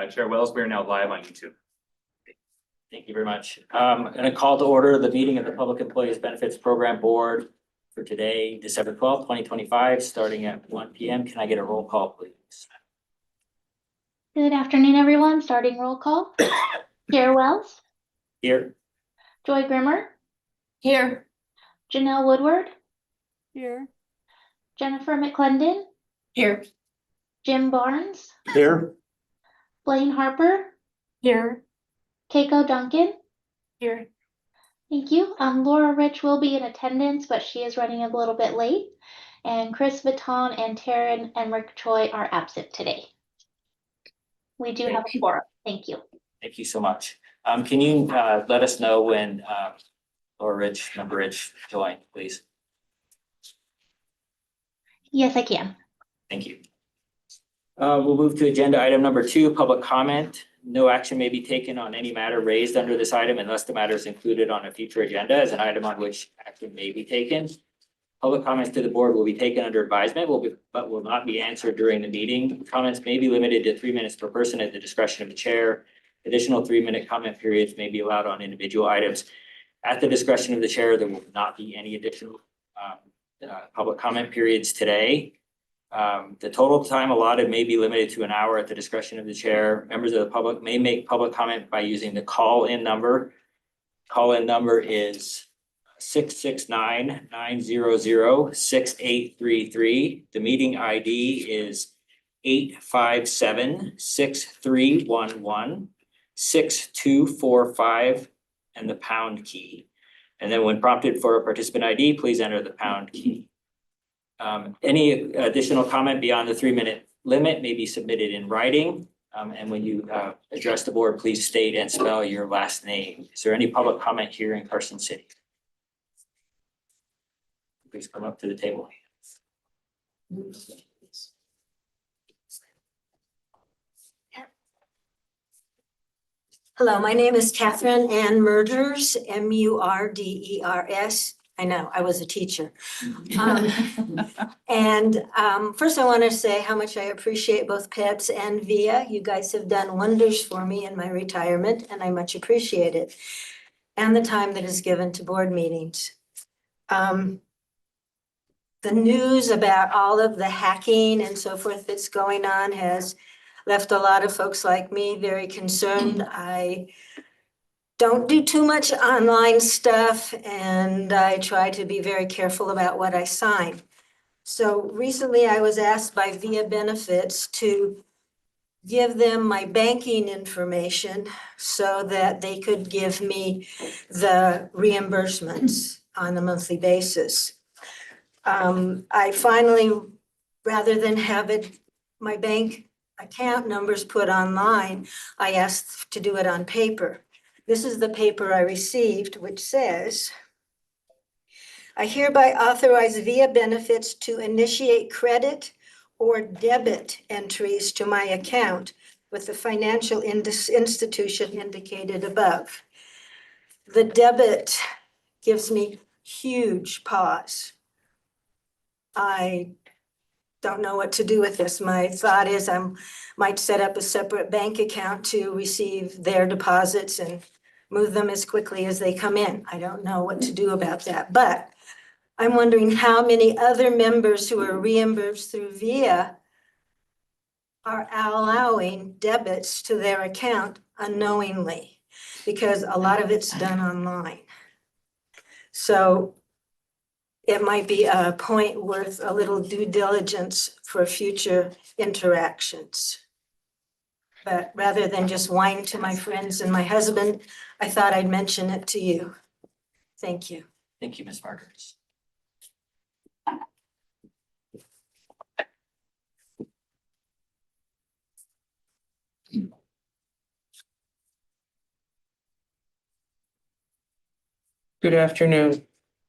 Chair Wells, we are now live on YouTube. Thank you very much. I'm going to call to order the meeting of the Public Employees Benefits Program Board for today, December 12th, 2025, starting at 1 p.m. Can I get a roll call, please? Good afternoon, everyone. Starting roll call. Chair Wells, Here. Joy Grimmer, Here. Janelle Woodward, Here. Jennifer McClendon, Here. Jim Barnes, Here. Blaine Harper, Here. Keiko Duncan. Here. Thank you. Laura Rich will be in attendance, but she is running a little bit late. And Chris Vuitton and Taryn and Rick Choi are absent today. We do have a quorum. Thank you. Thank you so much. Can you let us know when Laura Rich, Member Rich joined, please? Yes, I can. Thank you. We'll move to agenda item number 2, public comment. No action may be taken on any matter raised under this item unless the matter is included on a future agenda as an item on which action may be taken. Public comments to the board will be taken under advisement, but will not be answered during the meeting. Comments may be limited to 3 minutes per person at the discretion of the chair. Additional 3-minute comment periods may be allowed on individual items. At the discretion of the chair, there will not be any additional public comment periods today. The total time allotted may be limited to an hour at the discretion of the chair. Members of the public may make public comment by using the call-in number. Call-in number is 669-900-6833. The meeting ID is 857-6311-6245 and the pound key. And then when prompted for a participant ID, please enter the pound key. Any additional comment beyond the 3-minute limit may be submitted in writing. And when you address the board, please state and spell your last name. Is there any public comment here in Carson City? Please come up to the table. Hello, my name is Catherine Ann Murders, Murders. I know, I was a teacher. And first I want to say how much I appreciate both PEBS and VIA. You guys have done wonders for me in my retirement, and I much appreciate it. And the time that is given to board meetings. The news about all of the hacking and so forth that's going on has left a lot of folks like me very concerned. I don't do too much online stuff, and I try to be very careful about what I sign. So recently I was asked by VIA Benefits to give them my banking information so that they could give me the reimbursements on a monthly basis. I finally, rather than have my bank account numbers put online, I asked to do it on paper. This is the paper I received, which says, I hereby authorize VIA Benefits to initiate credit or debit entries to my account with the financial institution indicated above. The debit gives me huge pause. I don't know what to do with this. My thought is I might set up a separate bank account to receive their deposits and move them as quickly as they come in. I don't know what to do about that, but I'm wondering how many other members who are reimbursed through VIA are allowing debits to their account unknowingly, because a lot of it's done online. So it might be a point worth a little due diligence for future interactions. But rather than just whine to my friends and my husband, I thought I'd mention it to you. Thank you. Thank you, Ms. Margaret. Good afternoon.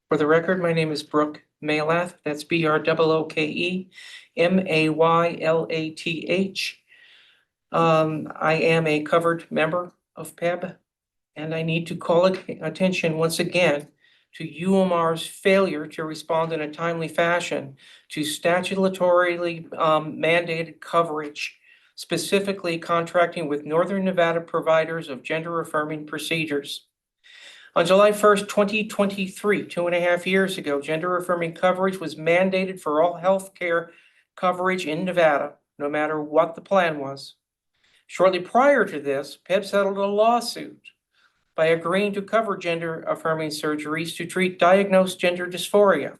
For the record, my name is Brooke Maylath. That's BROOKE MAYLATH. I am a covered member of PEB, and I need to call attention once again to UMR's failure to respond in a timely fashion to statutorily mandated coverage specifically contracting with Northern Nevada providers of gender-affirming procedures. On July 1st, 2023, 2.5 years ago, gender-affirming coverage was mandated for all healthcare coverage in Nevada, no matter what the plan was. Shortly prior to this, PEB settled a lawsuit by agreeing to cover gender-affirming surgeries to treat diagnosed gender dysphoria.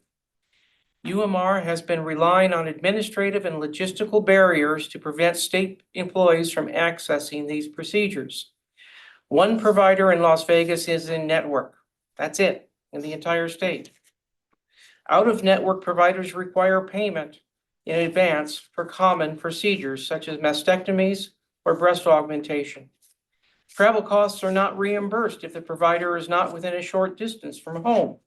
UMR has been relying on administrative and logistical barriers to prevent state employees from accessing these procedures. One provider in Las Vegas is in network. That's it, in the entire state. Out-of-network providers require payment in advance for common procedures such as mastectomies or breast augmentation. Travel costs are not reimbursed if the provider is not within a short distance from home.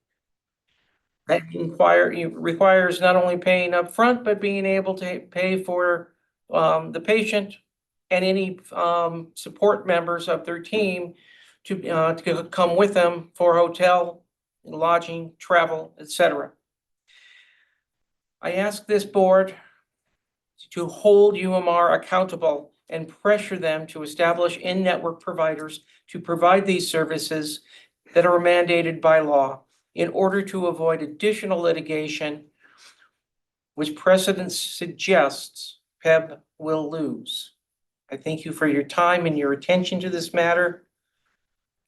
That requires not only paying upfront, but being able to pay for the patient and any support members of their team to come with them for hotel, lodging, travel, etc. I ask this board to hold UMR accountable and pressure them to establish in-network providers to provide these services that are mandated by law in order to avoid additional litigation, which precedent suggests PEB will lose. I thank you for your time and your attention to this matter.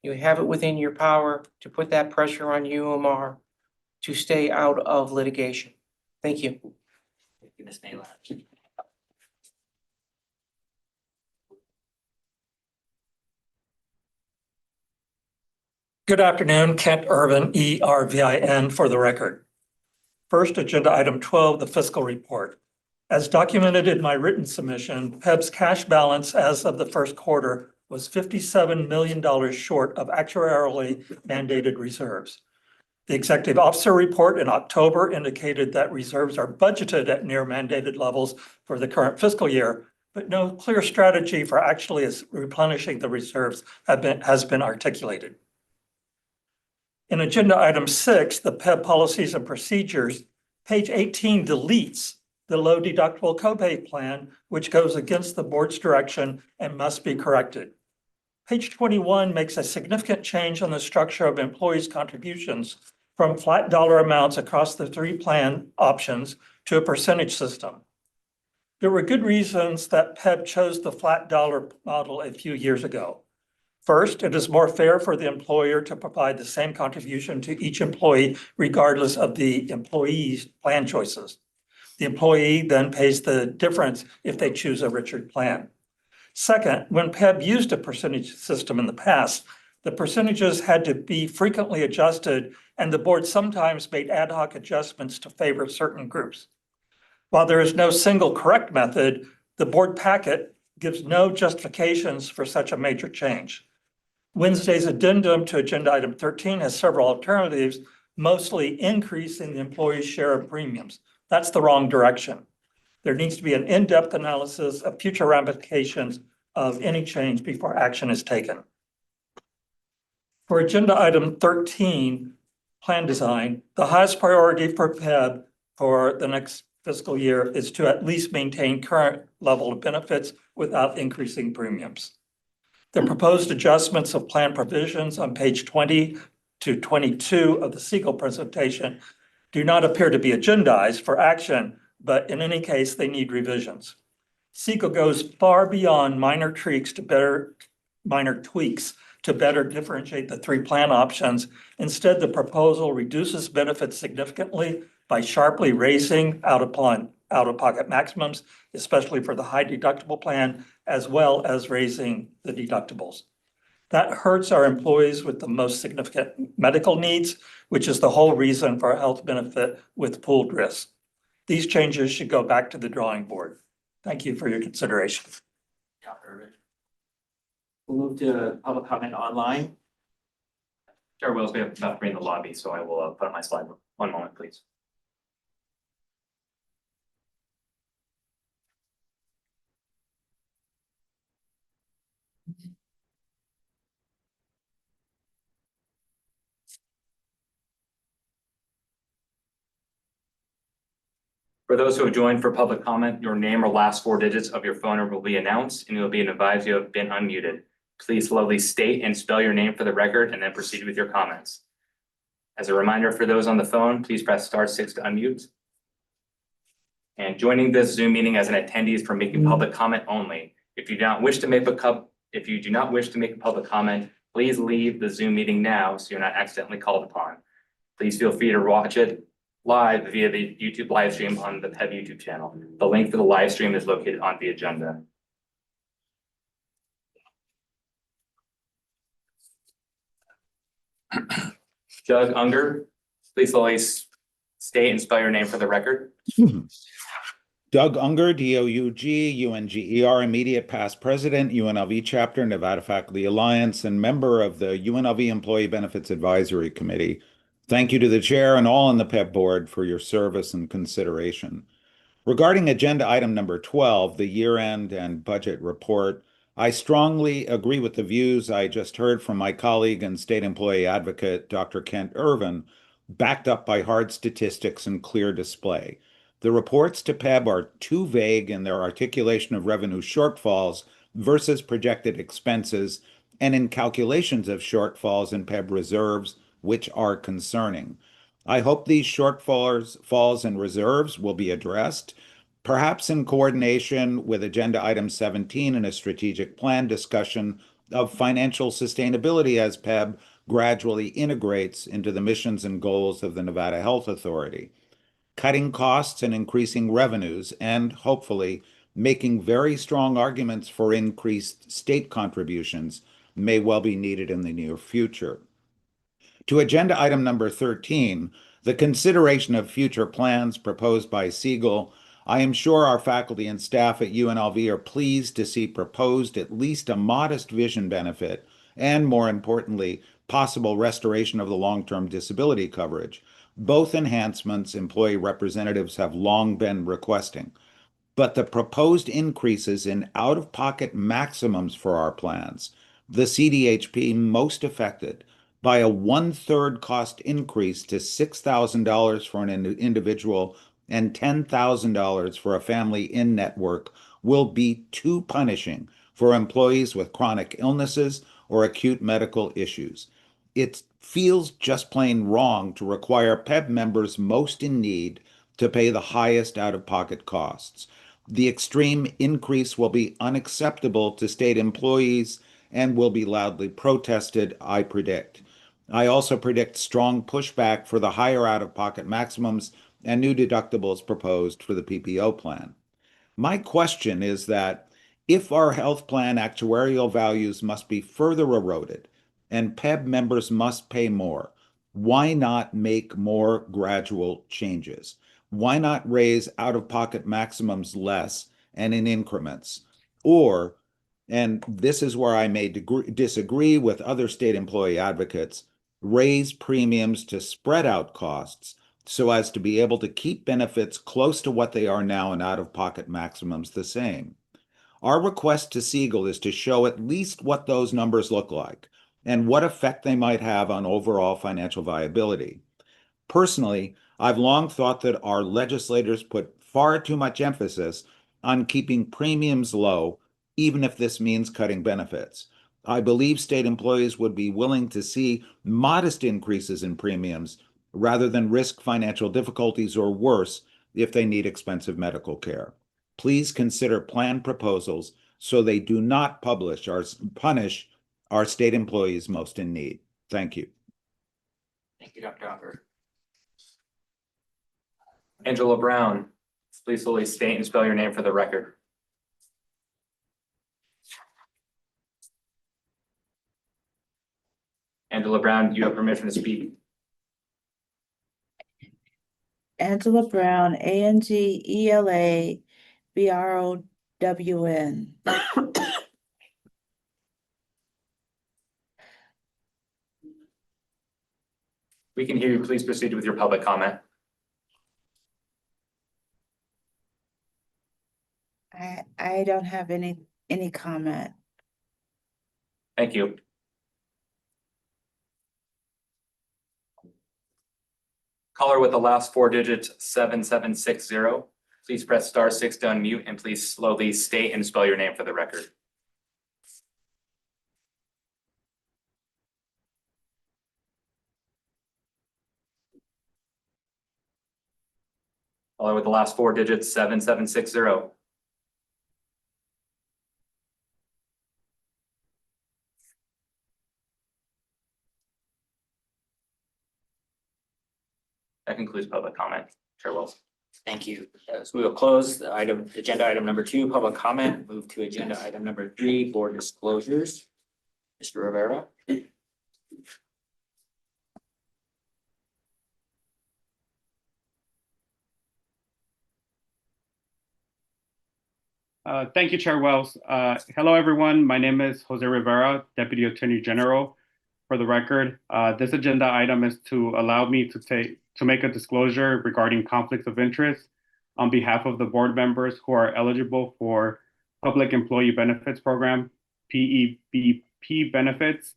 You have it within your power to put that pressure on UMR to stay out of litigation. Thank you. Thank you, Ms. Naylor. Good afternoon, Kent Irvin, ERVIN for the record. First, agenda item 12, the fiscal report. As documented in my written submission, PEB's cash balance as of the first quarter was $57 million short of actuarially mandated reserves. The executive officer report in October indicated that reserves are budgeted at near mandated levels for the current fiscal year, but no clear strategy for actually replenishing the reserves has been articulated. In agenda item 6, the PEB policies and procedures, page 18 deletes the low deductible copay plan, which goes against the board's direction and must be corrected. Page 21 makes a significant change on the structure of employees' contributions from flat dollar amounts across the 3 plan options to a percentage system. There were good reasons that PEB chose the flat dollar model a few years ago. First, it is more fair for the employer to provide the same contribution to each employee regardless of the employee's plan choices. The employee then pays the difference if they choose a richer plan. Second, when PEB used a percentage system in the past, the percentages had to be frequently adjusted, and the board sometimes made ad hoc adjustments to favor certain groups. While there is no single correct method, the board packet gives no justifications for such a major change. Wednesday's addendum to agenda item 13 has several alternatives, mostly increasing the employee's share of premiums. That's the wrong direction. There needs to be an in-depth analysis of future ramifications of any change before action is taken. For agenda item 13, plan design, the highest priority for PEB for the next fiscal year is to at least maintain current level of benefits without increasing premiums. The proposed adjustments of plan provisions on page 20 to 22 of the Siegel presentation do not appear to be agendized for action, but in any case, they need revisions. Siegel goes far beyond minor tweaks to better differentiate the 3 plan options. Instead, the proposal reduces benefits significantly by sharply raising out-of-pocket maximums, especially for the high deductible plan, as well as raising the deductibles. That hurts our employees with the most significant medical needs, which is the whole reason for a health benefit with pooled risk. These changes should go back to the drawing board. Thank you for your consideration. We'll move to public comment online. Chair Wills, we have about 3 in the lobby, so I will put on my slide. One moment, please. For those who have joined for public comment, your name or last four digits of your phone number will be announced and you'll be advised you have been unmuted. Please slowly state and spell your name for the record and then proceed with your comments. As a reminder for those on the phone, please press *6 to unmute. And joining this Zoom meeting as an attendee is for making public comment only. If you do not wish to make a public comment, please leave the Zoom meeting now so you're not accidentally called upon. Please feel free to watch it live via the YouTube live stream on the PEB YouTube channel. The link for the live stream is located on the agenda. Doug Unger, please slowly state and spell your name for the record. Doug Unger, D-O-U-G-U-N-G-E-R, immediate past president, UNLV chapter, Nevada Faculty Alliance, and member of the UNLV Employee Benefits Advisory Committee. Thank you to the chair and all on the PEB board for your service and consideration. Regarding agenda item number 12, the year-end and budget report, I strongly agree with the views I just heard from my colleague and state employee advocate, Dr. Kent Irvin, backed up by hard statistics and clear display. The reports to PEB are too vague in their articulation of revenue shortfalls versus projected expenses and in calculations of shortfalls in PEB reserves, which are concerning. I hope these shortfalls and reserves will be addressed, perhaps in coordination with agenda item 17 in a strategic plan discussion of financial sustainability as PEB gradually integrates into the missions and goals of the Nevada Health Authority. Cutting costs and increasing revenues, and hopefully making very strong arguments for increased state contributions may well be needed in the near future. To agenda item number 13, the consideration of future plans proposed by Siegel, I am sure our faculty and staff at UNLV are pleased to see proposed at least a modest vision benefit and, more importantly, possible restoration of the long-term disability coverage. Both enhancements employee representatives have long been requesting, but the proposed increases in out-of-pocket maximums for our plans, the CDHP most affected by a 1/3 cost increase to $6,000 for an individual and $10,000 for a family in network, will be too punishing for employees with chronic illnesses or acute medical issues. It feels just plain wrong to require PEB members most in need to pay the highest out-of-pocket costs. The extreme increase will be unacceptable to state employees and will be loudly protested, I predict. I also predict strong pushback for the higher out-of-pocket maximums and new deductibles proposed for the PPO plan. My question is that if our health plan actuarial values must be further eroded and PEB members must pay more, why not make more gradual changes? Why not raise out-of-pocket maximums less and in increments? Or, and this is where I may disagree with other state employee advocates, raise premiums to spread out costs so as to be able to keep benefits close to what they are now and out-of-pocket maximums the same. Our request to Siegel is to show at least what those numbers look like and what effect they might have on overall financial viability. Personally, I've long thought that our legislators put far too much emphasis on keeping premiums low, even if this means cutting benefits. I believe state employees would be willing to see modest increases in premiums rather than risk financial difficulties or worse if they need expensive medical care. Please consider plan proposals so they do not punish our state employees most in need. Thank you. Thank you, Dr. Unger. Angela Brown, please slowly state and spell your name for the record. Angela Brown, you have permission to speak. Angela Brown, ANGELA BROWN. We can hear you. Please proceed with your public comment. I don't have any comment. Thank you. Caller with the last four digits 7760. Please press *6 to unmute and please slowly state and spell your name for the record. Follow with the last 4 digits, 7760. That concludes public comment. Chair Wells. Thank you. So we will close the agenda item number 2, public comment, move to agenda item number 3, board disclosures. Mr. Rivera. Thank you, Chair Wells. Hello, everyone. My name is Jose Rivera, Deputy Attorney General. For the record, this agenda item is to allow me to make a disclosure regarding conflicts of interest on behalf of the board members who are eligible for Public Employee Benefits Program, PEBP benefits,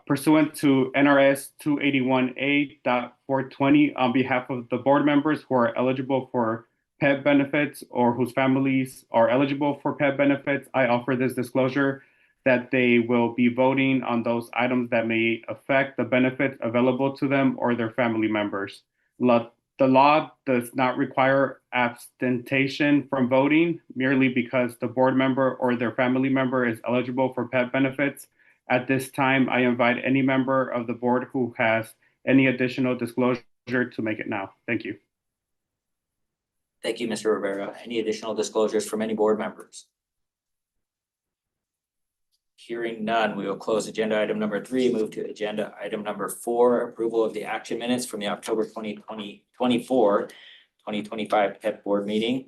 pursuant to NRS 281A.420 on behalf of the board members who are eligible for PEB benefits or whose families are eligible for PEB benefits. I offer this disclosure that they will be voting on those items that may affect the benefits available to them or their family members. The law does not require abstention from voting merely because the board member or their family member is eligible for PEB benefits. At this time, I invite any member of the board who has any additional disclosure to make it now. Thank you. Thank you, Mr. Rivera. Any additional disclosures from any board members? Hearing none, we will close agenda item number 3, move to agenda item number 4, approval of the action minutes from the October 2025 PEP board meeting.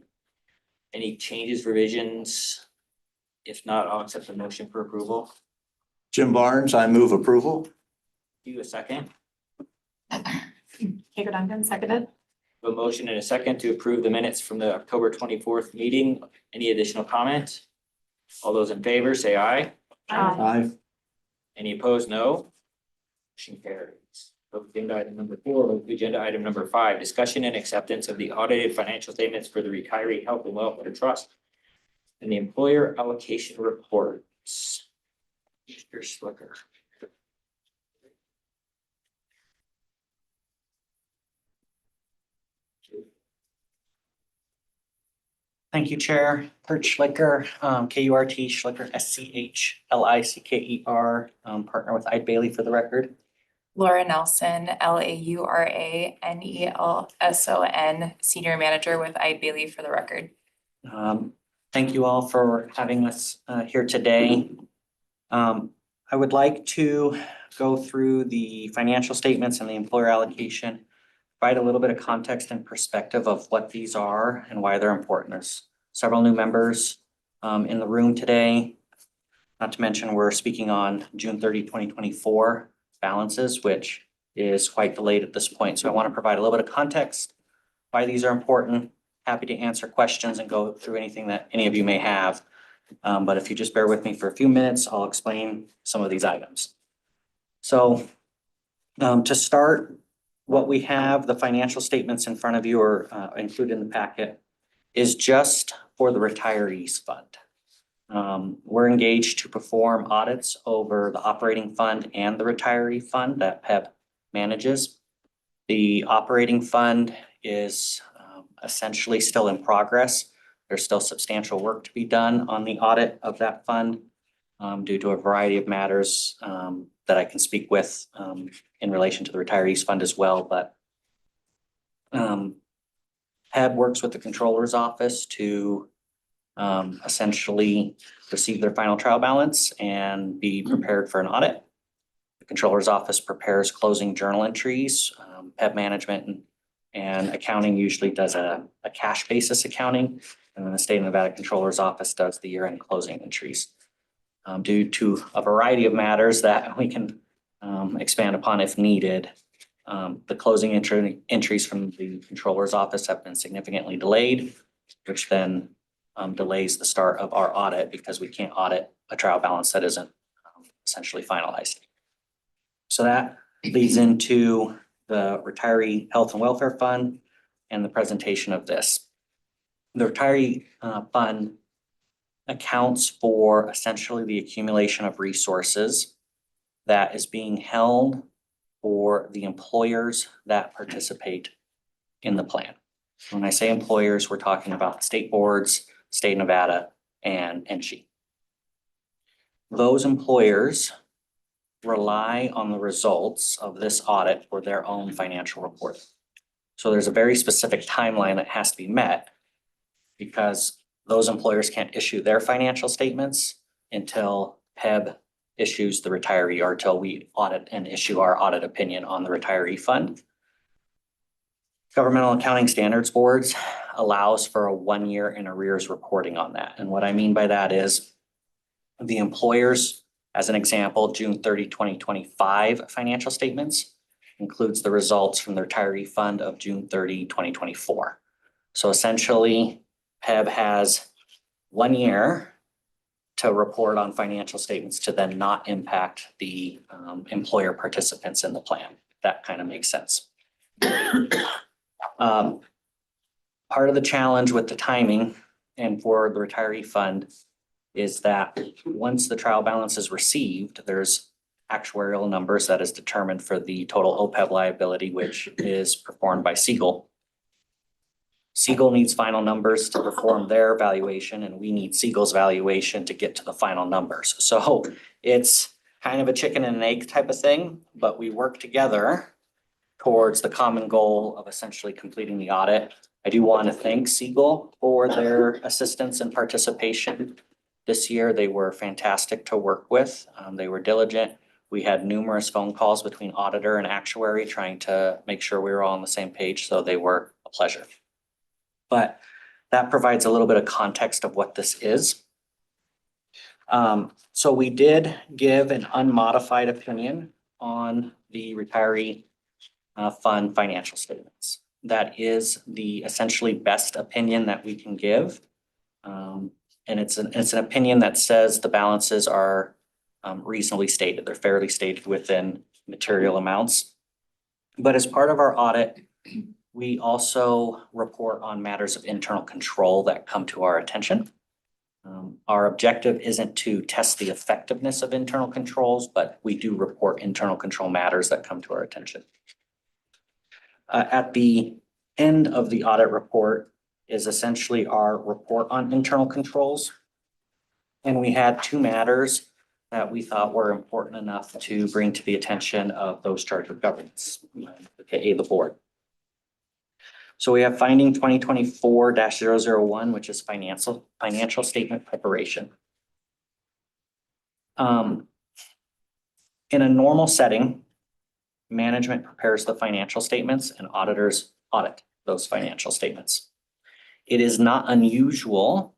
Any changes, revisions? If not, I'll accept the motion for approval. Jim Barnes, I move approval. Do you a second? Hager Duncan, seconded. A motion and a second to approve the minutes from the October 24th meeting. Any additional comments? All those in favor, say aye. Aye. Any opposed, no. Motion carries. Agenda item number 4, move to agenda item number 5, discussion and acceptance of the audited financial statements for the Retiree Health and Welfare Trust and the employer allocation reports. Mr. Slicker. Thank you, Chair. Kurt Schlicker, K-U-R-T, Schlicker, S-C-H-L-I-C-K-E-R, partner with Eide Bailey for the record. Laura Nelson, Lauranelson, Senior Manager with Eide Bailey for the record. Thank you all for having us here today. I would like to go through the financial statements and the employer allocation, provide a little bit of context and perspective of what these are and why they're important. There's several new members in the room today. Not to mention, we're speaking on June 30, 2024 balances, which is quite delayed at this point. So I want to provide a little bit of context, why these are important. Happy to answer questions and go through anything that any of you may have. But if you just bear with me for a few minutes, I'll explain some of these items. So to start, what we have, the financial statements in front of you or included in the packet, is just for the retirees fund. We're engaged to perform audits over the operating fund and the retiree fund that PEB manages. The operating fund is essentially still in progress. There's still substantial work to be done on the audit of that fund due to a variety of matters that I can speak with in relation to the retirees fund as well. But PEB works with the controller's office to essentially receive their final trial balance and be prepared for an audit. The controller's office prepares closing journal entries. PEB management and accounting usually does a cash basis accounting, and then the state of Nevada controller's office does the year-end closing entries. Due to a variety of matters that we can expand upon if needed, the closing entries from the controller's office have been significantly delayed, which then delays the start of our audit because we can't audit a trial balance that isn't essentially finalized. So that leads into the Retiree Health and Welfare Fund and the presentation of this. The retiree fund accounts for essentially the accumulation of resources that is being held for the employers that participate in the plan. When I say employers, we're talking about state boards, state of Nevada, and NSHE. Those employers rely on the results of this audit for their own financial report. So there's a very specific timeline that has to be met because those employers can't issue their financial statements until PEB issues the retiree or until we audit and issue our audit opinion on the retiree fund. Governmental Accounting Standards Boards allows for a 1 year in arrears reporting on that. And what I mean by that is the employers, as an example, June 30, 2025 financial statements includes the results from the retiree fund of June 30, 2024. So essentially, PEB has 1 year to report on financial statements to then not impact the employer participants in the plan. That kind of makes sense. Part of the challenge with the timing and for the retiree fund is that once the trial balance is received, there's actuarial numbers that is determined for the total OPEB liability, which is performed by Siegel. Siegel needs final numbers to perform their valuation, and we need Siegel's valuation to get to the final numbers. So it's kind of a chicken and an egg type of thing, but we work together towards the common goal of essentially completing the audit. I do want to thank Siegel for their assistance and participation this year. They were fantastic to work with. They were diligent. We had numerous phone calls between auditor and actuary trying to make sure we were all on the same page, so they were a pleasure. But that provides a little bit of context of what this is. So we did give an unmodified opinion on the retiree fund financial statements. That is the essentially best opinion that we can give. And it's an opinion that says the balances are reasonably stated. They're fairly stated within material amounts. But as part of our audit, we also report on matters of internal control that come to our attention. Our objective isn't to test the effectiveness of internal controls, but we do report internal control matters that come to our attention. At the end of the audit report is essentially our report on internal controls. And we had 2 matters that we thought were important enough to bring to the attention of those charged with governance, aka the board. So we have finding 2024-001, which is financial statement preparation. In a normal setting, management prepares the financial statements and auditors audit those financial statements. It is not unusual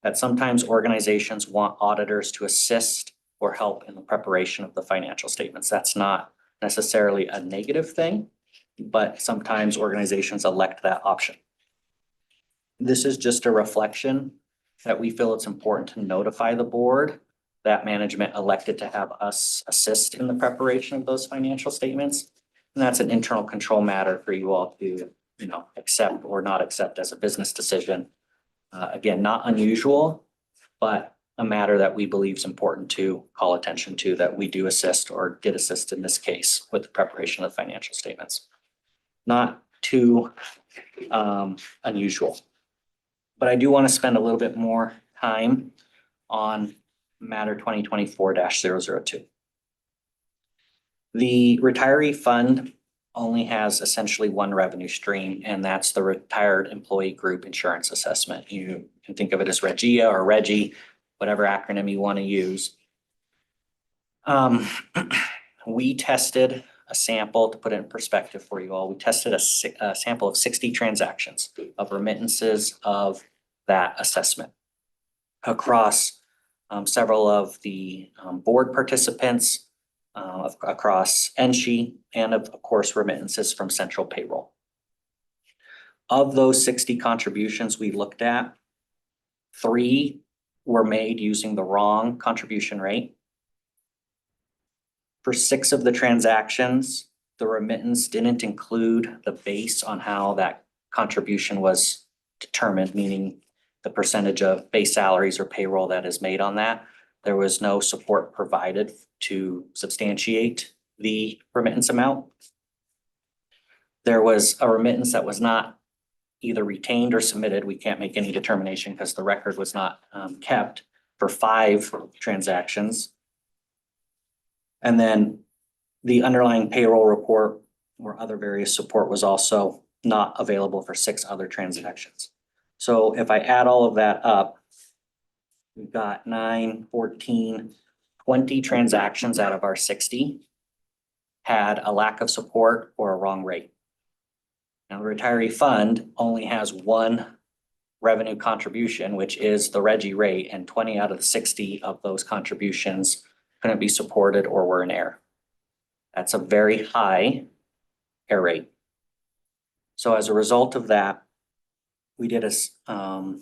that sometimes organizations want auditors to assist or help in the preparation of the financial statements. That's not necessarily a negative thing, but sometimes organizations elect that option. This is just a reflection that we feel it's important to notify the board that management elected to have us assist in the preparation of those financial statements. And that's an internal control matter for you all to, accept or not accept as a business decision. Again, not unusual, but a matter that we believe is important to call attention to, that we do assist or did assist in this case with the preparation of financial statements. Not too unusual. But I do want to spend a little bit more time on matter 2024-002. The retiree fund only has essentially one revenue stream, and that's the retired employee group insurance assessment. You can think of it as REGIA or REGI, whatever acronym you want to use. We tested a sample, to put it in perspective for you all. We tested a sample of 60 transactions of remittances of that assessment across several of the board participants, across NSHE, and of course remittances from central payroll. Of those 60 contributions we looked at, 3 were made using the wrong contribution rate. For 6 of the transactions, the remittance didn't include the base on how that contribution was determined, meaning the percentage of base salaries or payroll that is made on that. There was no support provided to substantiate the remittance amount. There was a remittance that was not either retained or submitted. We can't make any determination because the record was not kept for 5 transactions. And then the underlying payroll report or other various support was also not available for 6 other transactions. So if I add all of that up, we've got 9, 14, 20 transactions out of our 60 had a lack of support or a wrong rate. Now, the retiree fund only has 1 revenue contribution, which is the Reggie rate, and 20 out of the 60 of those contributions couldn't be supported or were in error. That's a very high error rate. So as a result of that, we did a kind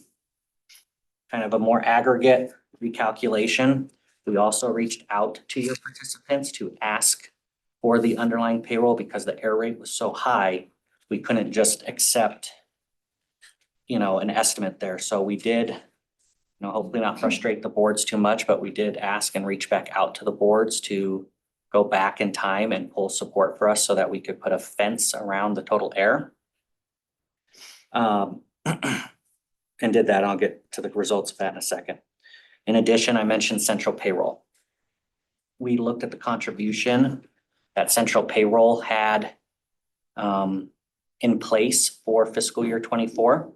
of a more aggregate recalculation. We also reached out to your participants to ask for the underlying payroll because the error rate was so high, we couldn't just accept, an estimate there. So we did, hopefully not frustrate the boards too much, but we did ask and reach back out to the boards to go back in time and pull support for us so that we could put a fence around the total error. And did that. I'll get to the results of that in a second. In addition, I mentioned central payroll. We looked at the contribution that central payroll had in place for fiscal year 24.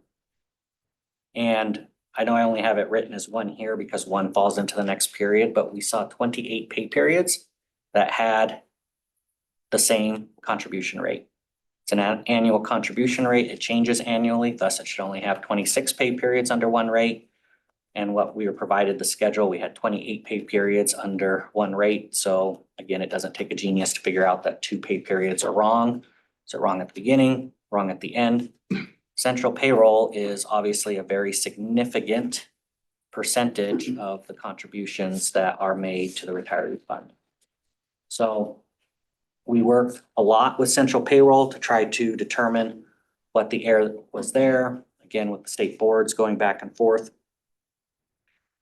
And I know I only have it written as 1 here because 1 falls into the next period, but we saw 28 pay periods that had the same contribution rate. It's an annual contribution rate. It changes annually, thus it should only have 26 pay periods under 1 rate. And what we were provided the schedule, we had 28 pay periods under 1 rate. So again, it doesn't take a genius to figure out that 2 pay periods are wrong. Is it wrong at the beginning, wrong at the end? Central payroll is obviously a very significant percentage of the contributions that are made to the retiree fund. So we worked a lot with central payroll to try to determine what the error was there. Again, with the state boards going back and forth.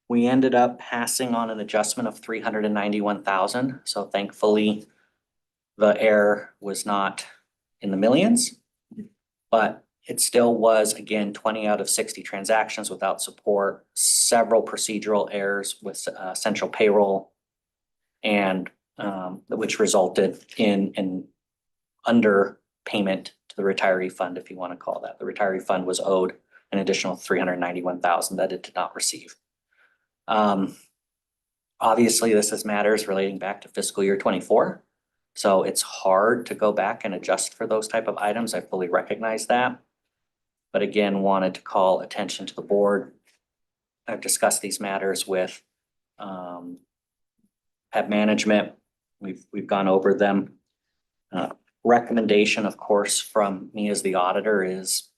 We ended up passing on an adjustment of $391,000. So thankfully, the error was not in the millions, but it still was, again, 20 out of 60 transactions without support, several procedural errors with central payroll, and which resulted in an underpayment to the retiree fund, if you want to call that. The retiree fund was owed an additional $391,000 that it did not receive. Obviously, this is matters relating back to fiscal year 24. So it's hard to go back and adjust for those type of items. I fully recognize that. But again, wanted to call attention to the board. I've discussed these matters with PEB management. We've gone over them. Recommendation, of course, from me as the auditor is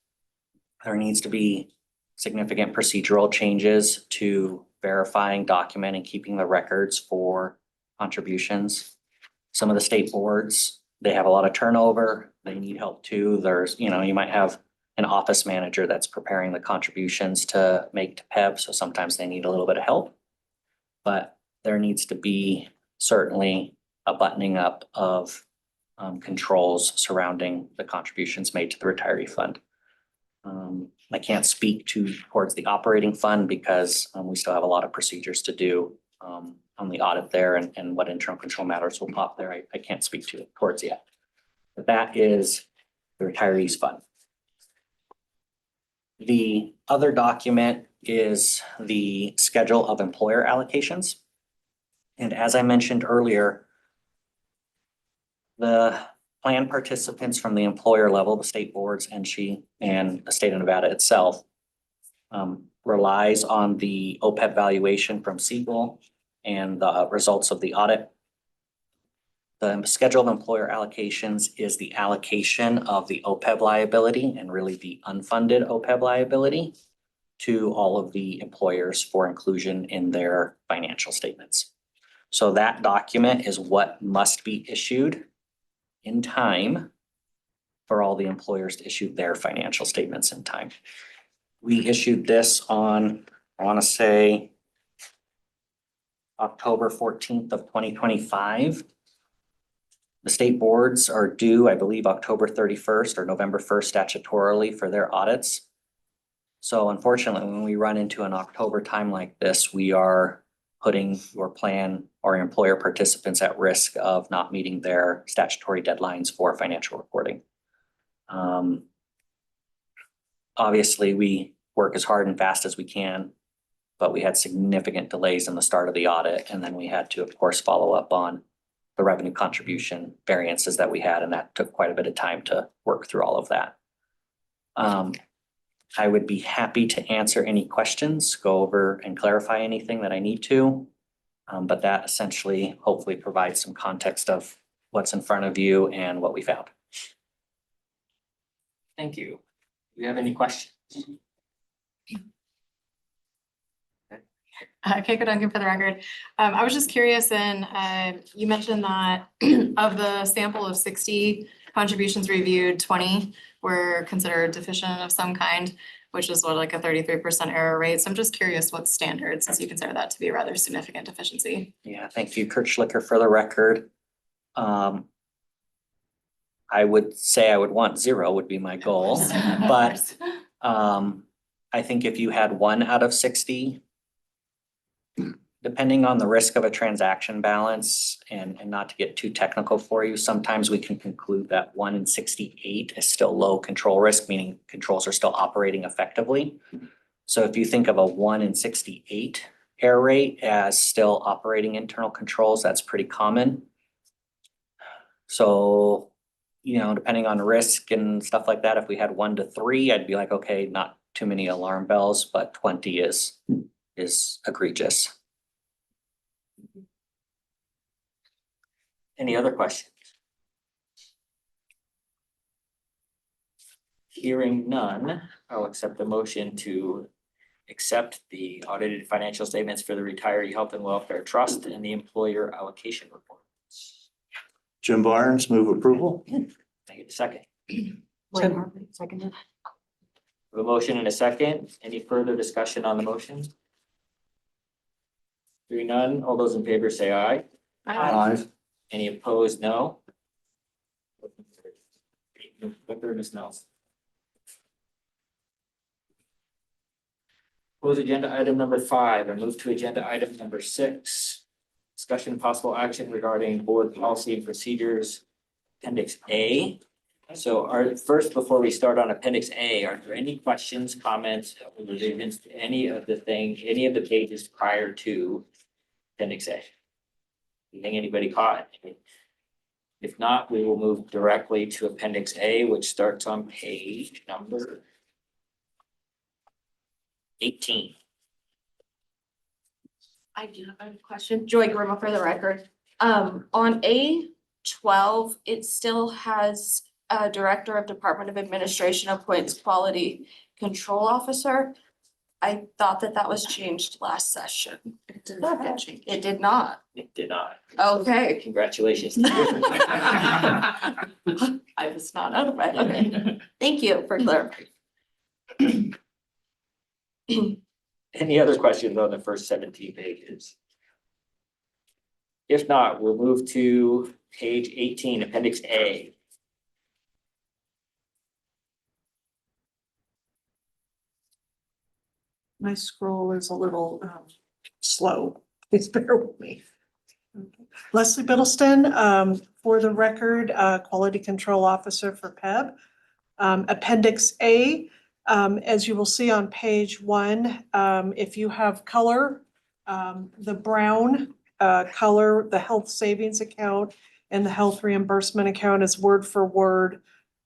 there needs to be significant procedural changes to verifying, documenting, keeping the records for contributions. Some of the state boards, they have a lot of turnover. They need help too. There's, you might have an office manager that's preparing the contributions to make to PEB. So sometimes they need a little bit of help, but there needs to be certainly a buttoning up of controls surrounding the contributions made to the retiree fund. I can't speak towards the operating fund because we still have a lot of procedures to do on the audit there and what internal control matters will pop there. I can't speak to it towards yet. But that is the retirees fund. The other document is the schedule of employer allocations. And as I mentioned earlier, the plan participants from the employer level, the state boards and the state of Nevada itself, relies on the OPEB valuation from Siegel and the results of the audit. The schedule of employer allocations is the allocation of the OPEB liability and really the unfunded OPEB liability to all of the employers for inclusion in their financial statements. So that document is what must be issued in time for all the employers to issue their financial statements in time. We issued this on, I want to say, October 14th of 2025. The state boards are due, I believe, October 31st or November 1st statutorily for their audits. So unfortunately, when we run into an October time like this, we are putting your plan or employer participants at risk of not meeting their statutory deadlines for financial reporting. Obviously, we work as hard and fast as we can, but we had significant delays in the start of the audit, and then we had to, of course, follow up on the revenue contribution variances that we had, and that took quite a bit of time to work through all of that. I would be happy to answer any questions, go over and clarify anything that I need to. But that essentially hopefully provides some context of what's in front of you and what we found. Thank you. Do you have any questions? Keiko Duncan for the record. I was just curious, and you mentioned that of the sample of 60 contributions reviewed, 20 were considered deficient of some kind, which is what, like a 33% error rate. So I'm just curious what standards, since you consider that to be a rather significant deficiency. Yeah, thank you, Kurt Schlicker, for the record. I would say I would want 0 would be my goal, but I think if you had 1 out of 60, depending on the risk of a transaction balance and not to get too technical for you, sometimes we can conclude that 1 in 68 is still low control risk, meaning controls are still operating effectively. So if you think of a 1 in 68 error rate as still operating internal controls, that's pretty common. So, you know, depending on risk and stuff like that, if we had 1 to 3, I'd be like, okay, not too many alarm bells, but 20 is egregious. Any other questions? Hearing none, I'll accept the motion to accept the audited financial statements for the Retiree Health and Welfare Trust and the employer allocation reports. Jim Barnes, move approval. Can I get a second? Seconded. A motion and a second. Any further discussion on the motion? Hearing none, all those in favor say aye. Aye. Any opposed, no? Ms. Nelson. Close agenda item number 5 and move to agenda item number 6. Discussion and possible action regarding board policy and procedures, appendix A. So first, before we start on appendix A, are there any questions, comments, or revisions to any of the pages prior to appendix A? Anything anybody caught? If not, we will move directly to appendix A, which starts on page number 18. I do have a question. Joy Grima for the record. On A12, it still has Director of Department of Administration appoints Quality Control Officer. I thought that was changed last session. It did not get changed. It did not. It did not. Okay. Congratulations to you. I was not out of it. Okay. Thank you for clarifying. Any other questions on the first 17 pages? If not, we'll move to page 18, appendix A. My scroll is a little slow. Please bear with me. Leslie Biddleston, for the record, Quality Control Officer for PEB. Appendix A, as you will see on page 1, if you have color, the brown color, the health savings account and the health reimbursement account is word for word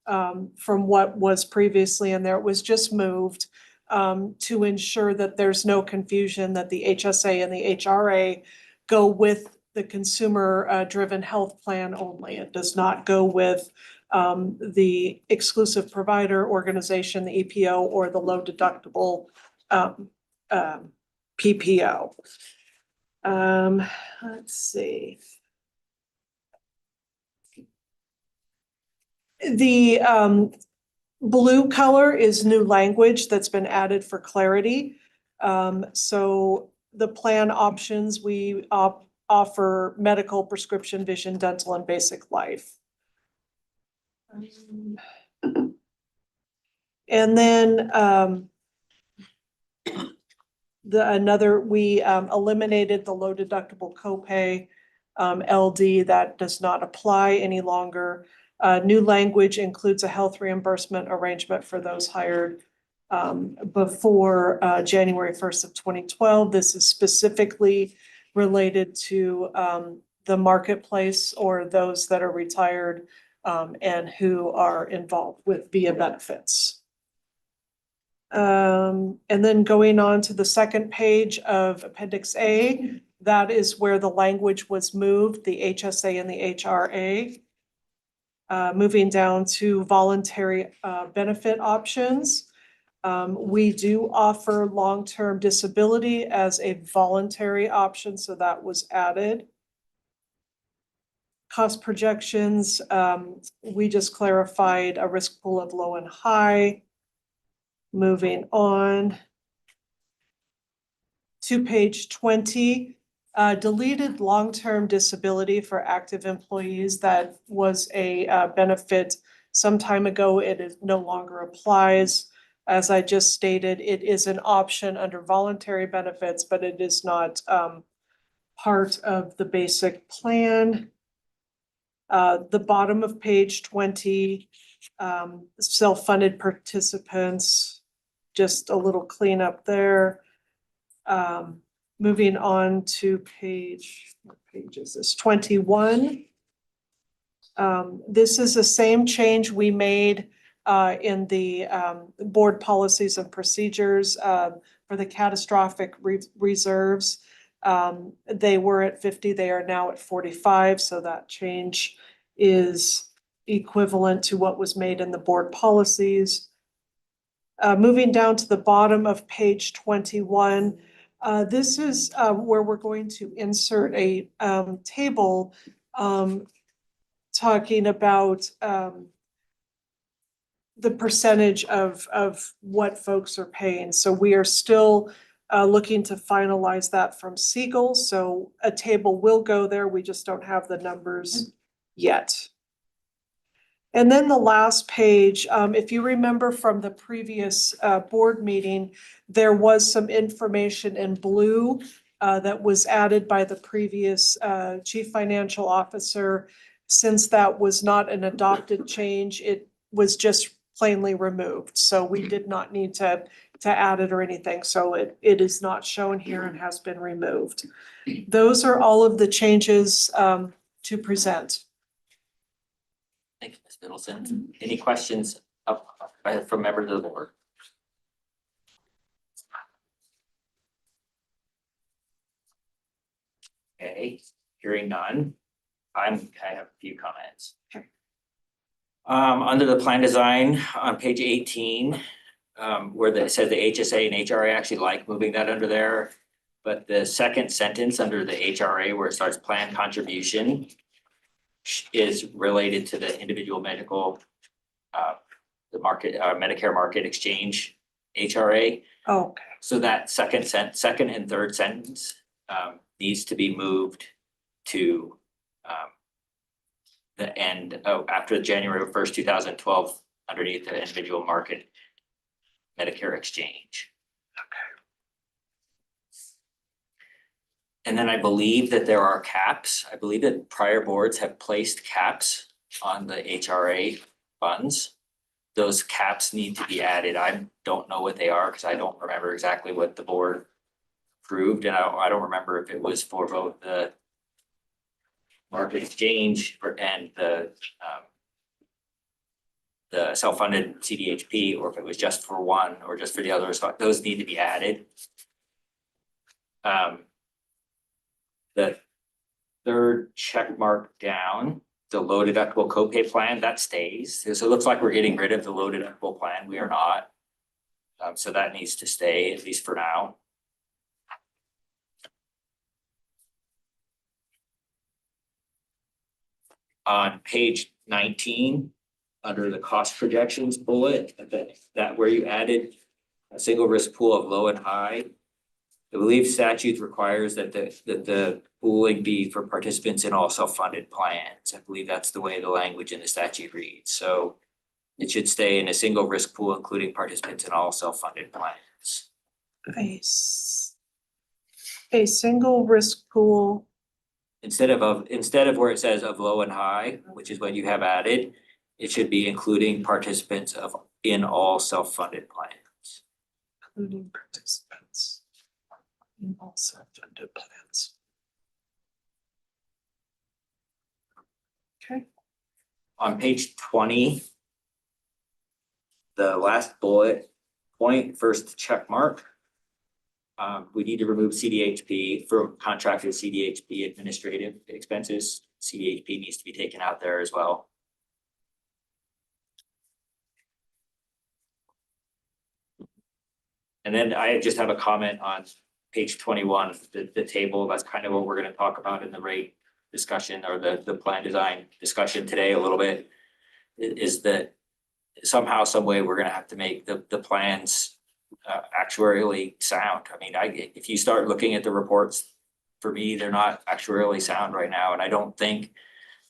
from what was previously in there. It was just moved to ensure that there's no confusion that the HSA and the HRA go with the consumer driven health plan only. It does not go with the exclusive provider organization, the EPO, or the low deductible PPO. Let's see. The Blue color is new language that's been added for clarity. So the plan options, we offer medical, prescription, vision, dental, and basic life. And then we eliminated the low deductible copay, LD, that does not apply any longer. New language includes a health reimbursement arrangement for those hired before January 1st of 2012. This is specifically related to the marketplace or those that are retired and who are involved with VIA benefits. And then going on to the second page of Appendix A, that is where the language was moved, the HSA and the HRA. Moving down to voluntary benefit options. We do offer long-term disability as a voluntary option, so that was added. Cost projections, we just clarified a risk pool of low and high. Moving on to page 20, deleted long-term disability for active employees. That was a benefit some time ago. It is no longer applies. As I just stated, it is an option under voluntary benefits, but it is not part of the basic plan. The bottom of page 20, self-funded participants, just a little cleanup there. Moving on to what page is this? 21. This is the same change we made in the board policies and procedures for the catastrophic reserves. They were at 50, they are now at 45, so that change is equivalent to what was made in the board policies. Moving down to the bottom of page 21, this is where we're going to insert a table talking about the percentage of what folks are paying. So we are still looking to finalize that from Siegel. So a table will go there. We just don't have the numbers yet. And then the last page, if you remember from the previous board meeting, there was some information in blue that was added by the previous chief financial officer. Since that was not an adopted change, it was just plainly removed. So we did not need to add it or anything. So it is not shown here and has been removed. Those are all of the changes to present. Thank you, Ms. Middleton. Any questions from members of the board? Okay, hearing none, I have a few comments. Under the plan design on page 18, where it says the HSA and HRA, actually like moving that under there. But the second sentence under the HRA where it starts plan contribution is related to the individual medical, the market, Medicare market exchange HRA. Okay. So that second and third sentence needs to be moved to the end of after January 1st, 2012, underneath the individual market Medicare exchange. And then I believe that there are caps. I believe that prior boards have placed caps on the HRA funds. Those caps need to be added. I don't know what they are because I don't remember exactly what the board approved. And I don't remember if it was for both the market exchange and the self-funded CDHP, or if it was just for one or just for the others. Those need to be added. The third check mark down, the low deductible copay plan, that stays. So it looks like we're getting rid of the low deductible plan. We are not. So that needs to stay, at least for now. On page 19, under the cost projections bullet, that where you added a single risk pool of low and high. I believe statute requires that the pooling be for participants in all self-funded plans. I believe that's the way the language in the statute reads. So it should stay in a single risk pool, including participants in all self-funded plans. A single risk pool. Instead of where it says of low and high, which is what you have added, it should be including participants in all self-funded plans. Including participants in all self-funded plans. Okay. On page 20, the last bullet point, first check mark. We need to remove CDHP from contracted CDHP administrative expenses. CDHP needs to be taken out there as well. And then I just have a comment on page 21, the table. That's kind of what we're going to talk about in the rate discussion or the plan design discussion today a little bit. Is that somehow, some way, we're going to have to make the plans actuarially sound. I mean, if you start looking at the reports, for me, they're not actuarially sound right now. And I don't think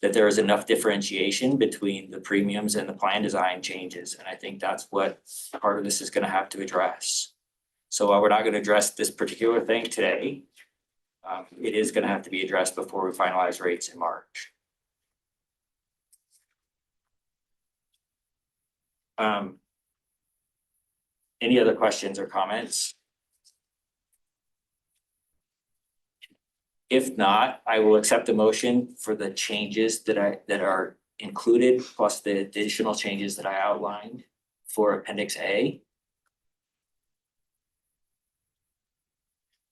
that there is enough differentiation between the premiums and the plan design changes. And I think that's what part of this is going to have to address. So while we're not going to address this particular thing today, it is going to have to be addressed before we finalize rates in March. Any other questions or comments? If not, I will accept the motion for the changes that are included, plus the additional changes that I outlined for Appendix A.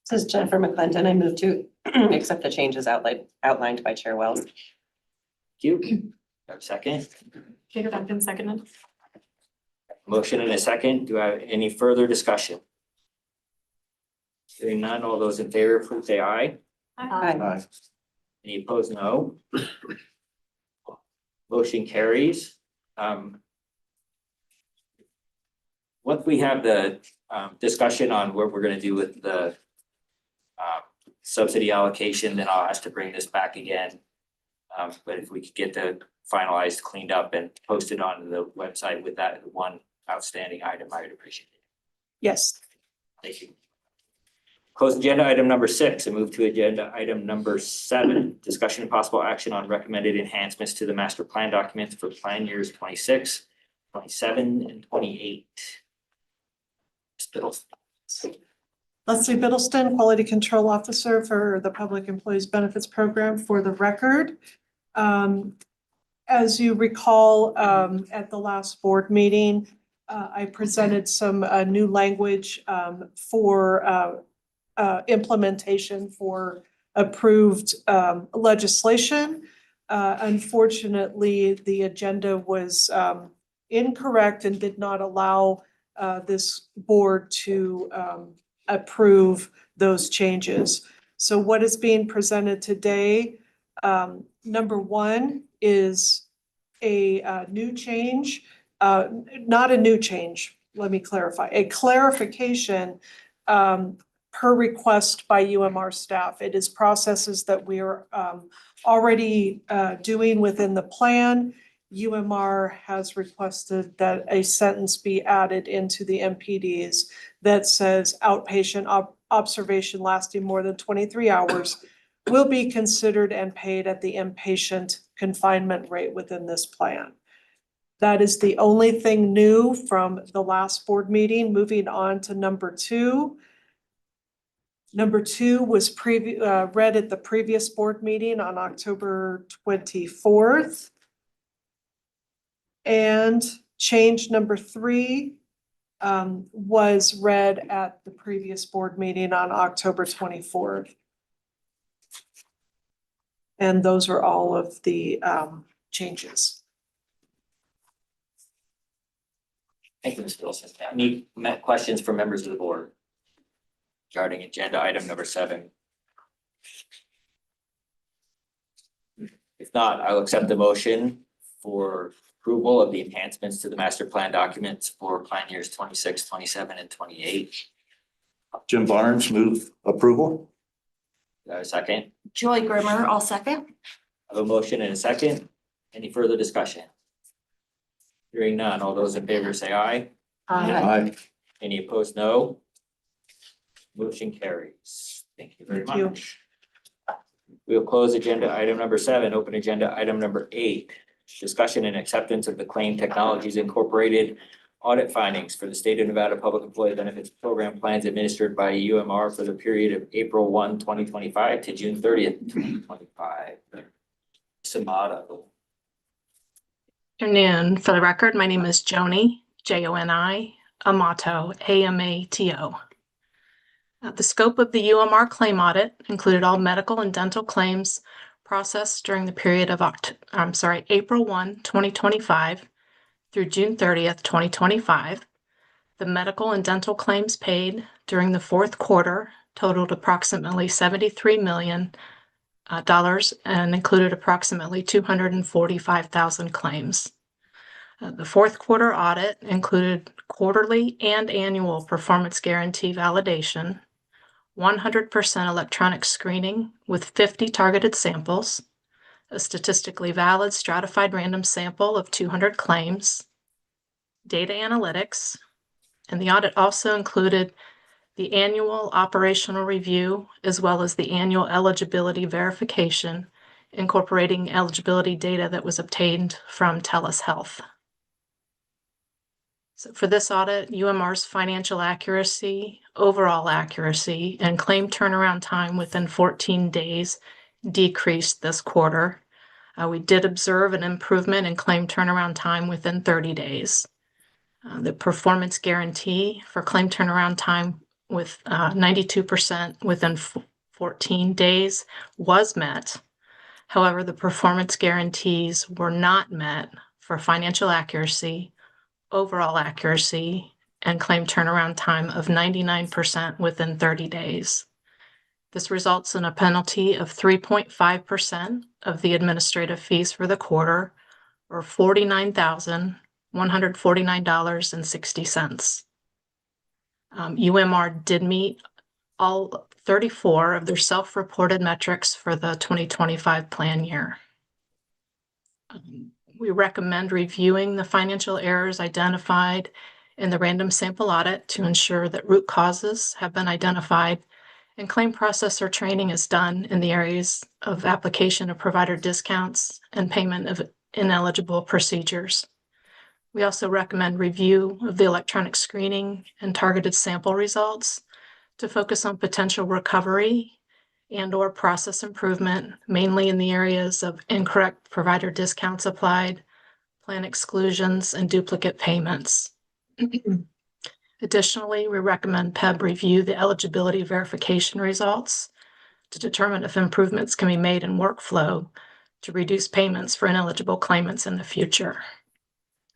This is Jennifer McClendon. I move to accept the changes outlined by Chair Wells. Thank you. Second. Kater Duncan seconded. Motion and a second. Do I have any further discussion? Hearing none, all those in favor, please say aye. Aye. Any opposed, no. Motion carries. Once we have the discussion on what we're going to do with the subsidy allocation, then I'll ask to bring this back again. But if we could get the finalized, cleaned up and posted on the website with that one outstanding item, I would appreciate it. Yes. Thank you. Close agenda item number 6 and move to agenda item number 7. Discussion and possible action on recommended enhancements to the master plan documents for plan years 26, 27, and 28. Leslie Biddleston, Quality Control Officer for the Public Employees Benefits Program. For the record, as you recall, at the last board meeting, I presented some new language for implementation for approved legislation. Unfortunately, the agenda was incorrect and did not allow this board to approve those changes. So what is being presented today, number 1 is a new change, not a new change, let me clarify, a clarification per request by UMR staff. It is processes that we are already doing within the plan. UMR has requested that a sentence be added into the MPDs that says outpatient observation lasting more than 23 hours will be considered and paid at the inpatient confinement rate within this plan. That is the only thing new from the last board meeting. Moving on to number 2. Number 2 was read at the previous board meeting on October 24th. And change number 3 was read at the previous board meeting on October 24th. And those are all of the changes. Thank you, Ms. Wilson. Any questions from members of the board regarding agenda item number 7? If not, I'll accept the motion for approval of the enhancements to the master plan documents for plan years 26, 27, and 28. Jim Barnes, move approval. Do I have a second? Joy Grimmer, I'll second. I have a motion and a second. Any further discussion? Hearing none, all those in favor say aye. Aye. Any opposed, no. Motion carries. Thank you very Thank you. much. We'll close agenda item number 7, open agenda item number 8. Discussion and acceptance of the Claim Technologies Incorporated audit findings for the State of Nevada Public Employee Benefits Program plans administered by UMR for the period of April 1, 2025 to June 30th, 2025. Samato. Afternoon. For the record, my name is Joni, Joni, Amato, Amato. The scope of the UMR claim audit included all medical and dental claims processed during the period of April 1, 2025 through June 30th, 2025. The medical and dental claims paid during the fourth quarter totaled approximately $73 million and included approximately 245,000 claims. The fourth quarter audit included quarterly and annual performance guarantee validation, 100% electronic screening with 50 targeted samples, a statistically valid stratified random sample of 200 claims, data analytics, and the audit also included the annual operational review as well as the annual eligibility verification, incorporating eligibility data that was obtained from TELUS Health. So for this audit, UMR's financial accuracy, overall accuracy, and claim turnaround time within 14 days decreased this quarter. We did observe an improvement in claim turnaround time within 30 days. The performance guarantee for claim turnaround time with 92% within 14 days was met. However, the performance guarantees were not met for financial accuracy, overall accuracy, and claim turnaround time of 99% within 30 days. This results in a penalty of 3.5% of the administrative fees for the quarter, or $49,149.60. UMR did meet all 34 of their self-reported metrics for the 2025 plan year. We recommend reviewing the financial errors identified in the random sample audit to ensure that root causes have been identified and claim processor training is done in the areas of application of provider discounts and payment of ineligible procedures. We also recommend review of the electronic screening and targeted sample results to focus on potential recovery and/or process improvement, mainly in the areas of incorrect provider discounts applied, plan exclusions, and duplicate payments. Additionally, we recommend PEB review the eligibility verification results to determine if improvements can be made in workflow to reduce payments for ineligible claimants in the future.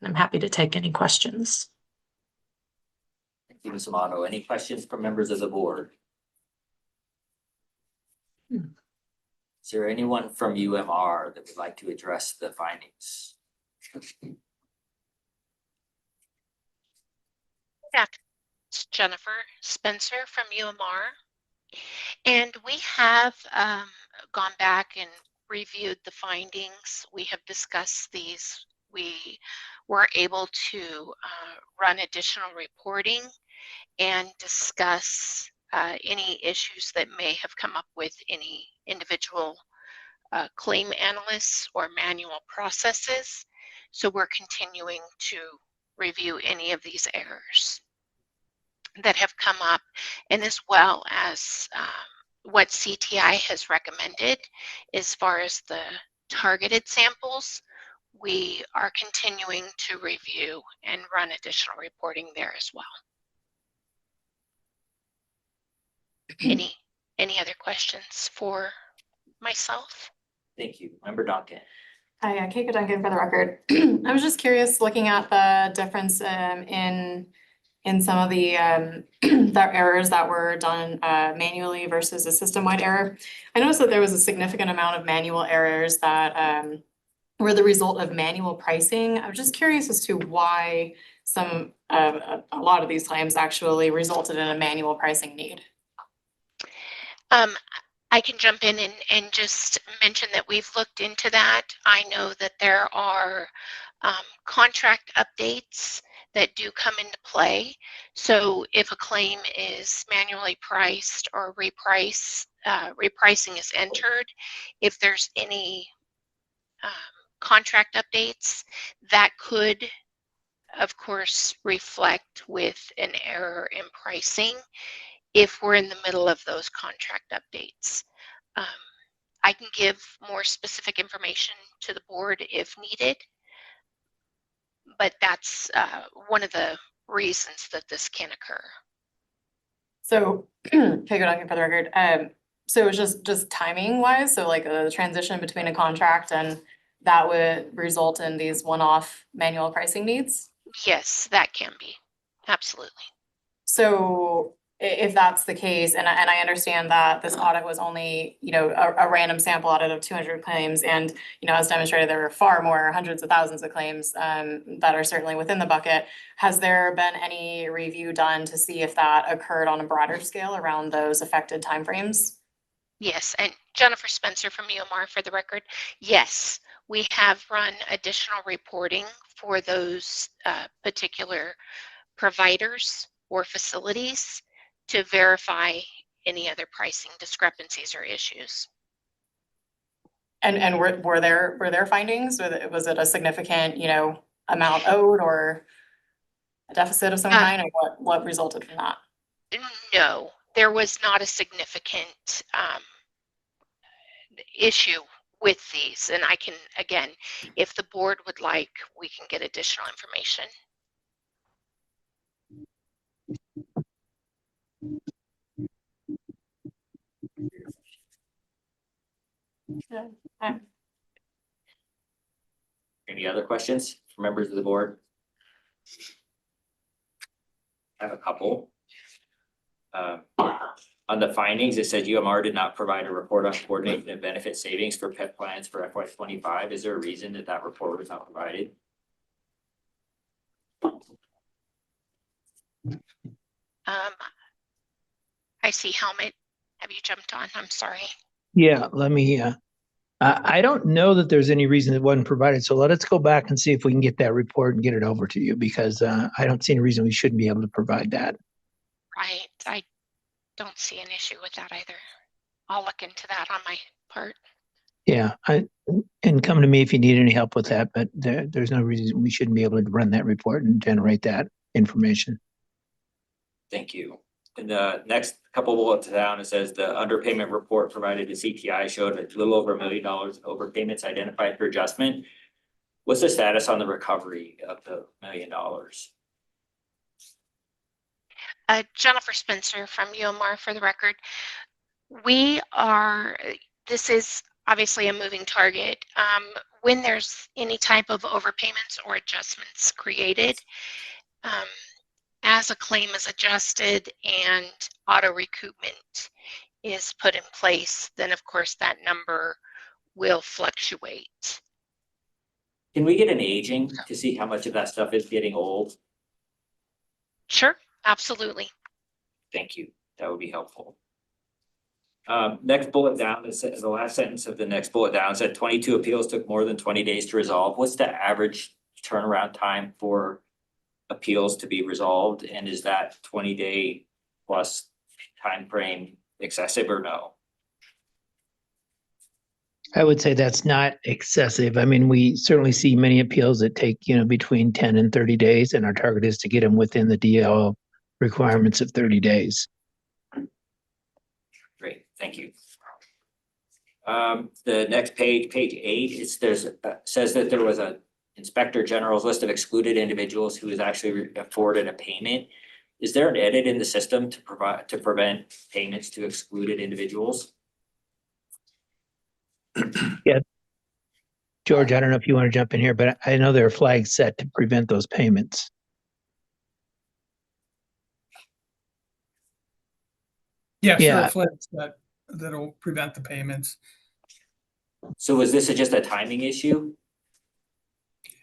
And I'm happy to take any questions. Thank you, Ms. Amato. Any questions from members of the board? Is there anyone from UMR that would like to address the findings? Yeah, it's Jennifer Spencer from UMR. And we have gone back and reviewed the findings. We have discussed these. We were able to run additional reporting and discuss any issues that may have come up with any individual claim analysts or manual processes. So we're continuing to review any of these errors that have come up, and as well as what CTI has recommended as far as the targeted samples. We are continuing to review and run additional reporting there as well. Any other questions for myself? Thank you. Member Duncan. Hi, Keiko Duncan for the record. I was just curious, looking at the difference in some of the errors that were done manually versus a system-wide error. I noticed that there was a significant amount of manual errors that were the result of manual pricing. I was just curious as to why some, a lot of these claims actually resulted in a manual pricing need. I can jump in and just mention that we've looked into that. I know that there are contract updates that do come into play. So if a claim is manually priced or repricing is entered, if there's any contract updates, that could, of course, reflect with an error in pricing if we're in the middle of those contract updates. I can give more specific information to the board if needed, but that's one of the reasons that this can occur. So, piggybacking for the record, so it's just timing wise, so like a transition between a contract and that would result in these one-off manual pricing needs? Yes, that can be, absolutely. So if that's the case, and I understand that this audit was only, you know, a random sample audit of 200 claims, and, you know, as demonstrated, there are far more, hundreds of thousands of claims that are certainly within the bucket. Has there been any review done to see if that occurred on a broader scale around those affected timeframes? Yes, and Jennifer Spencer from UMR for the record. Yes, we have run additional reporting for those particular providers or facilities to verify any other pricing discrepancies or issues. And were there findings? Was it a significant, you know, amount owed or a deficit of some kind, or what resulted from that? No, there was not a significant issue with these, and I can, again, if the board would like, we can get additional information. Any other questions from members of the board? I have a couple. On the findings, it said UMR did not provide a report on coordinated and benefit savings for PEP plans for FY25. Is there a reason that that report was not provided? I see Helmut. Have you jumped on? I'm sorry. Yeah, let me, I don't know that there's any reason it wasn't provided. So let us go back and see if we can get that report and get it over to you, because I don't see any reason we shouldn't be able to provide that. Right. I don't see an issue with that either. I'll look into that on my part. Yeah, and come to me if you need any help with that, but there's no reason we shouldn't be able to run that report and generate that information. Thank you. In the next couple bullets down, it says the underpayment report provided to CTI showed a little over $1 million in overpayments identified for adjustment. What's the status on the recovery of the $1 million? Jennifer Spencer from UMR for the record. This is obviously a moving target. When there's any type of overpayments or adjustments created, as a claim is adjusted and auto recoupment is put in place, then of course that number will fluctuate. Can we get an aging to see how much of that stuff is getting old? Sure, absolutely. Thank you. That would be helpful. Next bullet down, the last sentence of the next bullet down said 22 appeals took more than 20 days to resolve. What's the average turnaround time for appeals to be resolved? And is that 20-day plus time frame excessive or no? I would say that's not excessive. I mean, we certainly see many appeals that take, between 10 and 30 days, and our target is to get them within the DL requirements of 30 days. Great, thank you. The next page, page 8, says that there was a Inspector General's list of excluded individuals who was actually afforded a payment. Is there an edit in the system to prevent payments to excluded individuals? Yeah. George, I don't know if you want to jump in here, but I know there are flags set to prevent those payments. Yes, there Yeah. are flags that'll prevent the payments. So was this just a timing issue?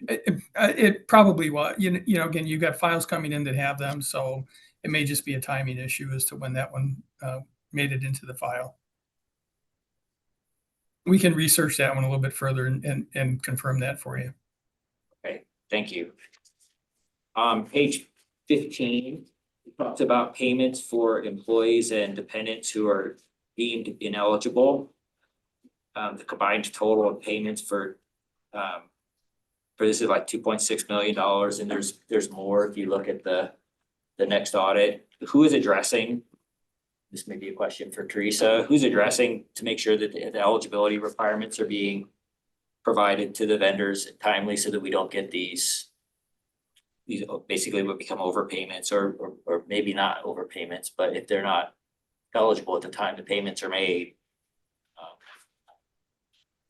It probably was, you know, again, you've got files coming in that have them, so it may just be a timing issue as to when that one made it into the file. We can research that one a little bit further and confirm that for you. Okay, thank you. Page 15, it talks about payments for employees and dependents who are deemed ineligible. The combined total of payments for this is like $2.6 million, and there's more if you look at the next audit. Who is addressing? This may be a question for Teresa. Who's addressing to make sure that the eligibility requirements are being provided to the vendors timely so that we don't get these basically would become overpayments or maybe not overpayments, but if they're not eligible at the time the payments are made,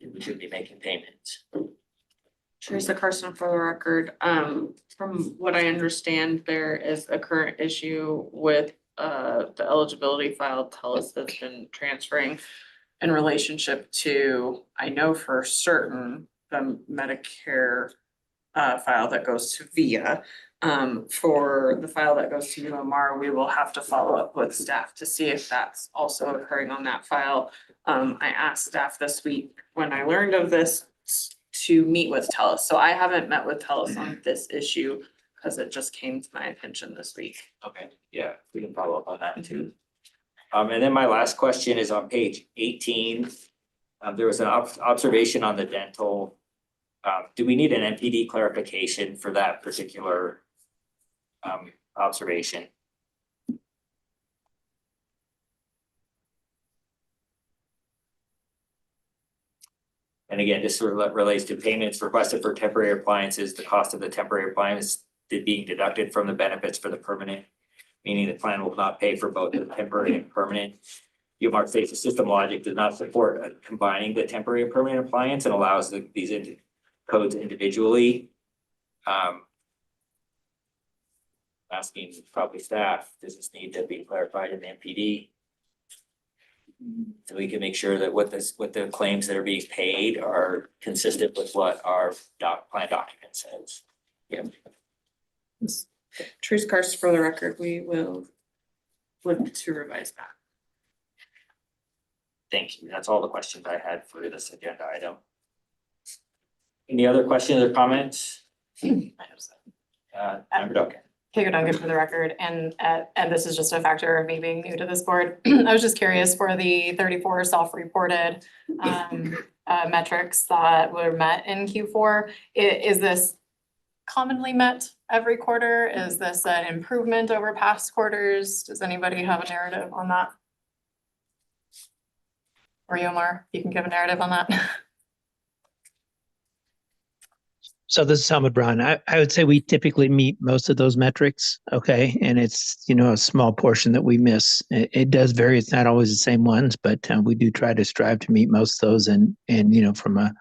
we should be making payments. Teresa Carson for the record. From what I understand, there is a current issue with the eligibility file TELUS that's been transferring in relationship to, I know for certain, the Medicare file that goes to VIA. For the file that goes to UMR, we will have to follow up with staff to see if that's also occurring on that file. I asked staff this week when I learned of this to meet with TELUS. So I haven't met with TELUS on this issue because it just came to my attention this week. Okay, yeah, we can follow up on that too. And then my last question is on page 18. There was an observation on the dental. Do we need an NPD clarification for that particular observation? And again, this sort of relates to payments requested for temporary appliances. The cost of the temporary appliance being deducted from the benefits for the permanent, meaning the plan will not pay for both the temporary and permanent. UMR states the system logic does not support combining the temporary and permanent appliance and allows these codes individually. Asking probably staff, does this need to be clarified in the NPD? So we can make sure that what the claims that are being paid are consistent with what our plan document says. Yeah. Teresa Carson for the record, we will look to revise that. Thank you. That's all the questions I had for this agenda item. Any other questions or comments? Member Duncan. Kago Duncan for the record, and this is just a factor of me being new to this board. I was just curious for the 34 self-reported metrics that were met in Q4. Is this commonly met every quarter? Is this an improvement over past quarters? Does anybody have a narrative on that? Or Yomar, you can give a narrative on that. So this is Hamid Brown. I would say we typically meet most of those metrics, okay? And it's, you know, a small portion that we miss. It does vary. It's not always the same ones, but we do try to strive to meet most of those. And you know, from a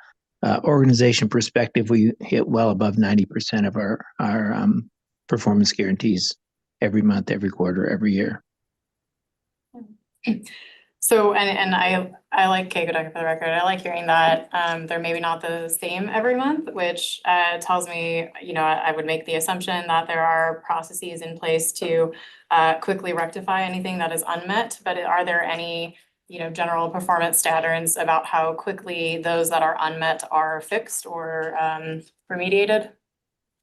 organization perspective, we hit well above 90% of our performance guarantees every month, every quarter, every year. So, and I like Kago Duncan for the record. I like hearing that they're maybe not the same every month, which tells me, you know, I would make the assumption that there are processes in place to quickly rectify anything that is unmet. But are there any, you know, general performance standards about how quickly those that are unmet are fixed or remediated?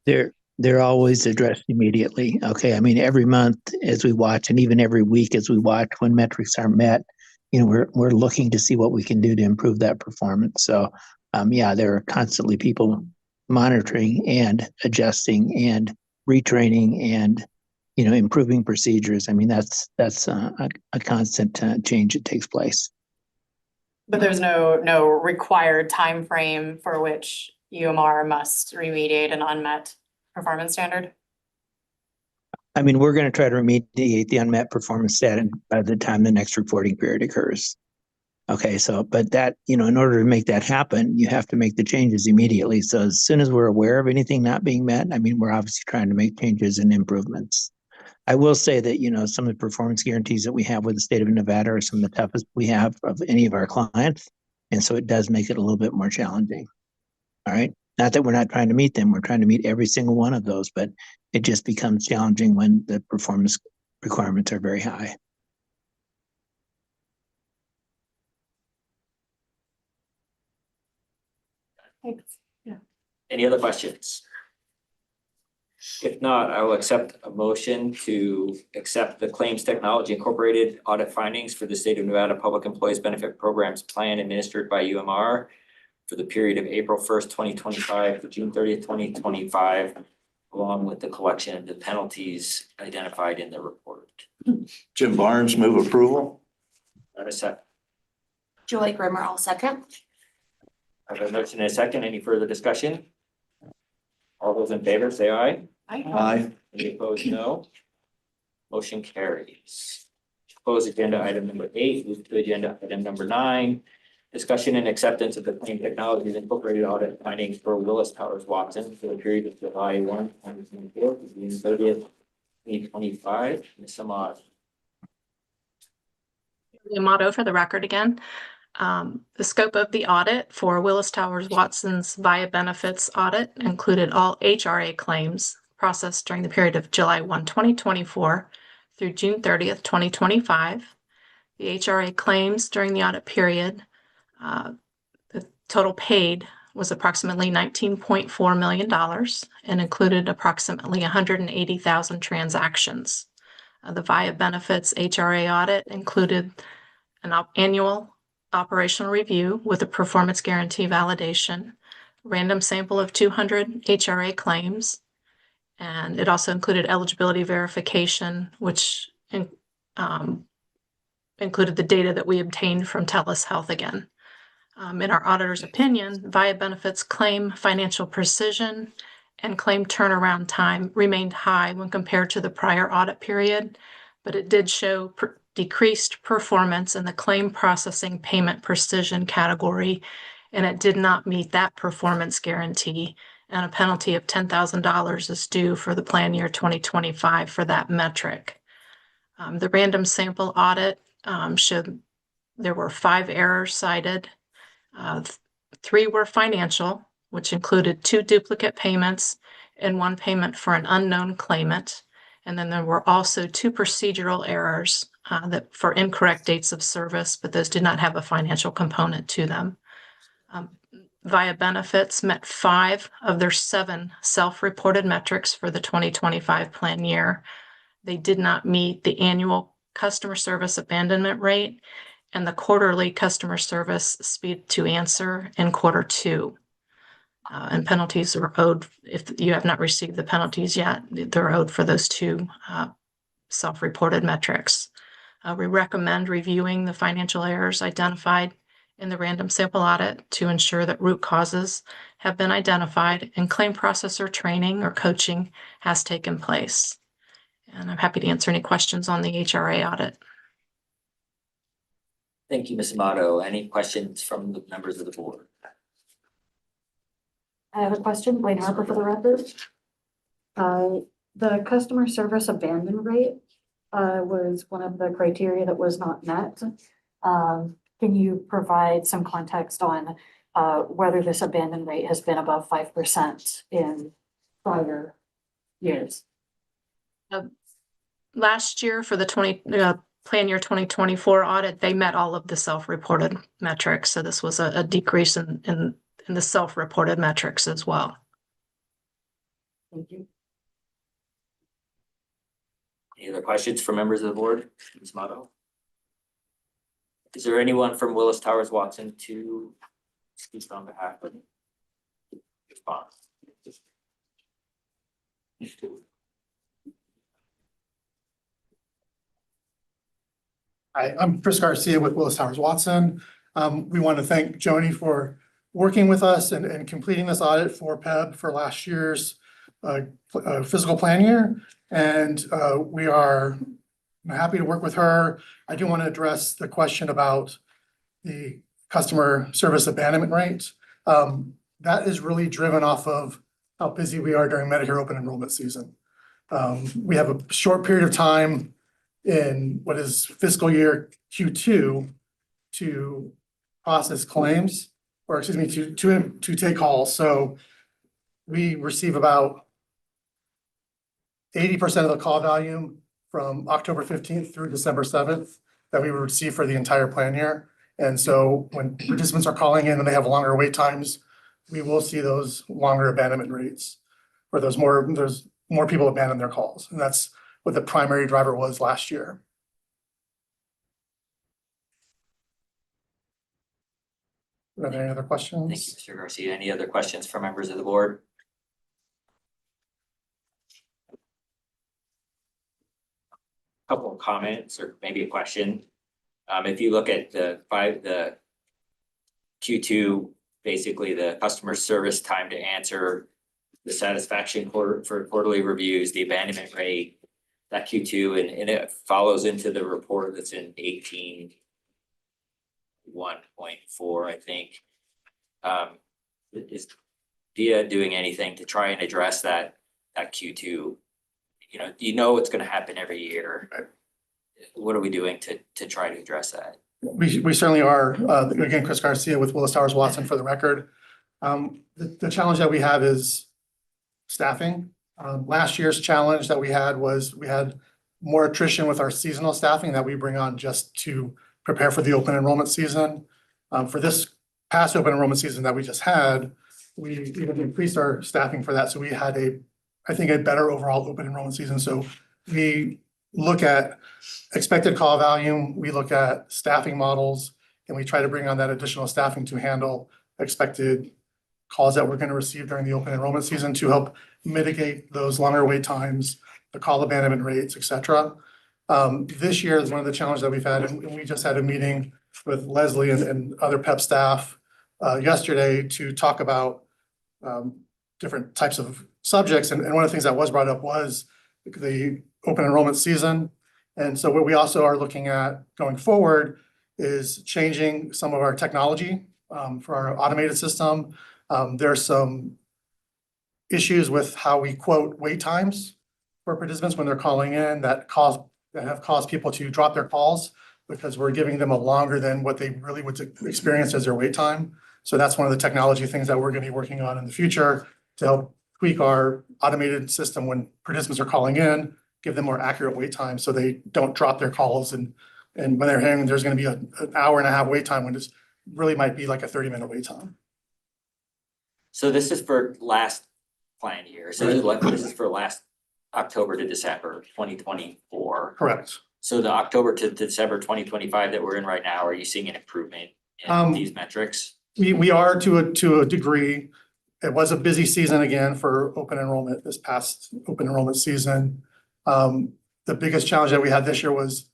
They're always addressed immediately. Okay. I mean, every month as we watch, and even every week as we watch, when metrics aren't met, you know, we're looking to see what we can do to improve that performance. So yeah, there are constantly people monitoring and adjusting and retraining and, you know, improving procedures. I mean, that's a constant change that takes place. But there's no required time frame for which UMR must remediate an unmet performance standard? I mean, we're going to try to remediate the unmet performance standard by the time the next reporting period occurs. Okay, so, but that, you know, in order to make that happen, you have to make the changes immediately. So as soon as we're aware of anything not being met, I mean, we're obviously trying to make changes and improvements. I will say that, you know, some of the performance guarantees that we have with the state of Nevada are some of the toughest we have of any of our clients. And so it does make it a little bit more challenging. All right. Not that we're not trying to meet them, we're trying to meet every single one of those, but it just becomes challenging when the performance requirements are very high. Thanks. Yeah. Any other questions? If not, I will accept a motion to accept the Claims Technology Incorporated audit findings for the State of Nevada Public Employees Benefit Programs Plan administered by UMR for the period of April 1st, 2025 to June 30th, 2025, along with the collection of the penalties identified in the report. Jim Barnes, move approval. Have a second. Joy Grimmer, I'll second. I have a motion and a second. Any further discussion? All those in favor, say aye. Aye. Any opposed, no. Motion carries. Close agenda item number 8, move to agenda item number 9. Discussion and acceptance of the Claim Technologies Incorporated audit findings for Willis Towers Watson for the period of July 1, 2024 to June 30th, 2025. Ms. Ahmad. Amato for the record again. The scope of the audit for Willis Towers Watson's VIA benefits audit included all HRA claims processed during the period of July 1, 2024 through June 30th, 2025. The HRA claims during the audit period, the total paid was approximately $19.4 million and included approximately 180,000 transactions. The VIA benefits HRA audit included an annual operational review with a performance guarantee validation, random sample of 200 HRA claims, and it also included eligibility verification, which included the data that we obtained from TELUS Health again. In our auditor's opinion, VIA benefits claim financial precision and claim turnaround time remained high when compared to the prior audit period, but it did show decreased performance in the claim processing payment precision category, and it did not meet that performance guarantee, and a penalty of $10,000 is due for the plan year 2025 for that metric. The random sample audit showed there were 5 errors cited. 3 were financial, which included 2 duplicate payments and 1 payment for an unknown claimant. And then there were also 2 procedural errors that for incorrect dates of service, but those did not have a financial component to them. VIA benefits met 5 of their 7 self-reported metrics for the 2025 plan year. They did not meet the annual customer service abandonment rate and the quarterly customer service speed to answer in quarter 2. And penalties are owed. If you have not received the penalties yet, they're owed for those 2 self-reported metrics. We recommend reviewing the financial errors identified in the random sample audit to ensure that root causes have been identified and claim processor training or coaching has taken place. And I'm happy to answer any questions on the HRA audit. Thank you, Ms. Amato. Any questions from the members of the board? I have a question, Wayne Harper for the record. The customer service abandon rate was one of the criteria that was not met. Can you provide some context on whether this abandon rate has been above 5% in prior years? Last year for the plan year 2024 audit, they met all of the self-reported metrics. So this was a decrease in the self-reported metrics as well. Thank you. Any other questions for members of the board? Ms. Amato? Is there anyone from Willis Towers Watson to speak on behalf of respond? Hi, I'm Chris Garcia with Willis Towers Watson. We want to thank Joni for working with us and completing this audit for PEB for last year's fiscal plan year. And we are happy to work with her. I do want to address the question about the customer service abandonment rate. That is really driven off of how busy we are during Medicare open enrollment season. We have a short period of time in what is fiscal year Q2 to process claims, or excuse me, to take calls. So we receive about 80% of the call volume from October 15th through December 7th that we would receive for the entire plan year. And so when participants are calling in and they have longer wait times, we will see those longer abandonment rates, where there's more people abandon their calls. And that's what the primary driver was last year. Are there any other questions? Thank you, Mr. Garcia. Any other questions from members of the board? Couple of comments or maybe a question. If you look at the Q2, basically the customer service time to answer, the satisfaction for quarterly reviews, the abandonment rate, that Q2, and it follows into the report that's in 18.1.4, I think. Is DIA doing anything to try and address that Q2? You know it's gonna happen every year. What are we doing to try to address that? We certainly are. Again, Chris Garcia with Willis Towers Watson for the record. The challenge that we have is staffing. Last year's challenge that we had was we had more attrition with our seasonal staffing that we bring on just to prepare for the open enrollment season. For this past open enrollment season that we just had, we even increased our staffing for that. So we had I think a better overall open enrollment season. So we look at expected call volume, we look at staffing models, and we try to bring on that additional staffing to handle expected calls that we're going to receive during the open enrollment season to help mitigate those longer wait times, the call abandonment rates, et cetera. This year is one of the challenges that we've had, and we just had a meeting with Leslie and other PEP staff yesterday to talk about different types of subjects. And one of the things that was brought up was the open enrollment season. And so what we also are looking at going forward is changing some of our technology for our automated system. There's some issues with how we quote wait times for participants when they're calling in that have caused people to drop their calls because we're giving them a longer than what they really would experience as their wait time. So that's one of the technology things that we're going to be working on in the future to help tweak our automated system when participants are calling in, give them more accurate wait time so they don't drop their calls. And when they're hearing there's going to be an hour and a half wait time when it really might be like a 30-minute wait time. So this is for last plan year. So this is for last October to December 2024. Correct. So the October to December 2025 that we're in right now, are you seeing an improvement in these metrics? We are to a degree. It was a busy season again for open enrollment this past open enrollment season. The biggest challenge that we had this year was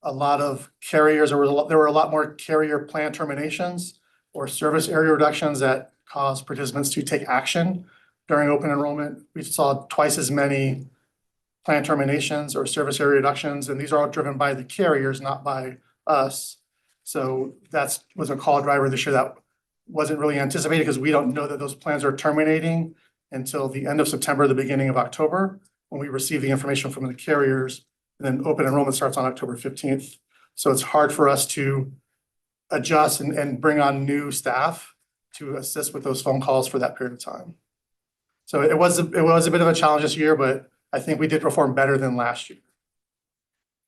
a lot of carriers. There were a lot more carrier plan terminations or service area reductions that caused participants to take action during open enrollment. We saw twice as many plan terminations or service area reductions, and these are all driven by the carriers, not by us. So that was a call driver this year that wasn't really anticipated because we don't know that those plans are terminating until the end of September, the beginning of October, when we receive the information from the carriers. And then open enrollment starts on October 15th. So it's hard for us to adjust and bring on new staff to assist with those phone calls for that period of time. So it was a bit of a challenge this year, but I think we did perform better than last year.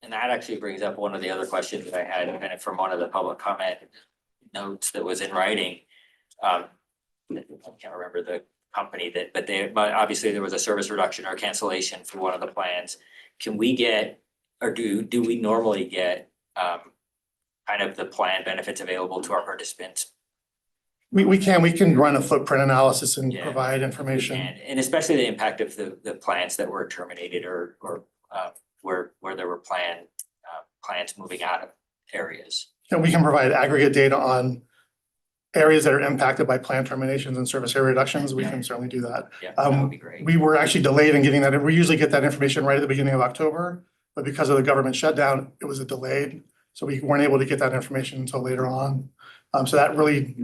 And that actually brings up one of the other questions that I had kind of from one of the public comment notes that was in writing. I can't remember the company but obviously there was a service reduction or cancellation for one of the plans. Can we get, or do we normally get kind of the plan benefits available to our participants? We can run a footprint analysis and provide information. And especially the impact of the plans that were terminated or where there were plans moving out of areas. And we can provide aggregate data on areas that are impacted by plan terminations and service area reductions. We can certainly do that. Yeah, that would be great. We were actually delayed in getting that. We usually get that information right at the beginning of October, but because of the government shutdown, it was delayed. So we weren't able to get that information until later on. So that really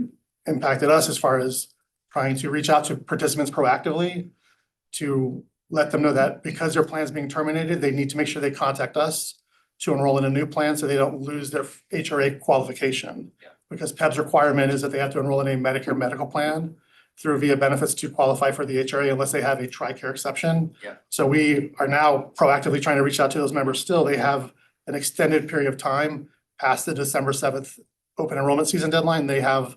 impacted us as far as trying to reach out to participants proactively to let them know that because their plan is being terminated, they need to make sure they contact us to enroll in a new plan so they don't lose their HRA qualification. Because PEB's requirement is that they have to enroll in a Medicare medical plan. through VIA benefits to qualify for the HRA unless they have a TRICARE exception. Yeah. So we are now proactively trying to reach out to those members still. They have an extended period of time past the December 7th open enrollment season deadline. They have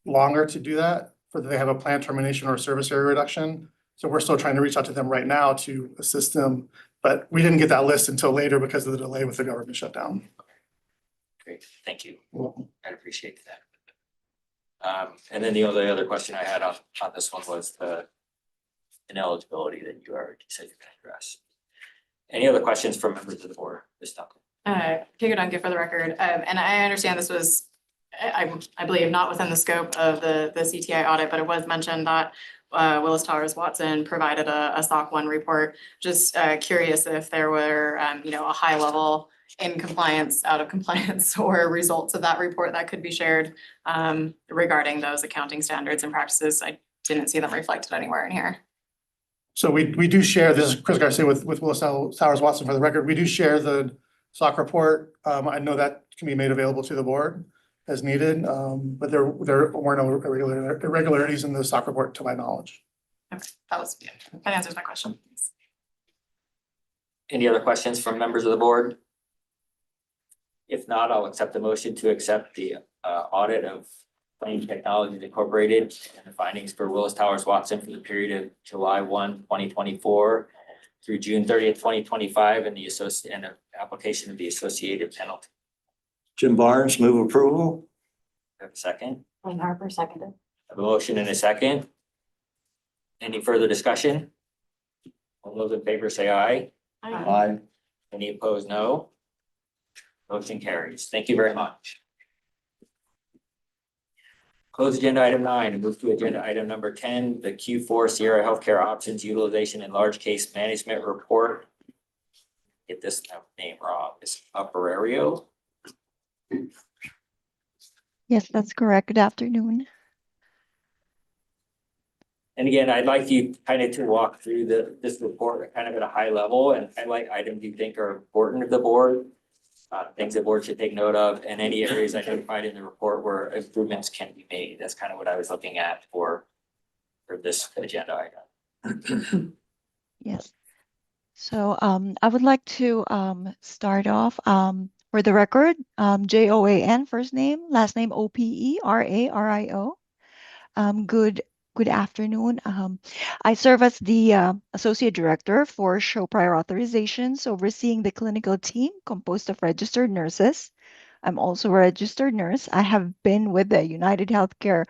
longer to do that, for they have a plan termination or a service area reduction. So we're still trying to reach out to them right now to assist them, but we didn't get that list until later because of the delay with the government shutdown. Great, thank you. I appreciate that. And then the only other question I had on this one was the ineligibility that you already said you're gonna address. Any other questions from members of the board? Ms. Duncan? Kigo Duncan for the record, and I understand this was, I believe, not within the scope of the CTI audit, but it was mentioned that Willis Towers Watson provided a SOC 1 report. Just curious if there were, a high level in compliance, out of compliance, or results of that report that could be shared regarding those accounting standards and practices. I didn't see them reflected anywhere in here. So we do share, this is Chris Garcia with Willis Towers Watson for the record. We do share the SOC report. I know that can be made available to the board as needed, but there were no irregularities in the SOC report to my knowledge. Okay, that answers my question. Any other questions from members of the board? If not, I'll accept the motion to accept the audit of Plain Technologies Incorporated and the findings for Willis Towers Watson for the period of July 1, 2024 through June 30th, 2025, and the application of the associated penalty. Jim Barnes, move approval. Have a second? Wayne Harper seconded. I have a motion and a second. Any further discussion? All those in favor say aye. Aye. Any opposed, no. Motion carries. Thank you very much. Close agenda item 9 and move to agenda item number 10, the Q4 Sierra Healthcare Options Utilization and Large Case Management Report. Get this name wrong. It's Operario. Yes, that's correct. Good afternoon. And again, I'd like you kind of to walk through this report kind of at a high level and highlight items you think are important to the board, things the board should take note of, and any areas identified in the report where improvements can be made. That's kind of what I was looking at for this agenda item. Yes. So I would like to start off for the record, Joan, first name, last name Operario. Good afternoon. I serve as the Associate Director for Show Prior Authorizations, overseeing the clinical team composed of registered nurses. I'm also a registered nurse. I have been with the United Healthcare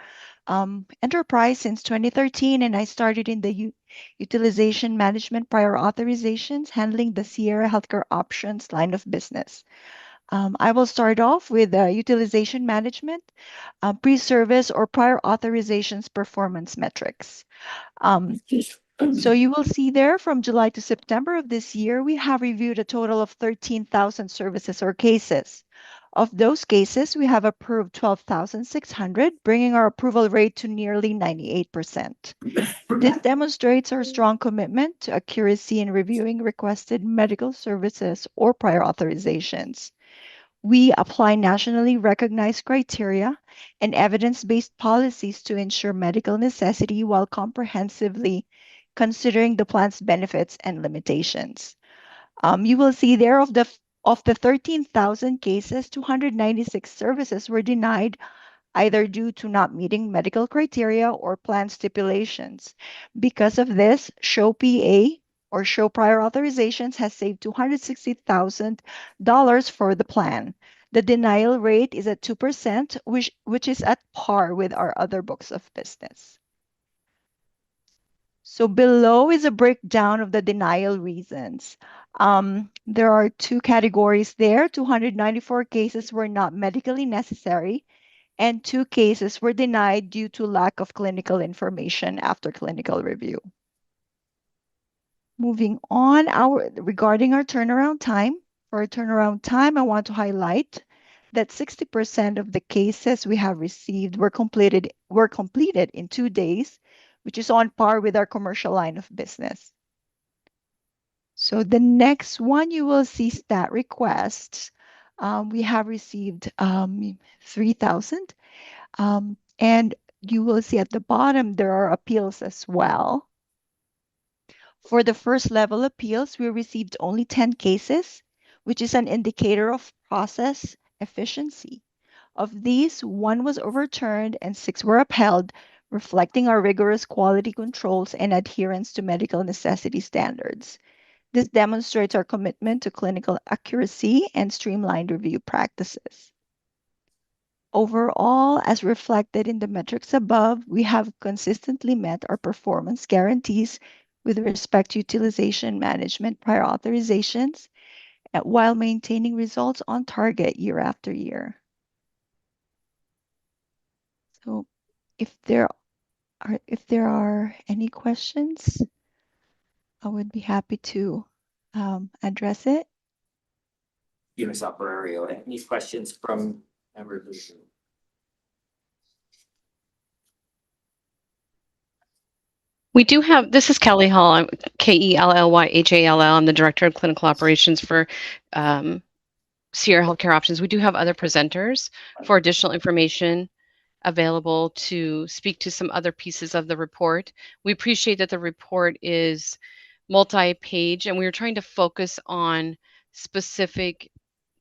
enterprise since 2013, and I started in the utilization management prior authorizations, handling the Sierra Healthcare options line of business. I will start off with utilization management, pre-service or prior authorizations performance metrics. So you will see there from July to September of this year, we have reviewed a total of 13,000 services or cases. Of those cases, we have approved 12,600, bringing our approval rate to nearly 98%. This demonstrates our strong commitment to accuracy in reviewing requested medical services or prior authorizations. We apply nationally recognized criteria and evidence-based policies to ensure medical necessity while comprehensively considering the plan's benefits and limitations. You will see there of the 13,000 cases, 296 services were denied either due to not meeting medical criteria or plan stipulations. Because of this, Show PA or Show Prior Authorizations has saved $260,000 for the plan. The denial rate is at 2%, which is at par with our other books of business. So below is a breakdown of the denial reasons. There are two categories there. 294 cases were not medically necessary, and 2 cases were denied due to lack of clinical information after clinical review. Moving on, regarding our turnaround time. For our turnaround time, I want to highlight that 60% of the cases we have received were completed in 2 days, which is on par with our commercial line of business. So the next one, you will see stat requests. We have received 3,000, and you will see at the bottom, there are appeals as well. For the first level appeals, we received only 10 cases, which is an indicator of process efficiency. Of these, 1 was overturned and 6 were upheld, reflecting our rigorous quality controls and adherence to medical necessity standards. This demonstrates our commitment to clinical accuracy and streamlined review practices. Overall, as reflected in the metrics above, we have consistently met our performance guarantees with respect to utilization management prior authorizations, while maintaining results on target year after year. So if there are any questions, I would be happy to address it. Ms. Operario, any questions from members of the group? We do have, this is Kelly Hall, I'm Kellyyhall. I'm the Director of Clinical Operations for Sierra Healthcare Options. We do have other presenters for additional information available to speak to some other pieces of the report. We appreciate that the report is multi-page and we are trying to focus on specific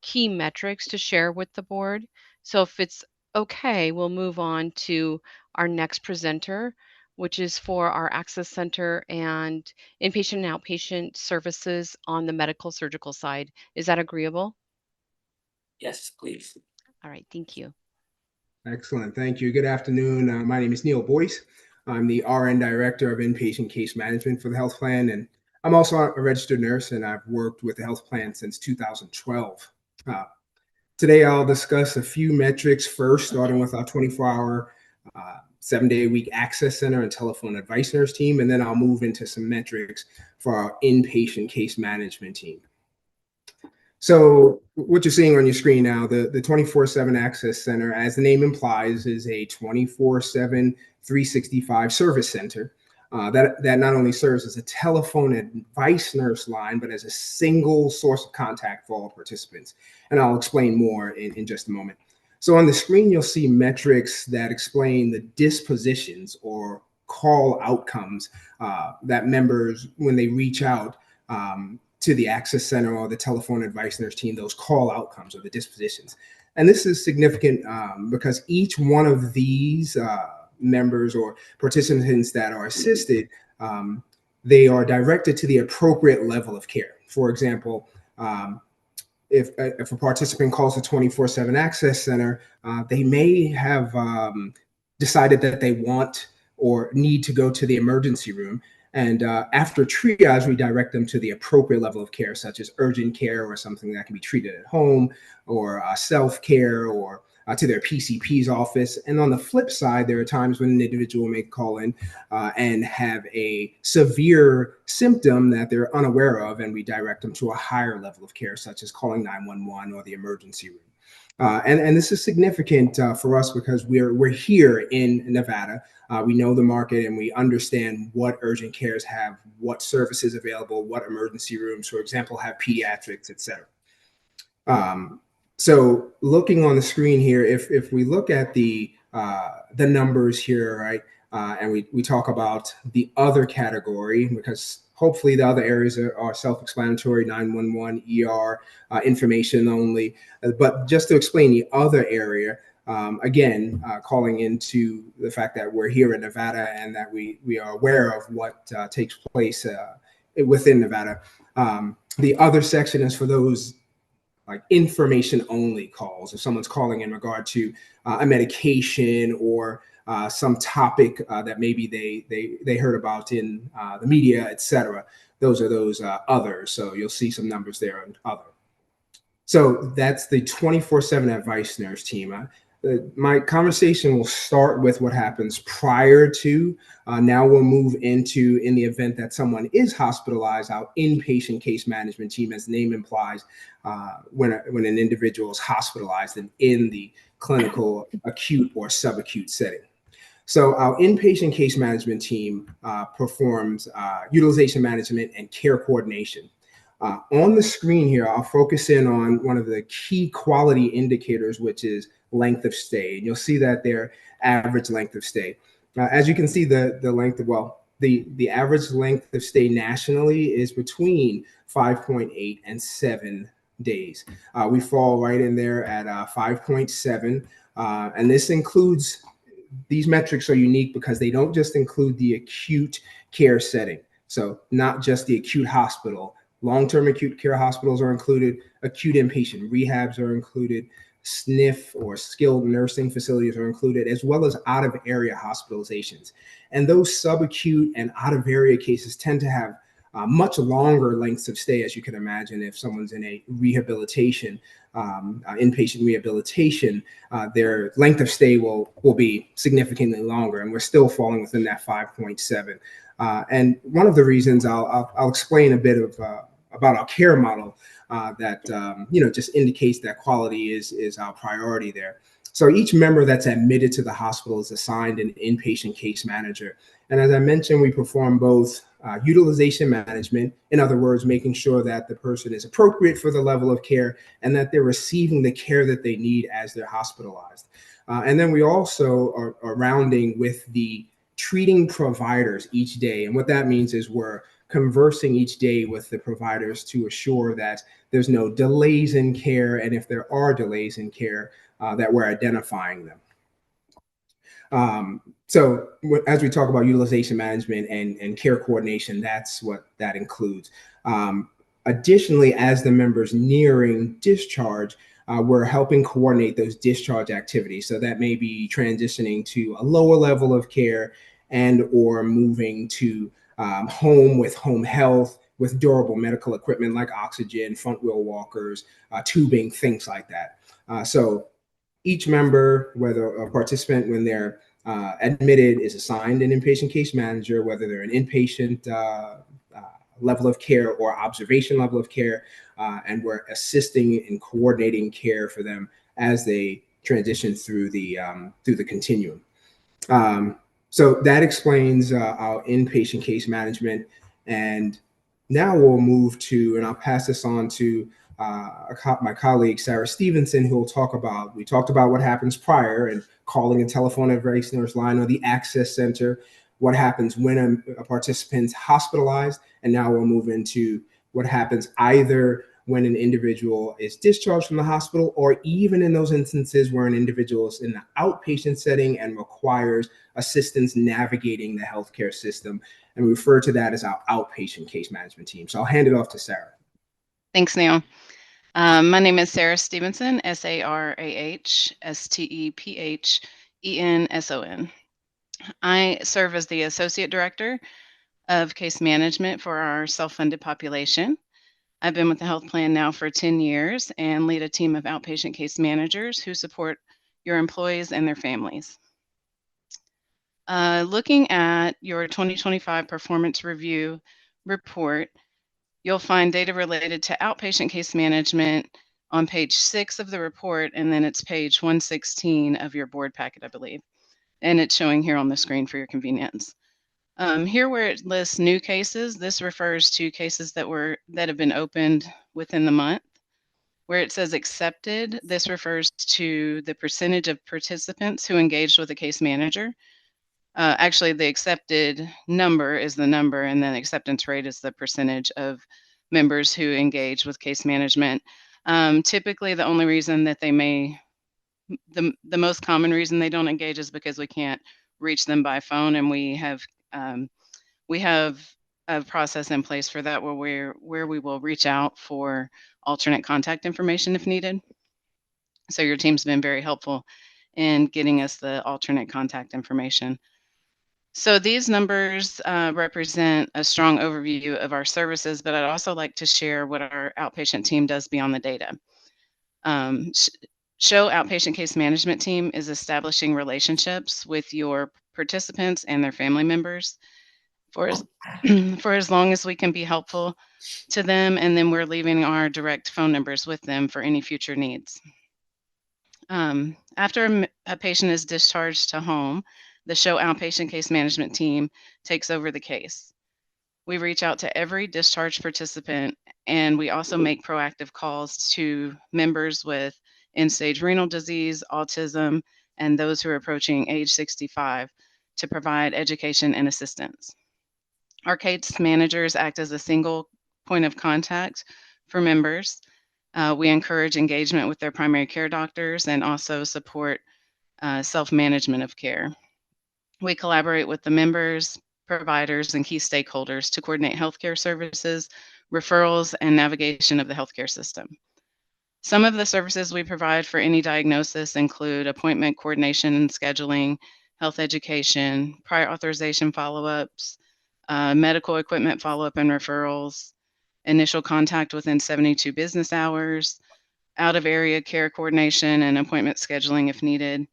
key metrics to share with the board. So if it's okay, we'll move on to our next presenter, which is for our access center and inpatient and outpatient services on the medical surgical side. Is that agreeable? Yes, please. All right, thank you. Excellent, thank you. Good afternoon. My name is Neil Boyce. I'm the RN Director of Inpatient Case Management for the health plan, and I'm also a registered nurse, and I've worked with the health plan since 2012. Today, I'll discuss a few metrics first, starting with our 24-hour, 7-day-a-week access center and telephone advice nurse team, and then I'll move into some metrics for our inpatient case management team. So what you're seeing on your screen now, the 24/7 Access Center, as the name implies, is a 24/7, 365 service center that not only serves as a telephone advice nurse line, but as a single source of contact for all participants. And I'll explain more in just a moment. So on the screen, you'll see metrics that explain the dispositions or call outcomes that members, when they reach out, to the access center or the telephone advice nurse team, those call outcomes or the dispositions. And this is significant because each one of these members or participants that are assisted, they are directed to the appropriate level of care. For example, if a participant calls the 24/7 Access Center, they may have decided that they want or need to go to the emergency room. And after triage, we direct them to the appropriate level of care, such as urgent care or something that can be treated at home, or self-care, or to their PCP's office. And on the flip side, there are times when an individual may call in and have a severe symptom that they're unaware of, and we direct them to a higher level of care, such as calling 911 or the emergency room. And this is significant for us because we're here in Nevada. We know the market and we understand what urgent cares have, what services available, what emergency rooms, for example, have pediatrics, et cetera. So looking on the screen here, if we look at the numbers here, right, and we talk about the other category, because hopefully the other areas are self-explanatory, 911, ER, information only. But just to explain the other area, again, calling into the fact that we're here in Nevada and that we are aware of what takes place within Nevada. The other section is for those like information only calls. If someone's calling in regard to a medication or some topic that maybe they heard about in the media, et cetera. Those are those others. So you'll see some numbers there on other. So that's the 24/7 advice nurse team. My conversation will start with what happens prior to. Now we'll move into, in the event that someone is hospitalized, our inpatient case management team, as the name implies, when an individual is hospitalized and in the clinical acute or subacute setting. So our inpatient case management team performs utilization management and care coordination. On the screen here, I'll focus in on one of the key quality indicators, which is length of stay. And you'll see that their average length of stay. As you can see, the length of, well, the average length of stay nationally is between 5.8 and 7 days. We fall right in there at 5.7. And this includes, these metrics are unique because they don't just include the acute care setting. So not just the acute hospital. Long-term acute care hospitals are included. Acute inpatient rehabs are included. SNF or skilled nursing facilities are included, as well as out-of-area hospitalizations. And those subacute and out-of-area cases tend to have much longer lengths of stay, as you can imagine. If someone's in a rehabilitation, inpatient rehabilitation, their length of stay will be significantly longer, and we're still falling within that 5.7. And one of the reasons I'll explain a bit of about our care model that just indicates that quality is our priority there. So each member that's admitted to the hospital is assigned an inpatient case manager. And as I mentioned, we perform both utilization management, in other words, making sure that the person is appropriate for the level of care and that they're receiving the care that they need as they're hospitalized. And then we also are rounding with the treating providers each day. And what that means is we're conversing each day with the providers to assure that there's no delays in care. And if there are delays in care, that we're identifying them. So as we talk about utilization management and care coordination, that's what that includes. Additionally, as the member's nearing discharge, we're helping coordinate those discharge activities. So that may be transitioning to a lower level of care and or moving to home with home health, with durable medical equipment like oxygen, front wheel walkers, tubing, things like that. So each member, whether a participant, when they're admitted, is assigned an inpatient case manager, whether they're an inpatient level of care or observation level of care, and we're assisting in coordinating care for them as they transition through the continuum. So that explains our inpatient case management. And now we'll move to, and I'll pass this on to my colleague, Sarah Stevenson, who will talk about, we talked about what happens prior and calling a telephone advice nurse line or the access center, what happens when a participant's hospitalized, and now we'll move into what happens either when an individual is discharged from the hospital or even in those instances where an individual is in the outpatient setting and requires assistance navigating the healthcare system. And we refer to that as our outpatient case management team. So I'll hand it off to Sarah. Thanks, Neil. My name is Sarah Stevenson, SarahStephenson. I serve as the Associate Director of Case Management for our self-funded population. I've been with the health plan now for 10 years and lead a team of outpatient case managers who support your employees and their families. Looking at your 2025 performance review report, you'll find data related to outpatient case management on page 6 of the report, and then it's page 116 of your board packet, I believe. And it's showing here on the screen for your convenience. Here where it lists new cases, this refers to cases that have been opened within the month. Where it says accepted, this refers to the percentage of participants who engaged with a case manager. Actually, the accepted number is the number, and then acceptance rate is the percentage of members who engage with case management. Typically, the only reason that they may, the most common reason they don't engage is because we can't reach them by phone, and we have a process in place for that where we will reach out for alternate contact information if needed. So your team's been very helpful in getting us the alternate contact information. So these numbers represent a strong overview of our services, but I'd also like to share what our outpatient team does beyond the data. SHOW Outpatient Case Management Team is establishing relationships with your participants and their family members for as long as we can be helpful to them, and then we're leaving our direct phone numbers with them for any future needs. After a patient is discharged to home, the SHOW Outpatient Case Management Team takes over the case. We reach out to every discharged participant, and we also make proactive calls to members with end-stage renal disease, autism, and those who are approaching age 65 to provide education and assistance. Our case managers act as a single point of contact for members. We encourage engagement with their primary care doctors and also support self-management of care. We collaborate with the members, providers, and key stakeholders to coordinate healthcare services, referrals, and navigation of the healthcare system. Some of the services we provide for any diagnosis include appointment coordination and scheduling, health education, prior authorization follow-ups, medical equipment follow-up and referrals, initial contact within 72 business hours, out-of-area care coordination and appointment scheduling if needed.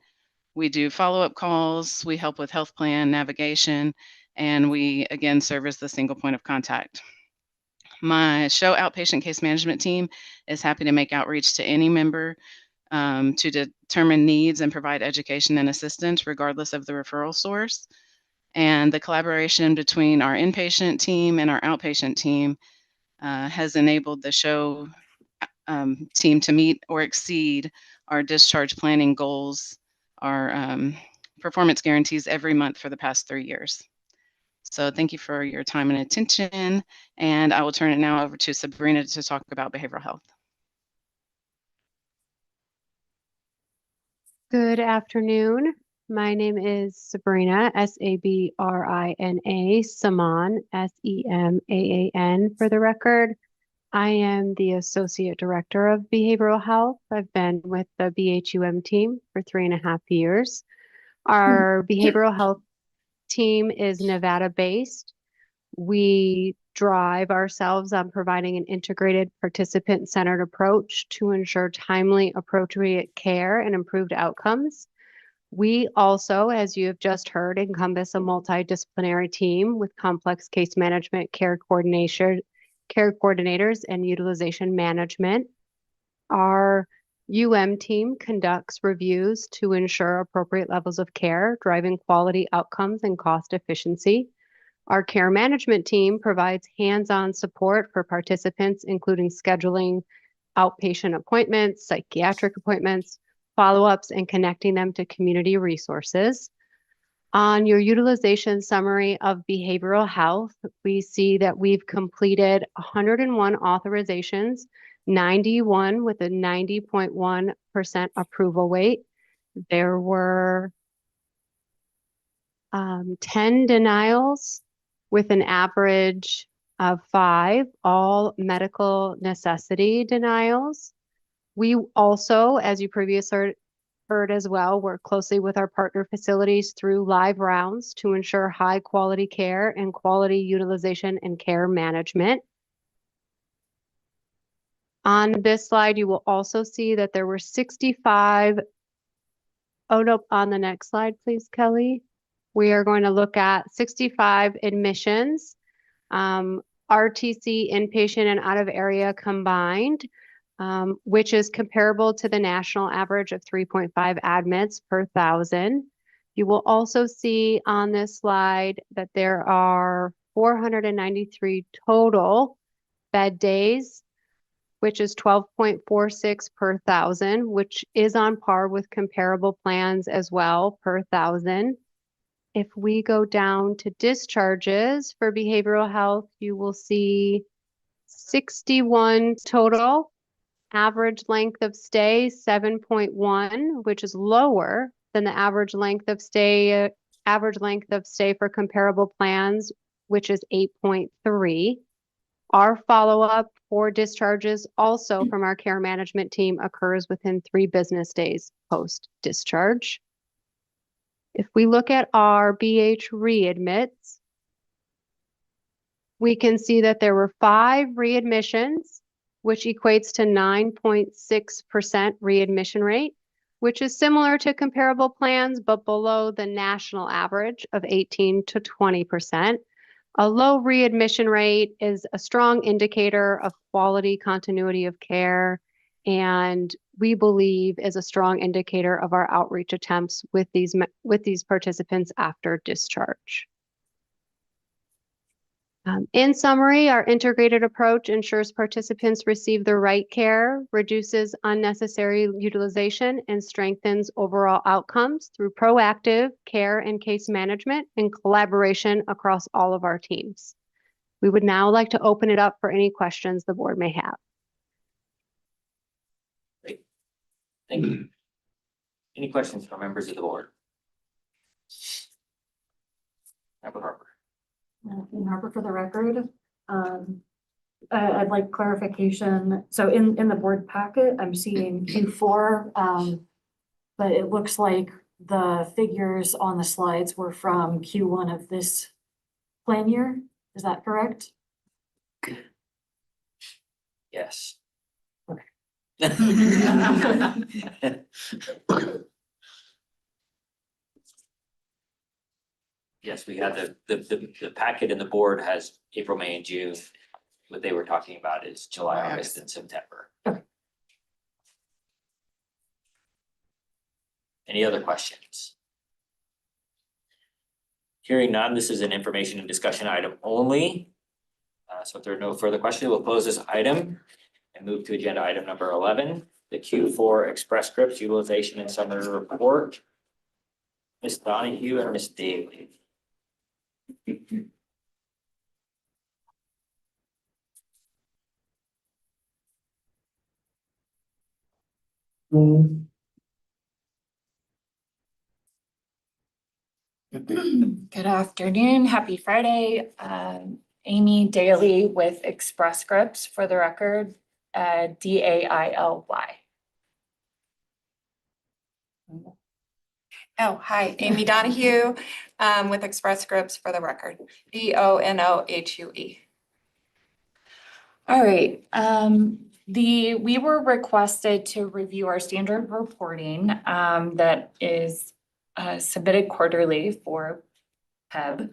We do follow-up calls, we help with health plan navigation, and we, again, serve as the single point of contact. My SHOW outpatient case management team is happy to make outreach to any member to determine needs and provide education and assistance regardless of the referral source. And the collaboration between our inpatient team and our outpatient team has enabled the SHOW team to meet or exceed our discharge planning goals, our performance guarantees every month for the past 3 years. So thank you for your time and attention, and I will turn it now over to Sabrina to talk about behavioral health. Good afternoon. My name is Sabrina, S-A-B-R-I-N-A, Samaan, S-E-M-A-A-N for the record. I am the Associate Director of Behavioral Health. I've been with the BHUM team for 3.5 years. Our behavioral health team is Nevada-based. We drive ourselves on providing an integrated participant-centered approach to ensure timely, appropriate care and improved outcomes. We also, as you have just heard, encompass a multidisciplinary team with complex case management, care coordinators, and utilization management. Our UM team conducts reviews to ensure appropriate levels of care, driving quality outcomes and cost efficiency. Our care management team provides hands-on support for participants, including scheduling outpatient appointments, psychiatric appointments, follow-ups, and connecting them to community resources. On your utilization summary of behavioral health, we see that we've completed 101 authorizations, 91 with a 90.1% approval rate. There were 10 denials with an average of 5, all medical necessity denials. We also, as you previously heard as well, work closely with our partner facilities through live rounds to ensure high quality care and quality utilization and care management. On this slide, you will also see that there were 65. Oh, no, on the next slide, please, Kelly. We are going to look at 65 admissions, RTC, inpatient, and out of area combined, which is comparable to the national average of 3.5 admits per 1,000. You will also see on this slide that there are 493 total bed days, which is 12.46 per 1,000, which is on par with comparable plans as well per 1,000. If we go down to discharges for behavioral health, you will see 61 total. Average length of stay, 7.1, which is lower than the average length of stay for comparable plans, which is 8.3. Our follow-up for discharges also from our care management team occurs within 3 business days post-discharge. If we look at our BH readmits, we can see that there were 5 readmissions, which equates to 9.6% readmission rate, which is similar to comparable plans, but below the national average of 18 to 20%. A low readmission rate is a strong indicator of quality continuity of care, and we believe is a strong indicator of our outreach attempts with these participants after discharge. In summary, our integrated approach ensures participants receive the right care, reduces unnecessary utilization, and strengthens overall outcomes through proactive care and case management and collaboration across all of our teams. We would now like to open it up for any questions the board may have. Great. Thank you. Any questions from members of the board? Member Harper. Harper for the record. I'd like clarification. So in the board packet, I'm seeing Q4, but it looks like the figures on the slides were from Q1 of this plan year. Is that correct? Yes. Okay. Yes, we had the packet and the board has April, May, and June. What they were talking about is July, August, and September. Any other questions? Hearing none, this is an information and discussion item only. So if there are no further questions, we'll close this item and move to agenda item number 11, the Q4 Express Scripts Utilization and Summary Report. Ms. Donahue and Ms. Daly. Good afternoon, happy Friday. Amy Daly with Express Scripts for the record, DAILY. Oh, hi, Amy Donahue with Express Scripts for the record, DONOHUE. All right, we were requested to review our standard reporting that is submitted quarterly for PEB.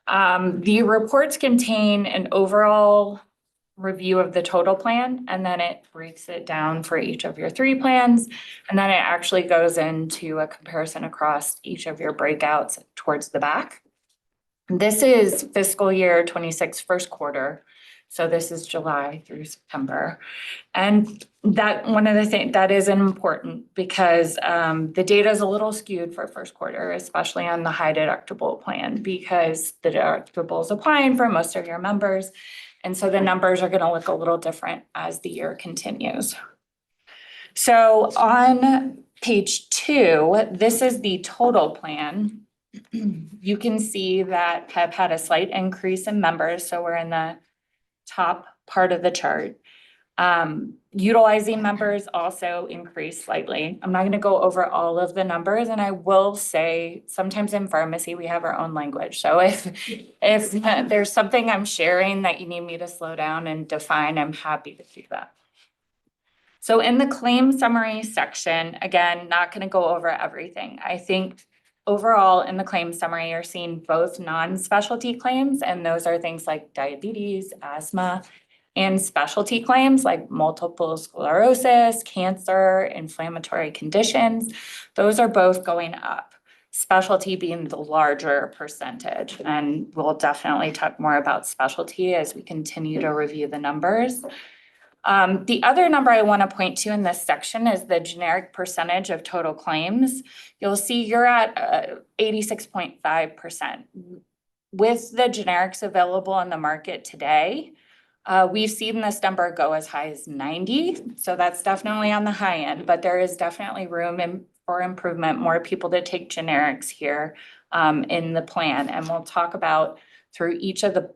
The reports contain an overall review of the total plan, and then it breaks it down for each of your 3 plans. And then it actually goes into a comparison across each of your breakouts towards the back. This is fiscal year 26 first quarter. So this is July through September. And that one of the things that is important because the data is a little skewed for first quarter, especially on the high deductible plan, because the deductible is applying for most of your members. And so the numbers are going to look a little different as the year continues. So on page 2, this is the total plan. You can see that PEB had a slight increase in members. So we're in the top part of the chart. Utilizing members also increased slightly. I'm not going to go over all of the numbers, and I will say sometimes in pharmacy we have our own language. So if there's something I'm sharing that you need me to slow down and define, I'm happy to do that. So in the claim summary section, again, not going to go over everything. I think overall in the claim summary, you're seeing both non-specialty claims, and those are things like diabetes, asthma, and specialty claims like multiple sclerosis, cancer, inflammatory conditions. Those are both going up. Specialty being the larger percentage, and we'll definitely talk more about specialty as we continue to review the numbers. The other number I want to point to in this section is the generic percentage of total claims. You'll see you're at 86.5%. With the generics available in the market today, we've seen this number go as high as 90. So that's definitely on the high end, but there is definitely room for improvement, more people to take generics here in the plan. And we'll talk about through each of the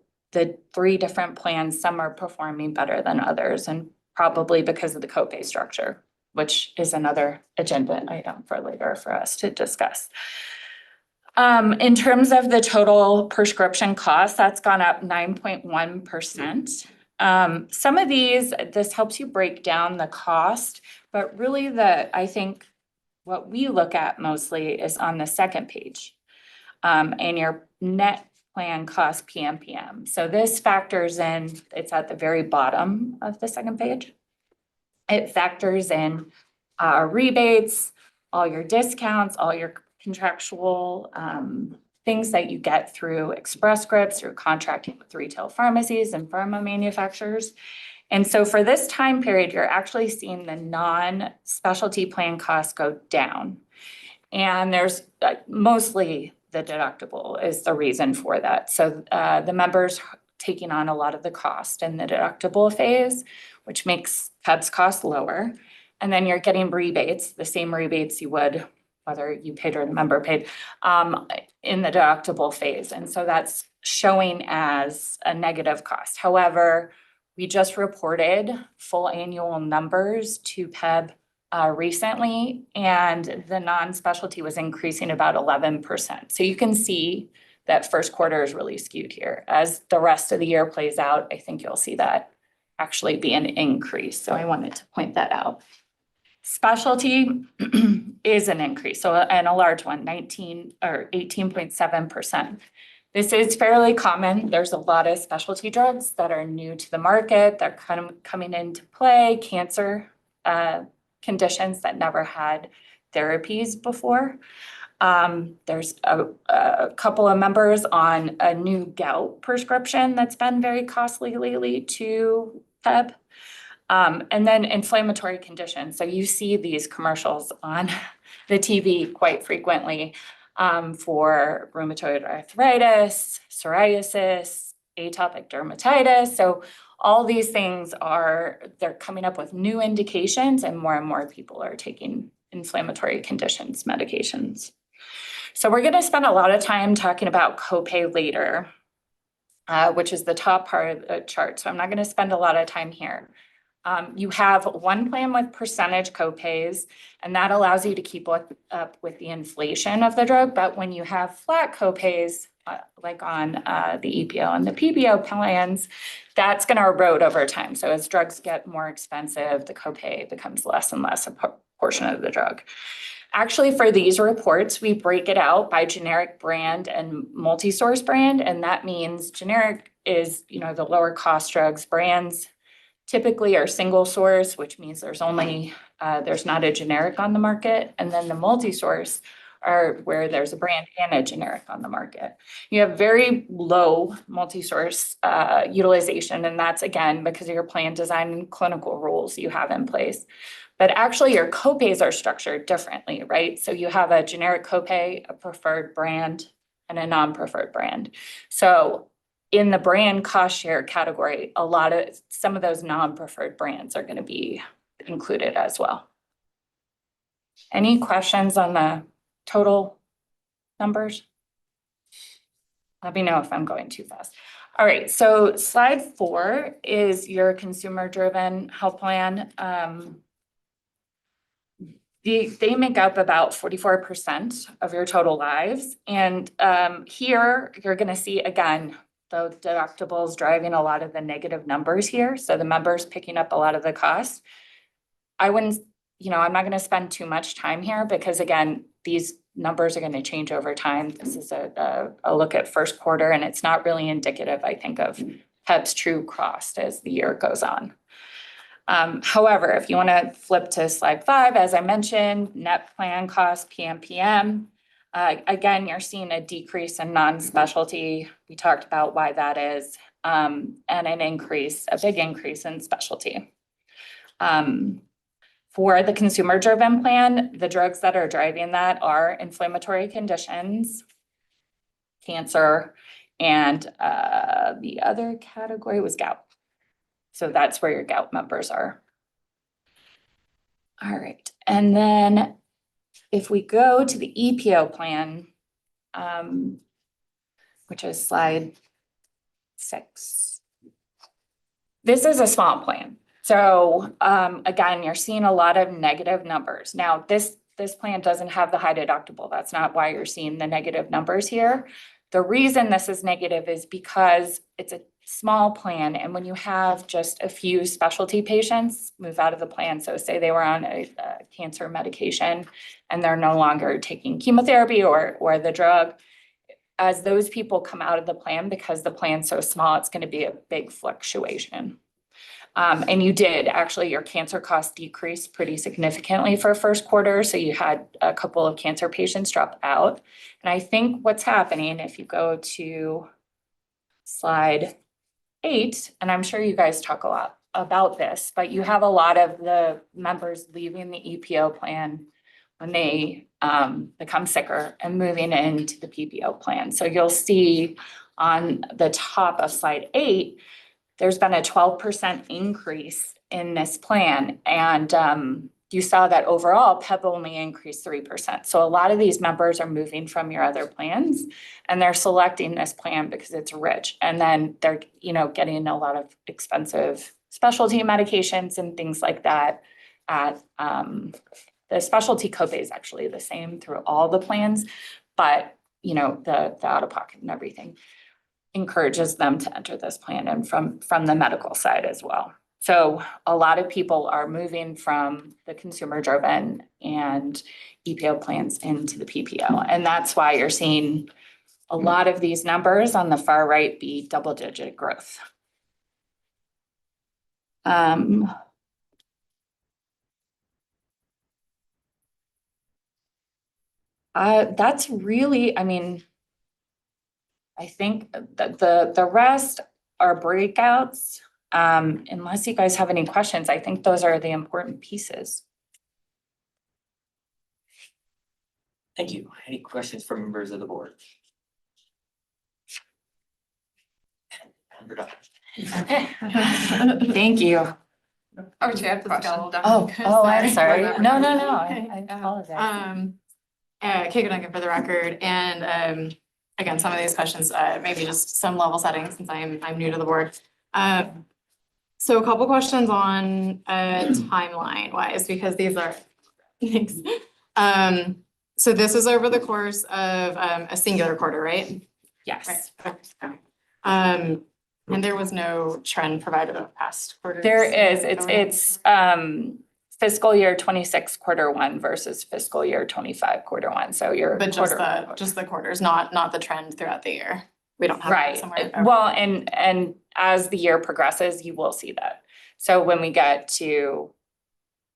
3 different plans, some are performing better than others, and probably because of the copay structure, which is another agenda item for later for us to discuss. In terms of the total prescription cost, that's gone up 9.1%. Some of this helps you break down the cost, but really I think what we look at mostly is on the second page, and your net plan cost PMPM. So this factors in, it's at the very bottom of the second page. It factors in rebates, all your discounts, all your contractual things that you get through Express Scripts, through contracting with retail pharmacies and pharma manufacturers. And so for this time period, you're actually seeing the non-specialty plan costs go down. And there's mostly the deductible is the reason for that. So the members taking on a lot of the cost in the deductible phase, which makes PEB's cost lower. And then you're getting rebates, the same rebates you would, whether you paid or the member paid, in the deductible phase. And so that's showing as a negative cost. However, we just reported full annual numbers to PEB recently, and the non-specialty was increasing about 11%. So you can see that first quarter is really skewed here. As the rest of the year plays out, I think you'll see that actually be an increase. So I wanted to point that out. Specialty is an increase, so and a large one, 18.7%. This is fairly common. There's a lot of specialty drugs that are new to the market. They're kind of coming into play, cancer conditions that never had therapies before. There's a couple of members on a new gout prescription that's been very costly lately to PEB. And then inflammatory conditions. So you see these commercials on the TV quite frequently for rheumatoid arthritis, psoriasis, atopic dermatitis. So all these things they're coming up with new indications, and more people are taking inflammatory conditions medications. So we're going to spend a lot of time talking about copay later, which is the top part of the chart. So I'm not going to spend a lot of time here. You have one plan with percentage copays, and that allows you to keep up with the inflation of the drug. But when you have flat copays, like on the EPO and the PBO plans, that's going to erode over time. So as drugs get more expensive, the copay becomes less and less a portion of the drug. Actually, for these reports, we break it out by generic brand and multi-source brand, and that means generic is, the lower cost drugs. Brands typically are single source, which means there's not a generic on the market. And then the multi-source are where there's a brand and a generic on the market. You have very low multi-source utilization, and that's again because of your plan design and clinical rules you have in place. But actually your copays are structured differently, right? So you have a generic copay, a preferred brand, and a non-preferred brand. So in the brand cost share category, some of those non-preferred brands are going to be included as well. Any questions on the total numbers? Let me know if I'm going too fast. All right, so slide 4 is your consumer-driven health plan. They make up about 44% of your total lives. And here you're going to see, again, the deductibles driving a lot of the negative numbers here. So the members picking up a lot of the costs. I'm not going to spend too much time here because again, these numbers are going to change over time. This is a look at first quarter, and it's not really indicative, I think, of PEB's true cost as the year goes on. However, if you want to flip to slide 5, as I mentioned, net plan cost, PMPM. Again, you're seeing a decrease in non-specialty. We talked about why that is, and a big increase in specialty. For the consumer-driven plan, the drugs that are driving that are inflammatory conditions, cancer, and the other category was gout. So that's where your gout members are. All right, and then if we go to the EPO plan, which is slide 6, this is a small plan. So again, you're seeing a lot of negative numbers. Now, this plan doesn't have the high deductible. That's not why you're seeing the negative numbers here. The reason this is negative is because it's a small plan, and when you have just a few specialty patients move out of the plan, so say they were on a cancer medication and they're no longer taking chemotherapy or the drug, as those people come out of the plan, because the plan's so small, it's going to be a big fluctuation. And you did, actually, your cancer costs decreased pretty significantly for first quarter, so you had a couple of cancer patients drop out. And I think what's happening, if you go to slide 8, and I'm sure you guys talk a lot about this, but you have a lot of the members leaving the EPO plan when they become sicker and moving into the PPO plan. So you'll see on the top of slide 8, there's been a 12% increase in this plan. And you saw that overall PEB only increased 3%. So a lot of these members are moving from your other plans and they're selecting this plan because it's rich. And then they're, getting a lot of expensive specialty medications and things like that at the specialty copay is actually the same through all the plans, but the out-of-pocket and everything encourages them to enter this plan and from the medical side as well. So a lot of people are moving from the consumer driven and EPO plans into the PPO. And that's why you're seeing a lot of these numbers on the far right be double-digit growth. That's really, I think that the rest are breakouts. Unless you guys have any questions, I think those are the important pieces. Thank you. Any questions from members of the board? Okay. Thank you. Oh, do you have questions? I'm sorry. No, I apologize. Keiko Duncan for the record, and again, some of these questions, maybe just some level setting since I'm new to the board. So a couple questions on timeline wise, because these are thanks. So this is over the course of a singular quarter, right? Yes. Right. Okay. And there was no trend provided of past quarters? There is. It's fiscal year 26 quarter 1 versus fiscal year 25 quarter 1. So you're But just the quarters, not the trend throughout the year. We don't have that right. somewhere. Okay. Well, and as the year progresses, you will see that. So when we get to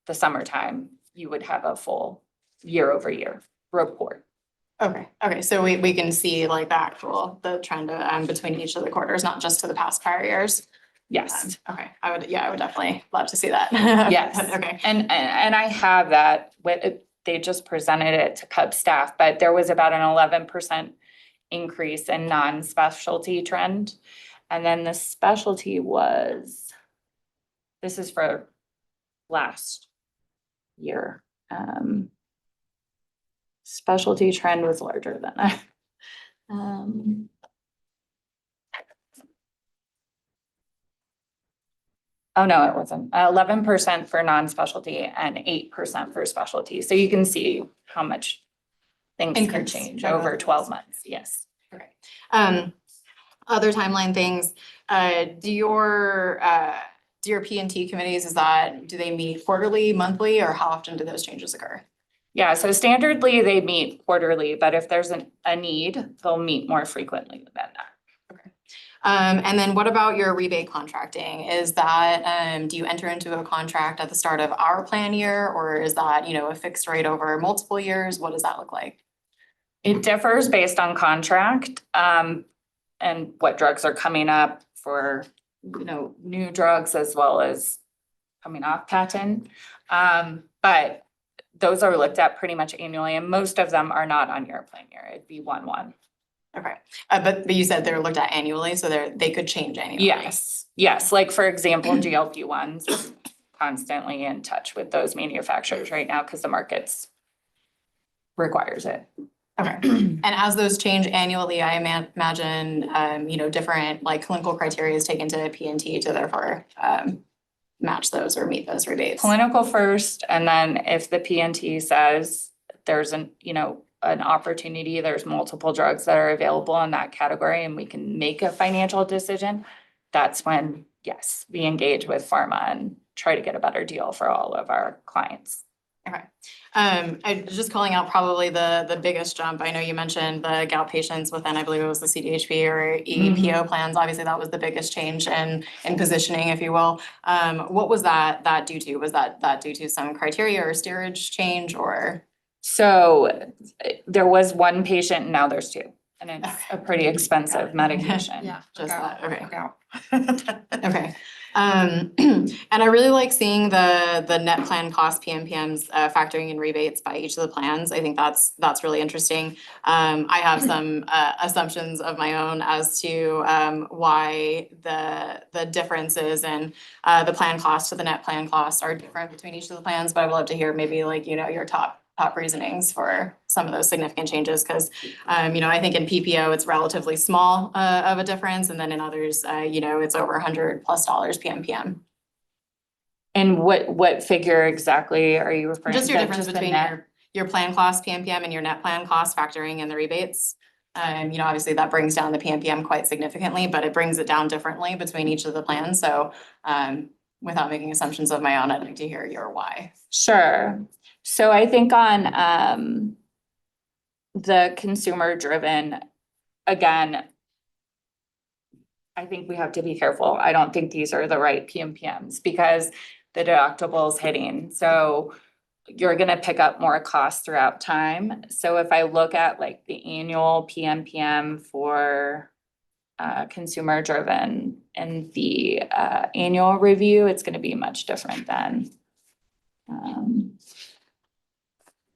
the summertime, you would have a full year over year report. Okay, so we can see like the trend between each of the quarters, not just to the past prior years. Yes. Okay, I would definitely love to see that. Yes. Okay. And I have that they just presented it to CUB staff, but there was about an 11% increase in non-specialty trend. And then the specialty this is for last year. Specialty trend was larger than that. Oh, no, it wasn't. 11% for non-specialty and 8% for specialty. So you can see how much things can change over 12 months. Yes. Okay. Other timeline things, do your P&T committees, do they meet quarterly, monthly, or how often do those changes occur? Yeah, so standardly they meet quarterly, but if there's a need, they'll meet more frequently than that. Okay. And then what about your rebate contracting? Is that, do you enter into a contract at the start of our plan year, or is that, a fixed rate over multiple years? What does that look like? It differs based on contract, and what drugs are coming up for, new drugs as well as coming off patent. But those are looked at pretty much annually, and most of them are not on your plan year. It'd be 1/1. Okay, but you said they're looked at annually, so they could change annually. Yes. Like for example, GLP-1s, we're constantly in touch with those manufacturers right now because the markets requires it. Okay, and as those change annually, I imagine, different like clinical criteria is taken to P&T to therefore match those or meet those rebates. Clinical first, and then if the P&T says there's an opportunity, there's multiple drugs that are available in that category and we can make a financial decision, that's when, yes, we engage with pharma and try to get a better deal for all of our clients. Okay. I was just calling out probably the biggest jump. I know you mentioned the gout patients within, I believe it was the CDHP or EPO plans. Obviously, that was the biggest change in positioning, if you will. What was that due to? Was that due to some criteria or steerage change or? So there was one patient and now there's two. And it's a pretty expensive medication. Yeah, just that, okay. Okay. And I really like seeing the net plan cost PMPMs factoring in rebates by each of the plans. I think that's really interesting. I have some assumptions of my own as to why the differences in the plan cost to the net plan cost are different between each of the plans, but I would love to hear maybe like, your top reasonings for some of those significant changes, because I think in PPO it's relatively small of a difference, and then in others, it's over $100+ PMPM. And what figure exactly are you referring to? Just your difference the between net? your plan cost PMPM and your net plan cost factoring in the rebates. Obviously that brings down the PMPM quite significantly, but it brings it down differently between each of the plans. So without making assumptions of my own, I'd like to hear your why. Sure. So I think on the consumer driven, again, I think we have to be careful. I don't think these are the right PMPMs because the deductible's hitting. So you're gonna pick up more costs throughout time. So if I look at like the annual PMPM for consumer driven and the annual review, it's gonna be much different than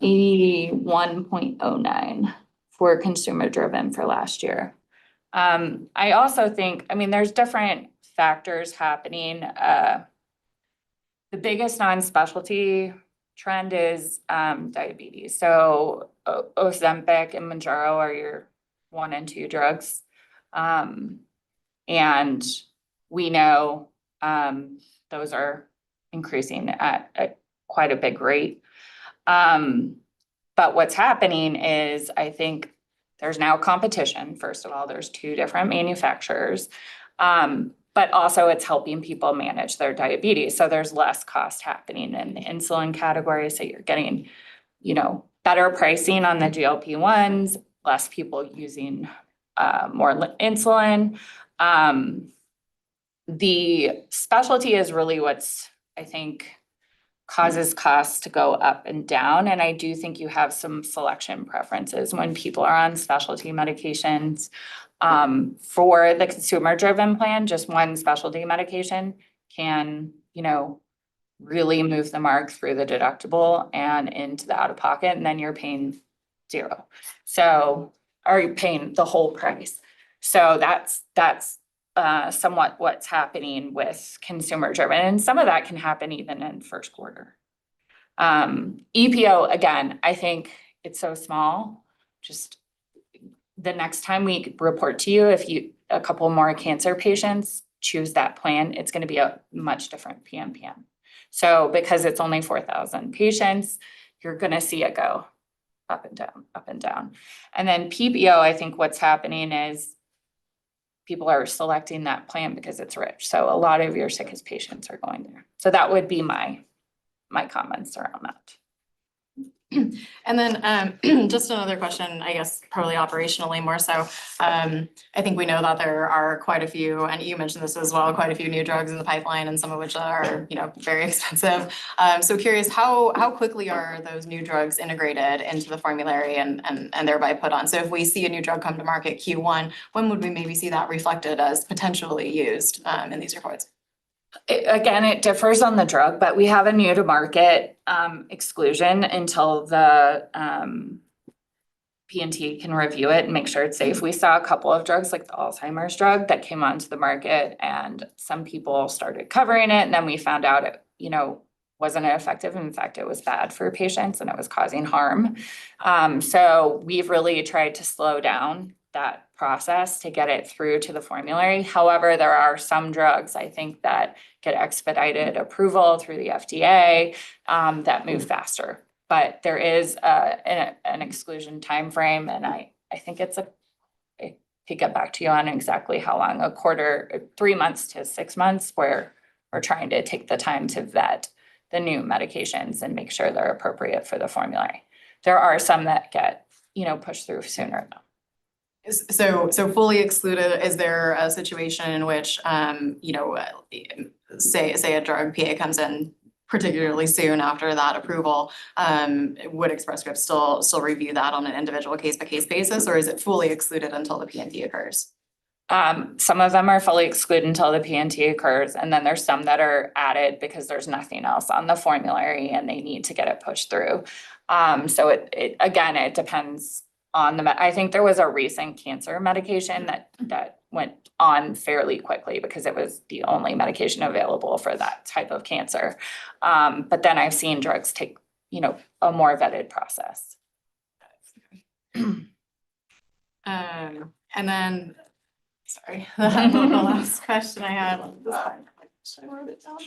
81.09 for consumer driven for last year. I also think, there's different factors happening. The biggest non-specialty trend is diabetes. So Ozempic and Mounjaro are your 1 and 2 drugs. And we know those are increasing at quite a big rate. But what's happening is I think there's now competition. First of all, there's 2 different manufacturers. But also it's helping people manage their diabetes. So there's less cost happening in the insulin category. So you're getting, better pricing on the GLP-1s, less people using more insulin. The specialty is really what's, I think, causes costs to go up and down. And I do think you have some selection preferences when people are on specialty medications. For the consumer driven plan, just one specialty medication can, really move the mark through the deductible and into the out of pocket, and then you're paying 0. So, are you paying the whole price? So that's somewhat what's happening with consumer driven, and some of that can happen even in first quarter. EPO, again, I think it's so small. Just the next time we report to you, if a couple more cancer patients choose that plan, it's going to be a much different PMPM. So because it's only 4,000 patients, you're going to see it go up and down, up and down. And then PPO, I think what's happening is people are selecting that plan because it's rich. So a lot of your sickest patients are going there. So that would be my comments around that. And then just another question, I guess, probably operationally more so. I think we know that there are quite a few, and you mentioned this as well, quite a few new drugs in the pipeline, and some of which are, very expensive. So curious, how quickly are those new drugs integrated into the formulary and thereby put on? So if we see a new drug come to market Q1, when would we maybe see that reflected as potentially used in these reports? Again, it differs on the drug, but we have a new to market exclusion until the P&T can review it and make sure it's safe. We saw a couple of drugs like the Alzheimer's drug that came onto the market, and some people started covering it, and then we found out it, wasn't effective. In fact, it was bad for patients and it was causing harm. So we've really tried to slow down that process to get it through to the formulary. However, there are some drugs, I think, that get expedited approval through the FDA that move faster. But there is an exclusion timeframe, and I think I could get back to you on exactly how long, a quarter, 3 months to 6 months, where we're trying to take the time to vet the new medications and make sure they're appropriate for the formulary. There are some that get, pushed through sooner though. So fully excluded, is there a situation in which, say a drug PA comes in particularly soon after that approval, would Express Scripts still review that on an individual case by case basis, or is it fully excluded until the PNT occurs? Some of them are fully excluded until the PNT occurs, and then there's some that are added because there's nothing else on the formulary and they need to get it pushed through. So it again, it depends on I think there was a recent cancer medication that went on fairly quickly because it was the only medication available for that type of cancer. But then I've seen drugs take, a more vetted process. And then, sorry, the last question I had. I wrote it down.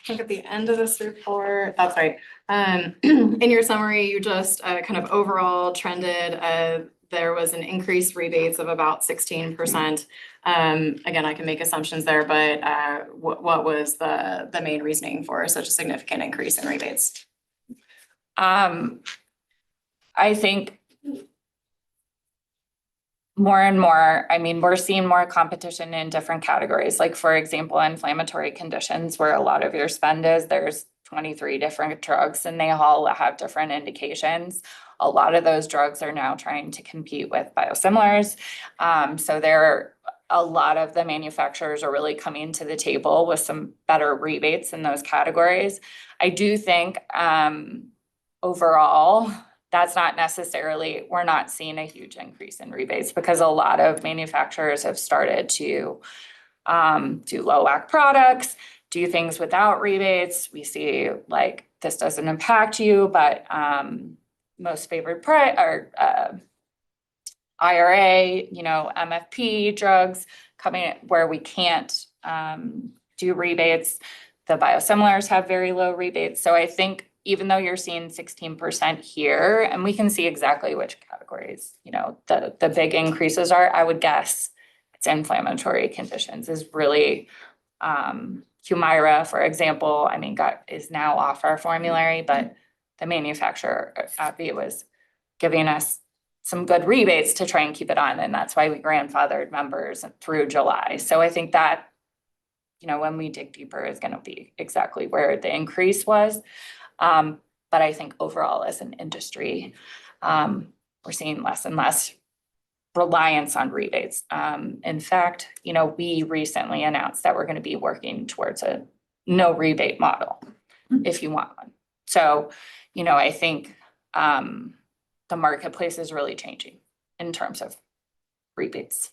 I think at the end of this report, that's right. In your summary, you just kind of overall trended. There was an increased rebates of about 16%. Again, I can make assumptions there, but what was the main reasoning for such a significant increase in rebates? I think more and more, we're seeing more competition in different categories. Like for example, inflammatory conditions where a lot of your spend is, there's 23 different drugs and they all have different indications. A lot of those drugs are now trying to compete with biosimilars. So a lot of the manufacturers are really coming to the table with some better rebates in those categories. I do think overall, that's not necessarily, we're not seeing a huge increase in rebates because a lot of manufacturers have started to do low WAC products, do things without rebates. We see like this doesn't impact you, but most favored price or IRA, MFP drugs coming where we can't do rebates. The biosimilars have very low rebates. So I think even though you're seeing 16% here, and we can see exactly which categories, the big increases are, I would guess it's inflammatory conditions is really, Humira, for example, is now off our formulary, but the manufacturer, AbbVie, was giving us some good rebates to try and keep it on. And that's why we grandfathered members through July. So I think that, when we dig deeper is going to be exactly where the increase was. But I think overall as an industry, we're seeing less and less reliance on rebates. In fact, we recently announced that we're going to be working towards a no rebate model if you want one. So, I think the marketplace is really changing in terms of rebates.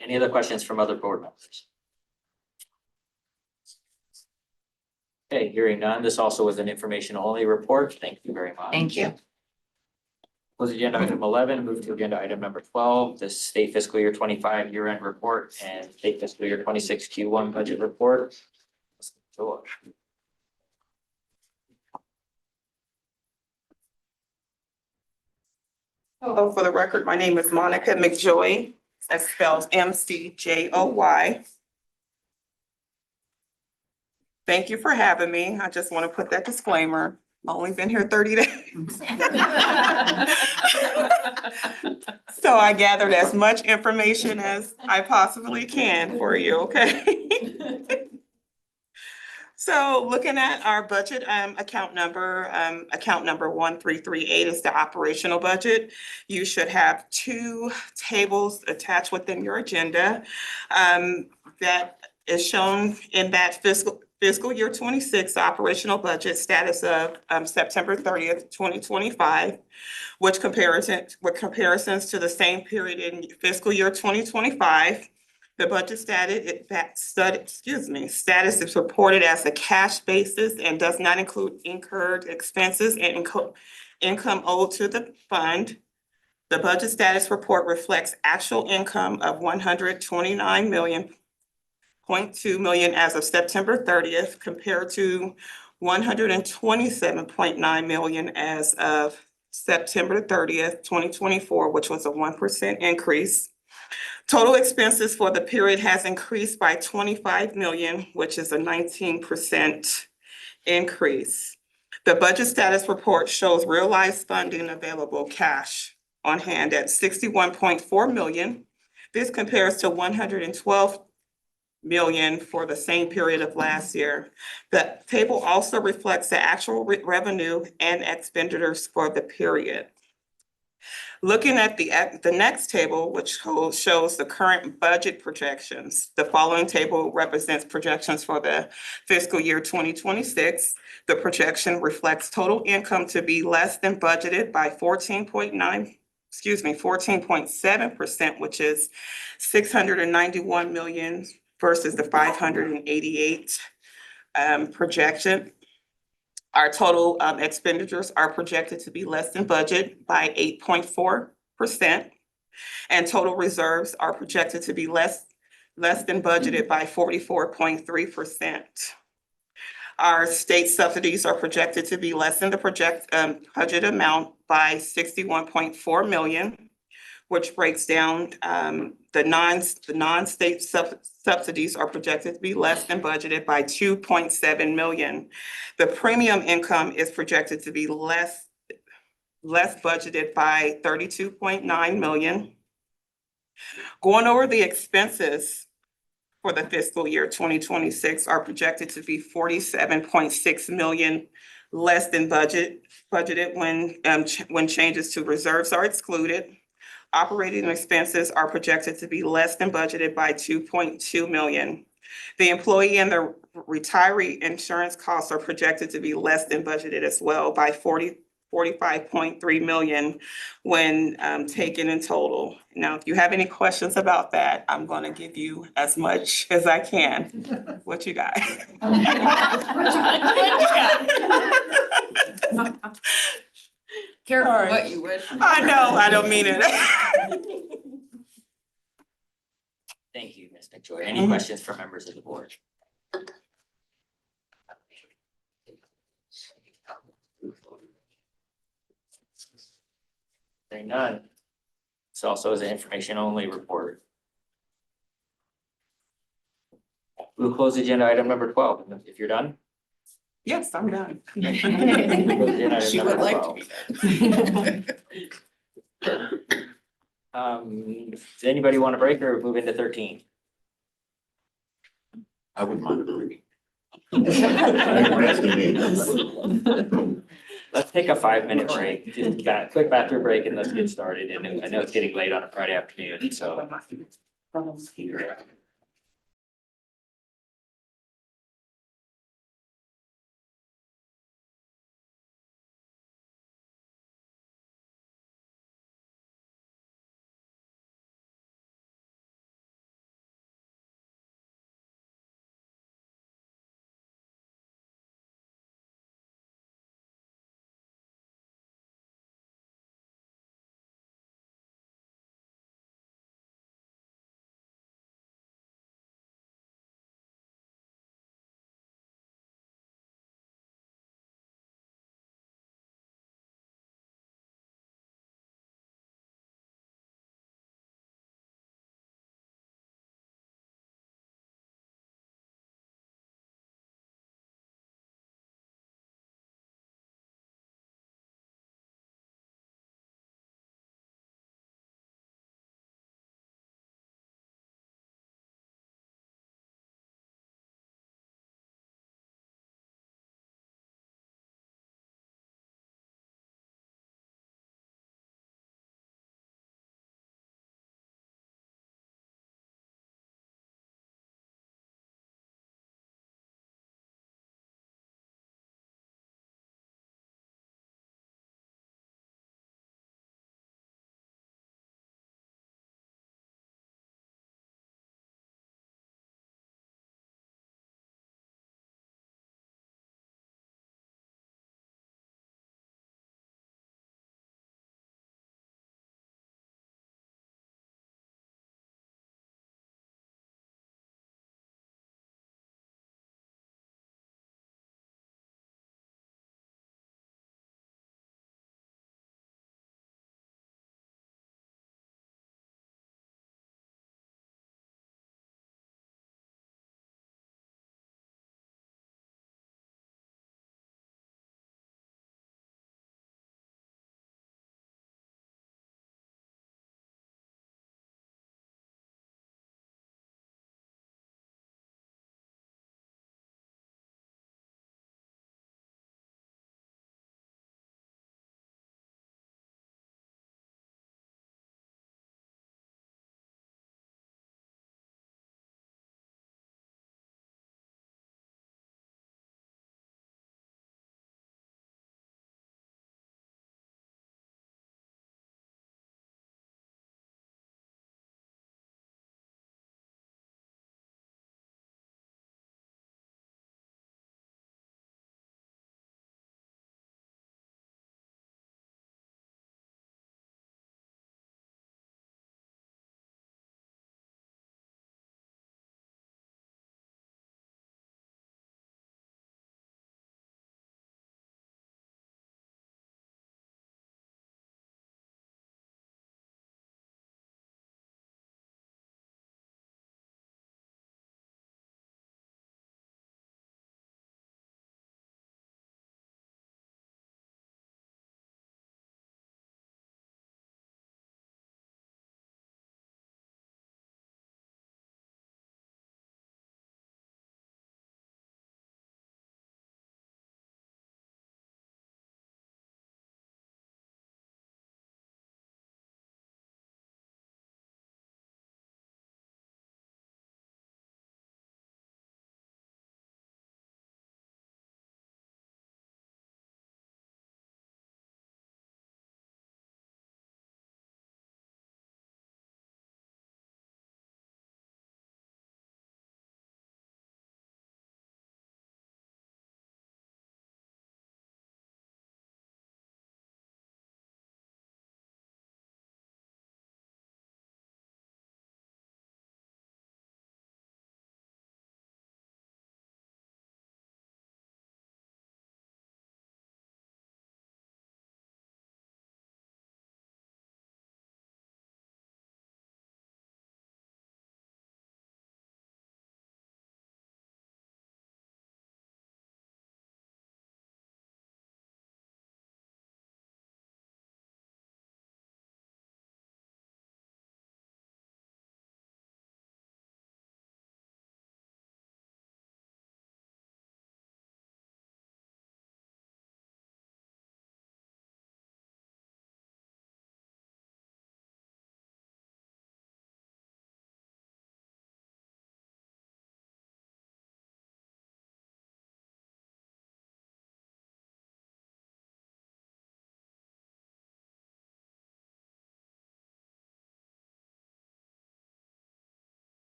Any other questions from other board members? Okay, hearing none. This also was an information only report. Thank you very much. Thank you. Close agenda item 11, move to agenda item number 12, the state fiscal year 25 year-end report and state fiscal year 26 Q1 budget report. George. Hello, for the record, my name is Monica McJoy. That spells MCJOY. Thank you for having me. I just want to put that disclaimer. I've only been here 30 days. So I gathered as much information as I possibly can for you, okay? So looking at our budget account number 1338 is the operational budget. You should have two tables attached within your agenda that is shown in that fiscal year 26 operational budget status of September 30th, 2025, with comparisons to the same period in fiscal year 2025. The budget status is reported as a cash basis and does not include incurred expenses and income owed to the fund. The budget status report reflects actual income of $129.2 million as of September 30th, compared to $127.9 million as of September 30th, 2024, which was a 1% increase. Total expenses for the period has increased by 25 million, which is a 19% increase. The budget status report shows realized funding available cash on hand at 61.4 million. This compares to 112 million for the same period of last year. The table also reflects the actual revenue and expenditures for the period. Looking at the next table, which shows the current budget projections, the following table represents projections for the fiscal year 2026. The projection reflects total income to be less than budgeted by 14.7%, which is 691 million versus the 588 projection. Our total expenditures are projected to be less than budget by 8.4%, and total reserves are projected to be less than budgeted by 44.3%. Our state subsidies are projected to be less than the budget amount by 61.4 million, which breaks down the non-state subsidies are projected to be less than budgeted by 2.7 million. The premium income is projected to be less budgeted by 32.9 million. Going over the expenses for the fiscal year 2026 are projected to be 47.6 million less than budgeted when changes to reserves are excluded. Operating expenses are projected to be less than budgeted by 2.2 million. The employee and the retiree insurance costs are projected to be less than budgeted as well by 45.3 million when taken in total. Now, if you have any questions about that, I'm going to give you as much as I can. What you got? Careful Sorry. what you wish. I know, I don't mean it. Thank you, Ms. McJoy. Any questions from members of the board? Hearing none. This also is an information only report. We'll close agenda item number 12 if you're done. Yes, I'm done. Close agenda item She number would like to 12. be done. Does anybody want to break or move into 13? I wouldn't mind a break. Let's take a 5-minute break, just quick bathroom break, and let's get started. And I know it's getting late on a Friday afternoon, so.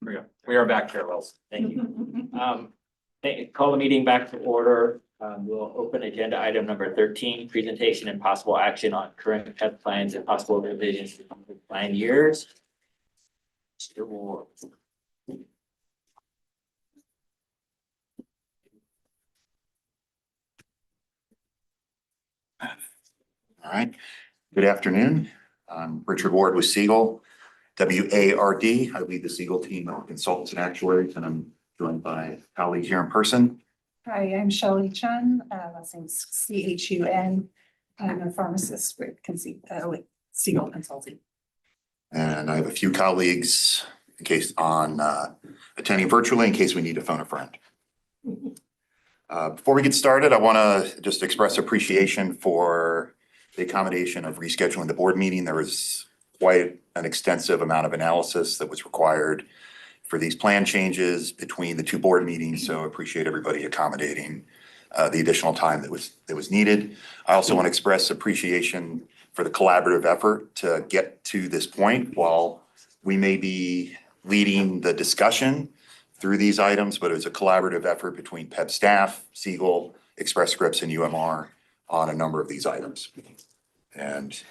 We are back, Chair Wells. Thank you. Call the meeting back to order. We'll open agenda item number 13, presentation and possible action on current PEP plans and possible revisions to the plan years. Mr. Ward. All right. Good afternoon. I'm Richard Ward with Siegel, WARD. I lead the Siegel team of consultants and actuaries, and I'm joined by colleagues here in person. Hi, I'm Shelley Chun, last name's CHUN. I'm a pharmacist with Siegel Consulting. And I have a few colleagues in case attending virtually in case we need to phone a friend. Before we get started, I want to just express appreciation for the accommodation of rescheduling the board meeting. There was quite an extensive amount of analysis that was required for these plan changes between the two board meetings, so I appreciate everybody accommodating the additional time that was needed. I also want to express appreciation for the collaborative effort to get to this point. While we may be leading the discussion through these items, but it was a collaborative effort between PEB staff, Siegel, Express Scripts, and UMR on a number of these items. And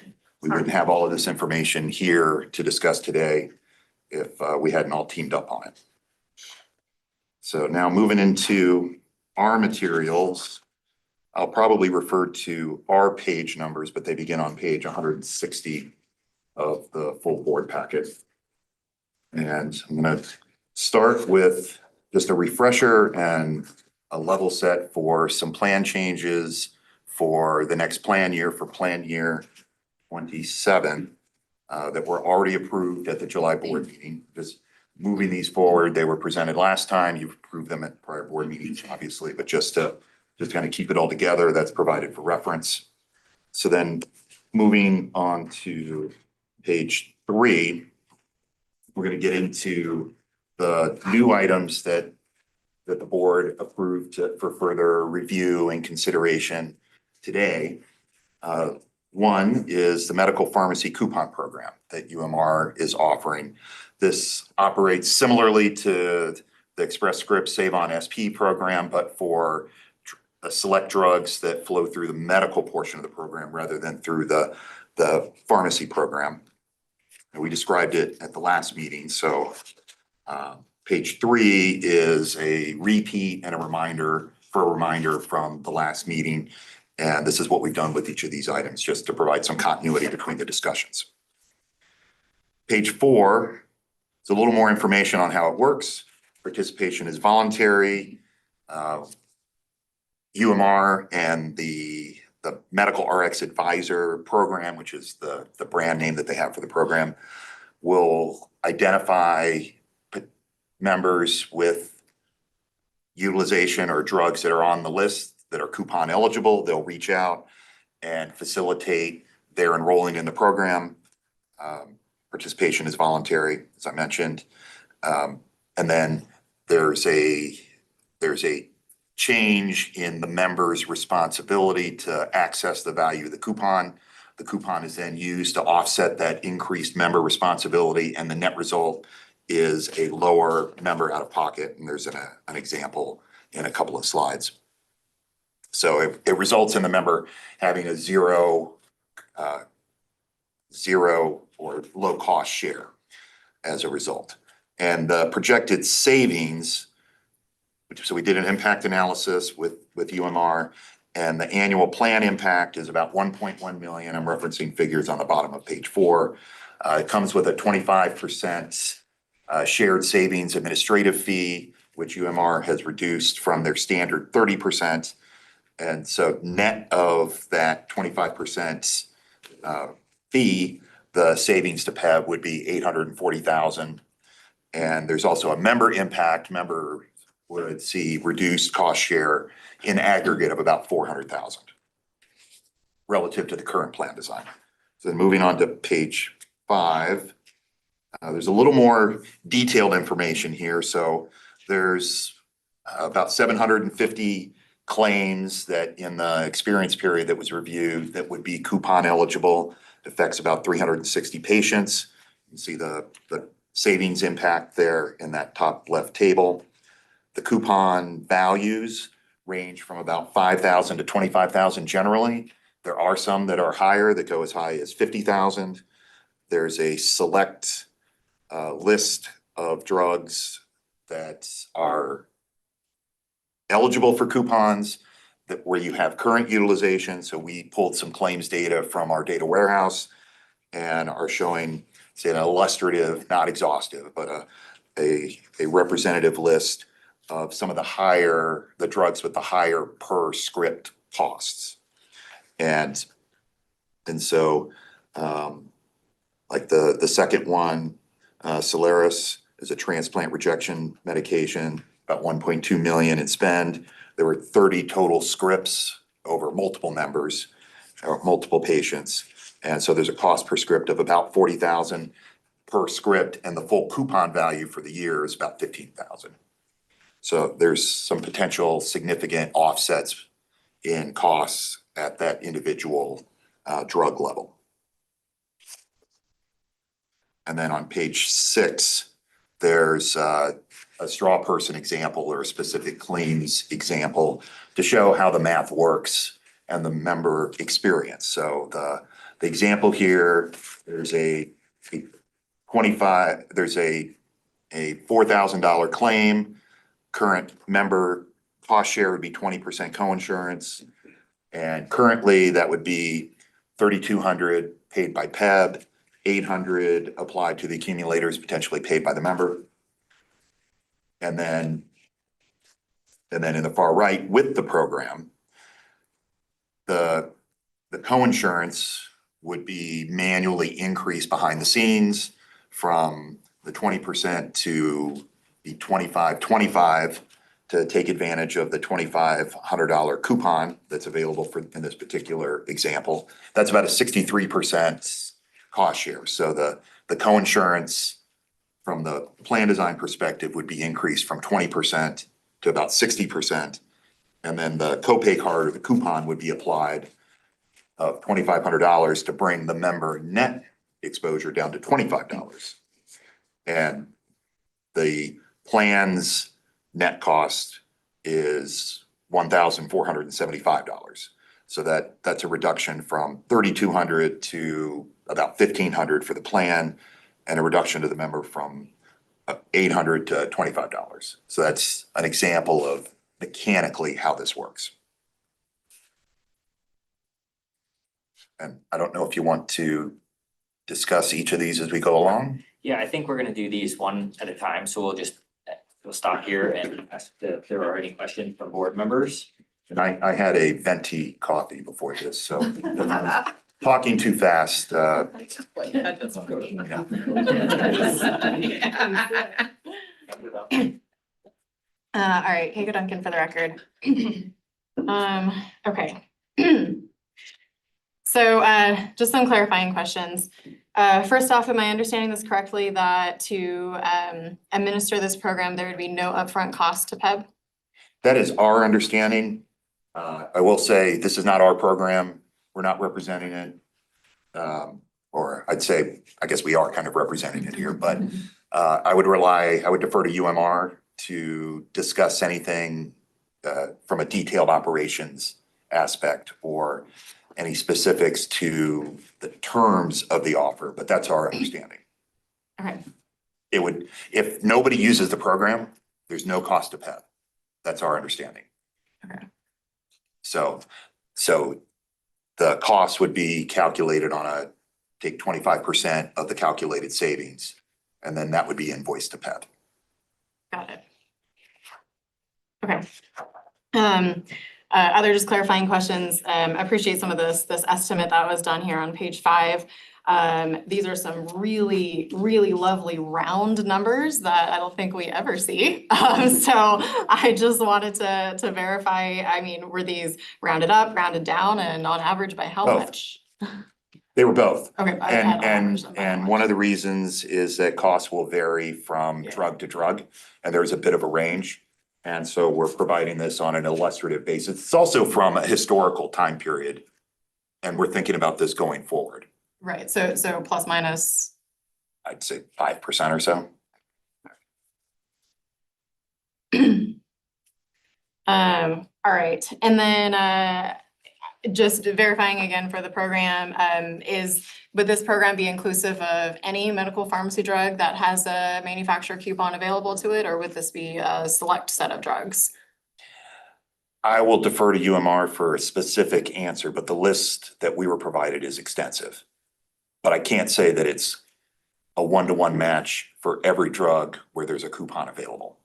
we wouldn't have all of this information here to discuss today if we hadn't all teamed up on it. So now moving into our materials, I'll probably refer to our page numbers, but they begin on page 160 of the full board packet. And I'm going to start with just a refresher and a level set for some plan changes for the next plan year, for plan year 27, that were already approved at the July board meeting. Just moving these forward, they were presented last time. You've approved them at prior board meetings, obviously, but just to kind of keep it all together, that's provided for reference. So then moving on to page 3, we're going to get into the new items that the board approved for further review and consideration today. One is the medical pharmacy coupon program that UMR is offering. This operates similarly to the Express Scripts Save on SP program, but for select drugs that flow through the medical portion of the program rather than through the pharmacy program. And we described it at the last meeting. So page 3 is a repeat and a reminder from the last meeting. And this is what we've done with each of these items, just to provide some continuity between the discussions. Page 4 is a little more information on how it works. Participation is voluntary. UMR and the Medical RX Advisor program, which is the brand name that they have for the program, will identify members with utilization or drugs that are on the list that are coupon eligible. They'll reach out and facilitate their enrolling in the program. Participation is voluntary, as I mentioned. And then there's a change in the member's responsibility to access the value of the coupon. The coupon is then used to offset that increased member responsibility, and the net result is a lower member out of pocket. And there's an example in a couple of slides. So it results in the member having a zero or low cost share as a result. And the projected savings, so we did an impact analysis with UMR, and the annual plan impact is about 1.1 million. I'm referencing figures on the bottom of page 4. It comes with a 25% shared savings administrative fee, which UMR has reduced from their standard 30%. And so net of that 25% fee, the savings to PEB would be $840,000. And there's also a member impact. Member would see reduced cost share in aggregate of about $400,000 relative to the current plan design. So then moving on to page 5, there's a little more detailed information here. So there's about 750 claims that in the experience period that was reviewed that would be coupon eligible. It affects about 360 patients. You can see the savings impact there in that top left table. The coupon values range from about 5,000 to 25,000 generally. There are some that are higher that go as high as 50,000. There's a select list of drugs that are eligible for coupons that where you have current utilization. So we pulled some claims data from our data warehouse and are showing, say, an illustrative, not exhaustive, but a representative list of some of the drugs with the higher per script costs. And so, like the second one, Solaris is a transplant rejection medication, about 1.2 million in spend. There were 30 total scripts over multiple members or multiple patients. And so there's a cost per script of about 40,000 per script, and the full coupon value for the year is about 15,000. So there's some potential significant offsets in costs at that individual drug level. And then on page 6, there's a straw person example or a specific claims example to show how the math works and the member experience. So the example here, there's a $4,000 claim. Current member cost share would be 20% coinsurance. And currently that would be $3,200 paid by PEB, $800 applied to the accumulators, potentially paid by the member. And then in the far right with the program, the coinsurance would be manually increased behind the scenes from the 20% to the 25 to take advantage of the $2,500 coupon that's available in this particular example. That's about a 63% cost share. So the coinsurance from the plan design perspective would be increased from 20% to about 60%. And then the copay card or the coupon would be applied of $2,500 to bring the member net exposure down to $25. And the plan's net cost is $1,475. So that's a reduction from $3,200 to about $1,500 for the plan, and a reduction to the member from $800 to $25. So that's an example of mechanically how this works. And I don't know if you want to discuss each of these as we go along. Yeah, I think we're gonna do these one at a time, so we'll stop here and ask if there are any questions from board members. And I had a venti coffee before this, so talking too fast. All right, Keiko Duncan for the record. Okay. So just some clarifying questions. First off, am I understanding this correctly that to administer this program, there would be no upfront cost to PEB? That is our understanding. I will say this is not our program. We're not representing it. Or I'd say, I guess we are kind of representing it here, but I would defer to UMR to discuss anything from a detailed operations aspect or any specifics to the terms of the offer, but that's our understanding. Okay. If nobody uses the program, there's no cost to PEB. That's our understanding. Okay. So the cost would be calculated on take 25% of the calculated savings, and then that would be invoiced to PEB. Got it. Okay. Other just clarifying questions. I appreciate some of this estimate that was done here on page 5. These are some really, really lovely round numbers that I don't think we ever see. So I just wanted to verify, I mean, were these rounded up, rounded down, and on average by how much? They were both. Okay. And one of the reasons is that costs will vary from drug to drug, and there's a bit of a range. And so we're providing this on an illustrative basis. It's also from a historical time period, and we're thinking about this going forward. Right. So plus minus I'd say 5% or so. All right, and then just verifying again for the program, would this program be inclusive of any medical pharmacy drug that has a manufacturer coupon available to it, or would this be a select set of drugs? I will defer to UMR for a specific answer, but the list that we were provided is extensive. But I can't say that it's a one-to-one match for every drug where there's a coupon available.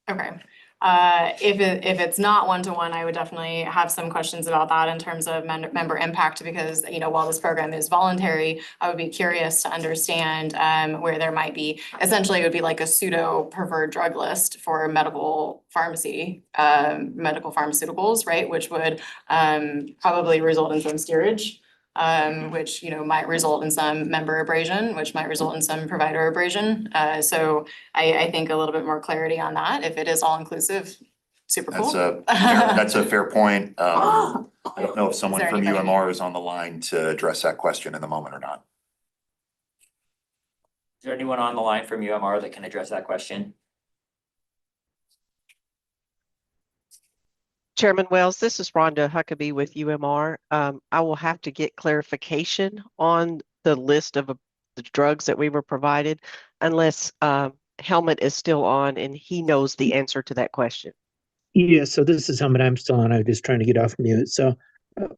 Okay. If it's not one-to-one, I would definitely have some questions about that in terms of member impact, because, you know, while this program is voluntary, I would be curious to understand where there might be, essentially it would be like a pseudo preferred drug list for medical pharmacy, medical pharmaceuticals, right? Which would probably result in some steerage, which, you know, might result in some member abrasion, which might result in some provider abrasion. So I think a little bit more clarity on that, if it is all inclusive, super cool. That's a fair point. I don't know if someone there from anybody- UMR is on the line to address that question in the moment or not. Is there anyone on the line from UMR that can address that question? Chairman Wells, this is Rhonda Huckabee with UMR. I will have to get clarification on the list of the drugs that we were provided, unless Helmut is still on and he knows the answer to that question. Yeah, so this is Helmut. I'm still on. I'm just trying to get off mute. So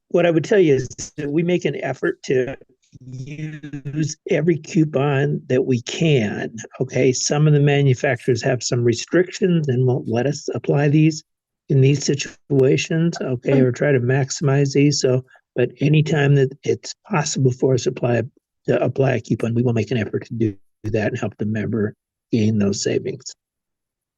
what I would tell you is that we make an effort to use every coupon that we can. Okay, some of the manufacturers have some restrictions and won't let us apply these in these situations, okay, or try to maximize these. So, but anytime that it's possible for us to apply a coupon, we will make an effort to do that and help the member gain those savings.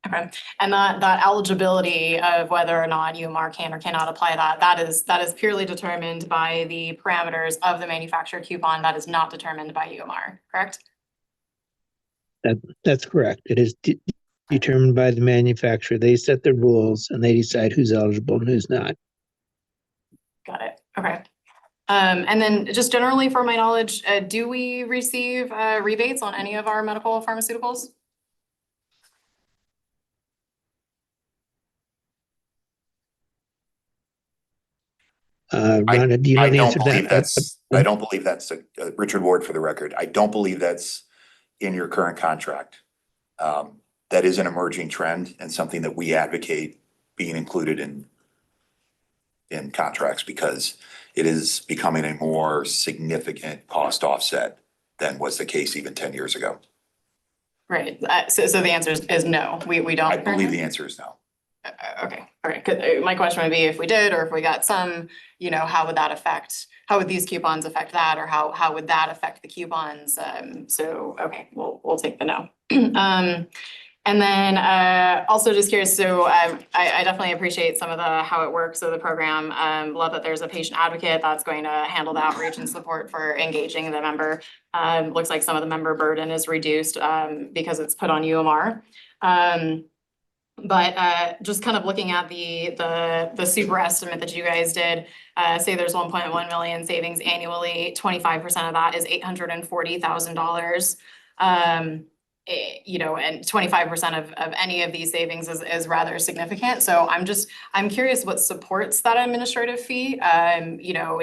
Okay, and that eligibility of whether or not UMR can or cannot apply that is purely determined by the parameters of the manufacturer coupon. That is not determined by UMR, correct? That's correct. It is determined by the manufacturer. They set the rules and they decide who's eligible and who's not. Got it. Okay. And then just generally for my knowledge, do we receive rebates on any of our medical pharmaceuticals? Rhonda, do you know the answer to that? I don't believe that's Richard Ward for the record. I don't believe that's in your current contract. That is an emerging trend and something that we advocate being included in contracts, because it is becoming a more significant cost offset than was the case even 10 years ago. Right. So the answer is no. We don't. I believe the answer is no. Okay. All right. 'Cause, my question would be, if we did, or if we got some, you know, how would these coupons affect that, or how would that affect the coupons? So okay, we'll take the no. And then also just curious, so I definitely appreciate some of how it works of the program. Love that there's a patient advocate that's going to handle the outreach and support for engaging the member. Looks like some of the member burden is reduced because it's put on UMR. But just kind of looking at the super estimate that you guys did, say there's 1.1 million savings annually, 25% of that is $840,000. You know, and 25% of any of these savings is rather significant. So I'm curious what supports that administrative fee. You know,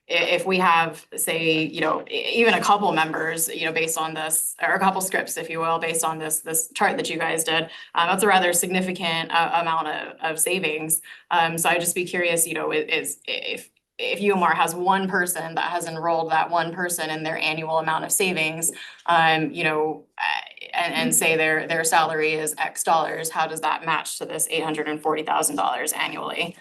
if we have, say, you know, even a couple members, you know, based on this, or a couple scripts, if you will, based on this chart that you guys did, that's a rather significant amount of savings. So I'd just be curious, you know, if UMR has one person that has enrolled that one person in their annual amount of savings, you know, and say their salary is X dollars, how does that match to this $840,000 annually?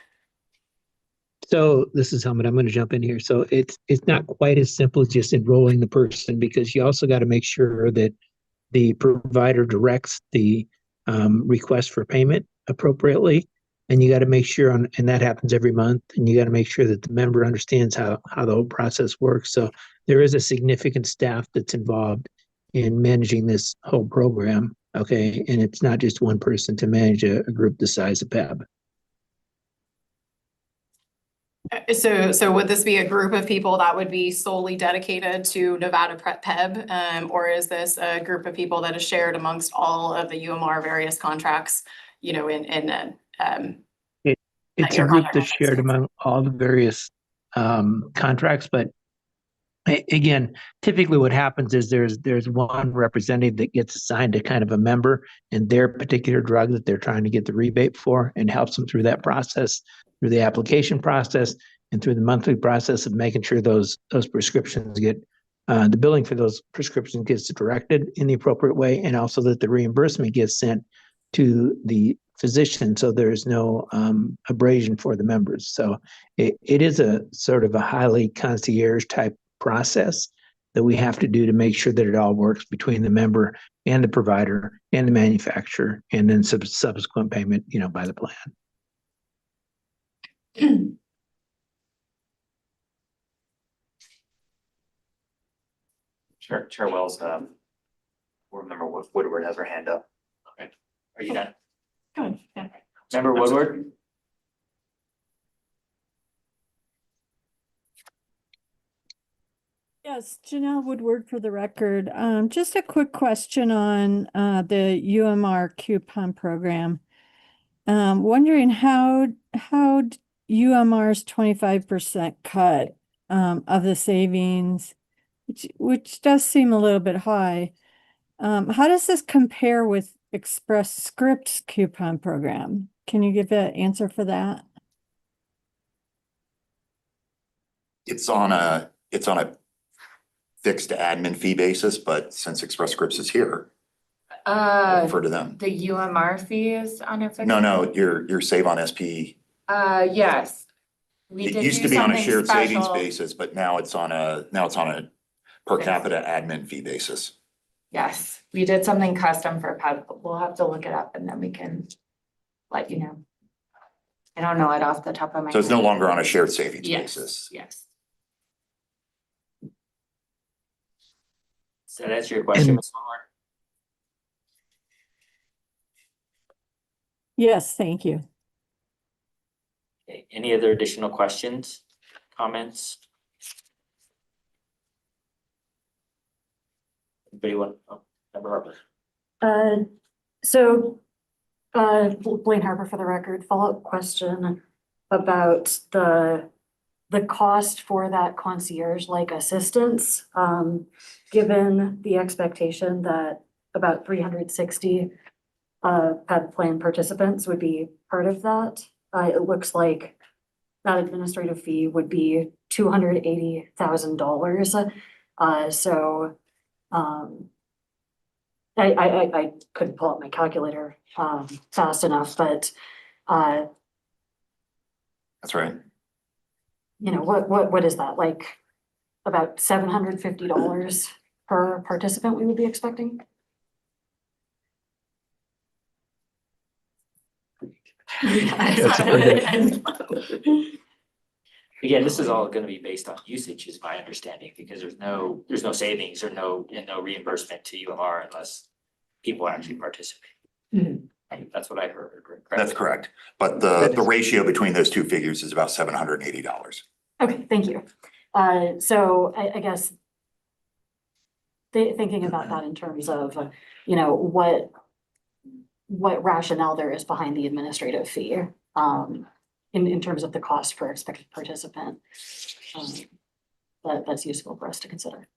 So this is Helmut. I'm going to jump in here. So it's not quite as simple as just enrolling the person, because you also got to make sure that the provider directs the request for payment appropriately. And you got to make sure and that happens every month, and you got to make sure that the member understands how the whole process works. So there is a significant staff that's involved in managing this whole program. Okay. And it's not just one person to manage a group the size of PEB. So would this be a group of people that would be solely dedicated to Nevada Prep PEB? Or is this a group of people that is shared amongst all of the UMR various contracts, you know, It's a your group contract that's shared among all the various contracts, but again, typically what happens is there's one representative that gets assigned to kind of a member in their particular drug that they're trying to get the rebate for and helps them through that process, through the application process and through the monthly process of making sure those prescriptions get the billing for those prescriptions gets directed in the appropriate way, and also that the reimbursement gets sent to the physician so there's no abrasion for the members. So it is a sort of a highly concierge type process that we have to do to make sure that it all works between the member and the provider and the manufacturer, and then subsequent payment, you know, by the plan. Chair Wells, board member Woodward has her hand up. Okay, are you done? Go ahead. Yeah. Member Woodward? Yes, Janelle Woodward for the record. Just a quick question on the UMR coupon program. Wondering how UMR's 25% cut of the savings, which does seem a little bit high. How does this compare with Express Scripts coupon program? Can you give an answer for that? It's on a fixed admin fee basis, but since Express Scripts is here, I'll refer to them. The UMR fee is on a fixed. No, your Save on SP. Yes. We It did used do to be on a something shared savings special. basis, but now it's on a per capita admin fee basis. Yes, we did something custom for PEB. We'll have to look it up and then we can let you know. I don't know it off the top of my head. So it's no longer on a shared savings Yes, basis. yes. Does that answer your question, Ms. Moore? Yes, thank you. Okay, any other additional questions, comments? Anybody want, Member Harper? Blaine Harper for the record, follow-up question about the cost for that concierge-like assistance, given the expectation that about 360 PEB plan participants would be part of that. It looks like that administrative fee would be $280,000. I couldn't pull up my calculator fast enough, but That's right. you know, what is that, like about $750 per participant we would be expecting? Again, this is all gonna be based on usage is my understanding, because there's no savings or no reimbursement to UMR unless people actually participate. That's what I heard. That's correct. But the ratio between those two figures is about $780. Okay, thank you. So I guess thinking about that in terms of, you know, what rationale there is behind the administrative fee, in terms of the cost per expected participant. That's useful for us to consider.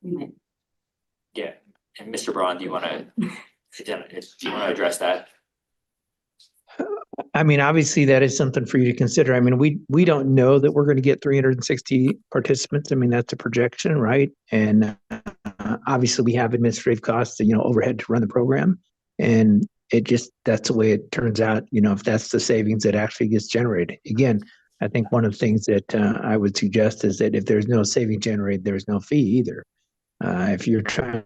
Yeah, and Mr. Braun, do you wanna address that? I mean, obviously that is something for you to consider. I mean, we don't know that we're going to get 360 participants. I mean, that's a projection, right? And obviously we have administrative costs, you know, overhead to run the program. And that's the way it turns out, you know, if that's the savings that actually gets generated. Again, I think one of the things that I would suggest is that if there's no saving generated, there's no fee either. If you're trying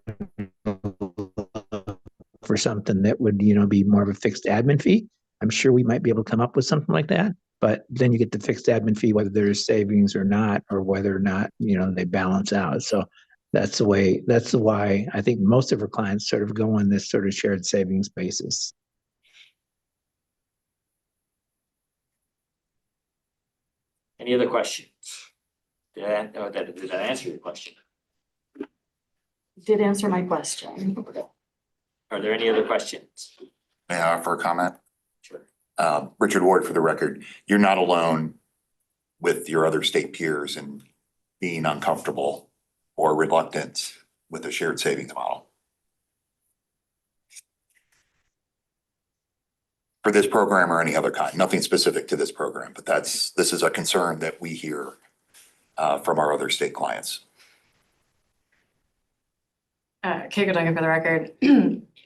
for something that would, you know, be more of a fixed admin fee, I'm sure we might be able to come up with something like that. But then you get the fixed admin fee, whether there's savings or not, or whether or not, you know, they balance out. So that's why I think most of our clients sort of go on this sort of shared savings basis. Any other questions? Did that answer your question? Did answer my question. Are there any other questions? May I offer a comment? Sure. Richard Ward, for the record, you're not alone with your other state peers in being uncomfortable or reluctant with the shared savings model. For this program or any other kind, nothing specific to this program, but this is a concern that we hear from our other state clients. Keiko Duncan for the record.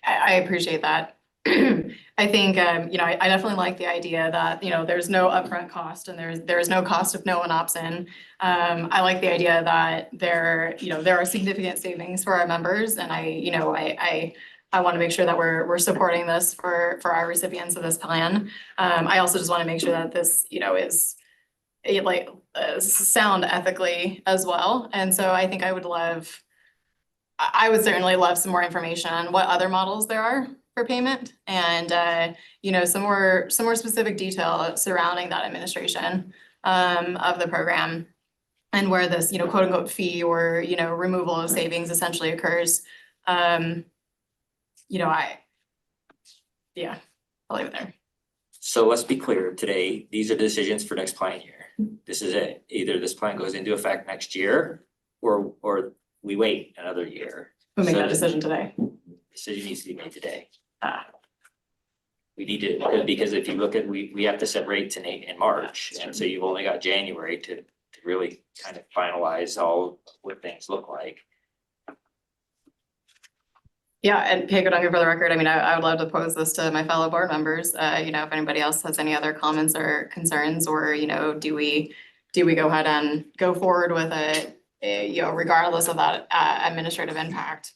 I appreciate that. I think, I definitely like the idea that, there's no upfront cost and there's no cost if no one opts in. I like the idea that there are significant savings for our members, and I want to make sure that we're supporting this for our recipients of this plan. I also just want to make sure that this, is sound ethically as well. And so I think I would certainly love some more information on what other models there are for payment, and some more specific detail surrounding that administration of the program, and where this quote unquote fee or removal of savings essentially occurs. I'll leave it there. So let's be clear today, these are decisions for next plan year. This is it. Either this plan goes into effect next year or we wait another year. We'll make that decision today. Decision needs to be made today. We need to, because if you look at, we have to set rates in March, and so you've only got January to really kind of finalize all what things look like. Yeah, and Keiko Duncan for the record, I would love to pose this to my fellow board members. If anybody else has any other comments or concerns, or, do we go ahead and go forward with it, regardless of that administrative impact,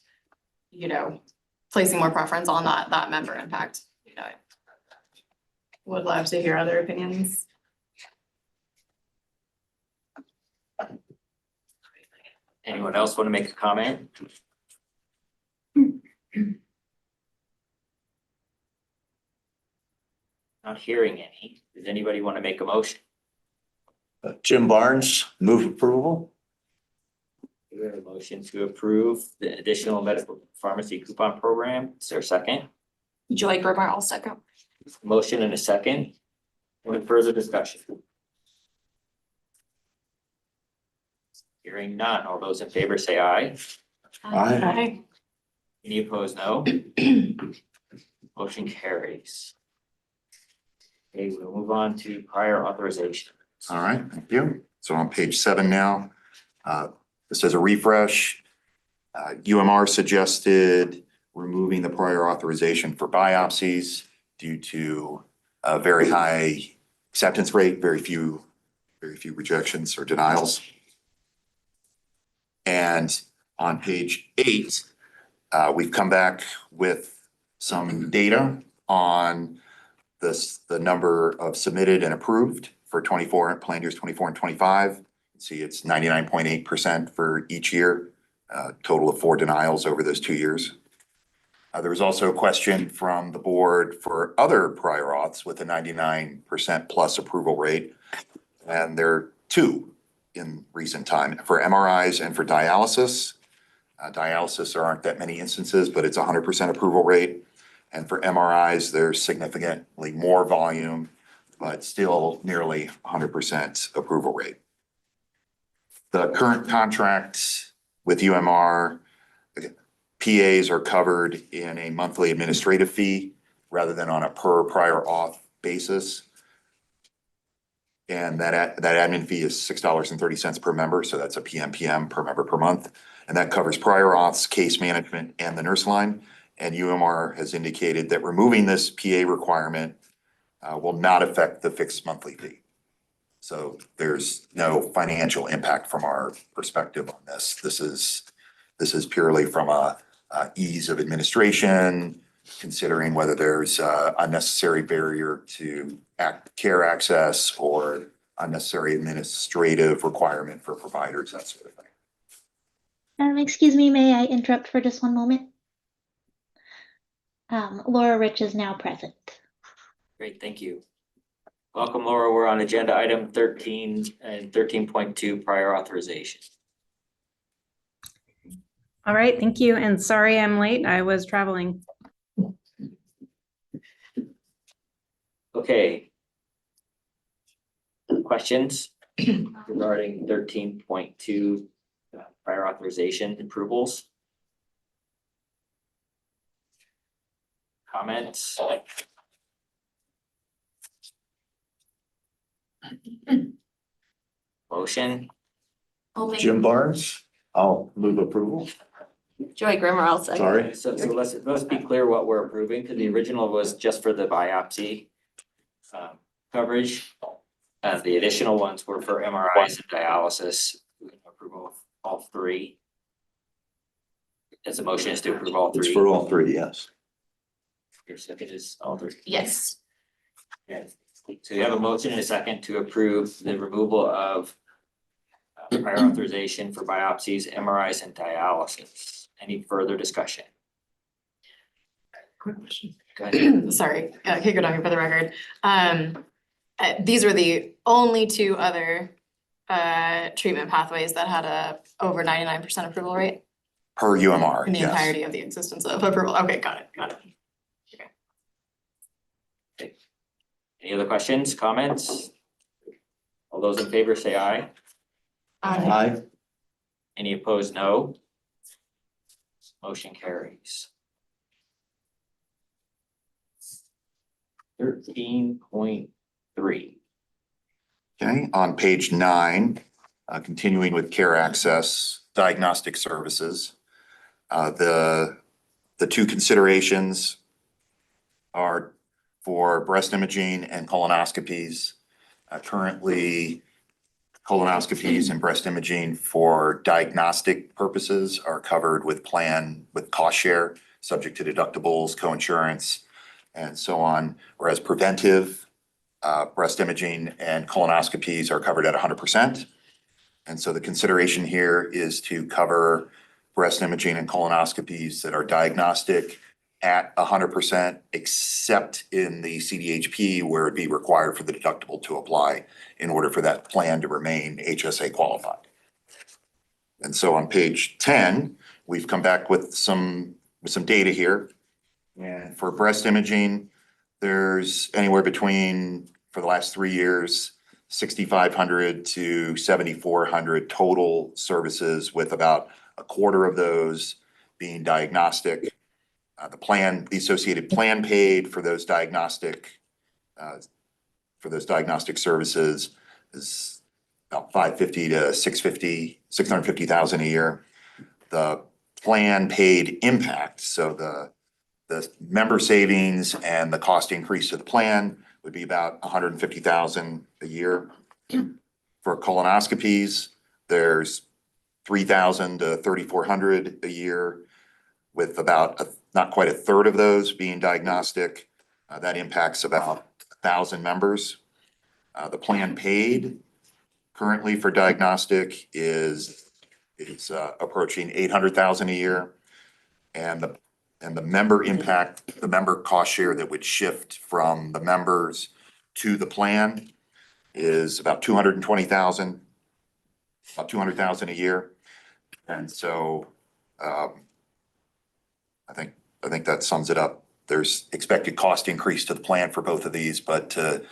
placing more preference on that member impact. Would love to hear other opinions. Anyone else want to make a comment? Not hearing any. Does anybody want to make a motion? Jim Barnes, move approval. We have a motion to approve the additional medical pharmacy coupon program. Is there a second? Joy Grimmer, I'll second. Motion and a second. Any further discussion? Hearing none. All those in favor say aye. Aye. Any opposed, no. Motion carries. Okay, we'll move on to prior authorization. All right, thank you. So on page 7 now, this is a refresh. UMR suggested removing the prior authorization for biopsies due to a very high acceptance rate, very few rejections or denials. And on page 8, we've come back with some data on the number of submitted and approved for plan years 24 and 25. You see it's 99.8% for each year, total of 4 denials over those 2 years. There was also a question from the board for other prior auths with a 99% plus approval rate. And there are 2 in recent time for MRIs and for dialysis. Dialysis, there aren't that many instances, but it's 100% approval rate. And for MRIs, there's significantly more volume, but still nearly 100% approval rate. The current contract with UMR, PAs are covered in a monthly administrative fee rather than on a per prior auth basis. And that admin fee is $6.30 per member, so that's a PMPM per member per month. And that covers prior auths, case management, and the nurse line. And UMR has indicated that removing this PA requirement will not affect the fixed monthly fee. So there's no financial impact from our perspective on this. This is purely from a ease of administration, considering whether there's a unnecessary barrier to care access or unnecessary administrative requirement for providers, that sort of thing. Excuse me, may I interrupt for just one moment? Laura Rich is now present. Great, thank you. Welcome, Laura. We're on agenda item 13 and 13.2 prior authorization. All right, thank you. And sorry I'm late. I was traveling. Okay. Questions regarding 13.2 prior authorization approvals? Comments? Motion? Jim Barnes, I'll move approval. Joy Grimmer, I'll second. Sorry. So let's be clear what we're approving, because the original was just for the biopsy coverage. The additional ones were for MRIs and dialysis. Approval of all three. As a motion is to approve all three. It's for all three, yes. Your second is all three. Yes. Yes. So you have a motion and a second to approve the removal of prior authorization for biopsies, MRIs, and dialysis. Any further discussion? Quick question. Go ahead. Sorry, Kate Godongi for the record. These were the only two other treatment pathways that had a over 99% approval rate Per UMR, in the yes. entirety of the existence of approval. Okay, got it. Any other questions, comments? All those in favor say aye. Aye. Any opposed, no. Motion carries. 13.3. Okay, on page 9, continuing with care access, diagnostic services. The two considerations are for breast imaging and colonoscopies. Currently, colonoscopies and breast imaging for diagnostic purposes are covered with cost share, subject to deductibles, coinsurance, and so on. Whereas preventive breast imaging and colonoscopies are covered at 100%. And so the consideration here is to cover breast imaging and colonoscopies that are diagnostic at 100%, except in the CDHP where it'd be required for the deductible to apply in order for that plan to remain HSA qualified. And so on page 10, we've come back with some data here. And for breast imaging, there's anywhere between, for the last 3 years, 6,500 to 7,400 total services, with about a quarter of those being diagnostic. The associated plan paid for those diagnostic services is about $550,000 to $650,000 a year. The plan paid impact, so the member savings and the cost increase to the plan would be about $150,000 a year. For colonoscopies, there's $3,000 to $3,400 a year, with about not quite a third of those being diagnostic. That impacts about 1,000 members. The plan paid currently for diagnostic is approaching $800,000 a year. And the member impact, the member cost share that would shift from the members to the plan is about $220,000, about $200,000 a year. And so I think that sums it up. There's expected cost increase to the plan for both of these, but to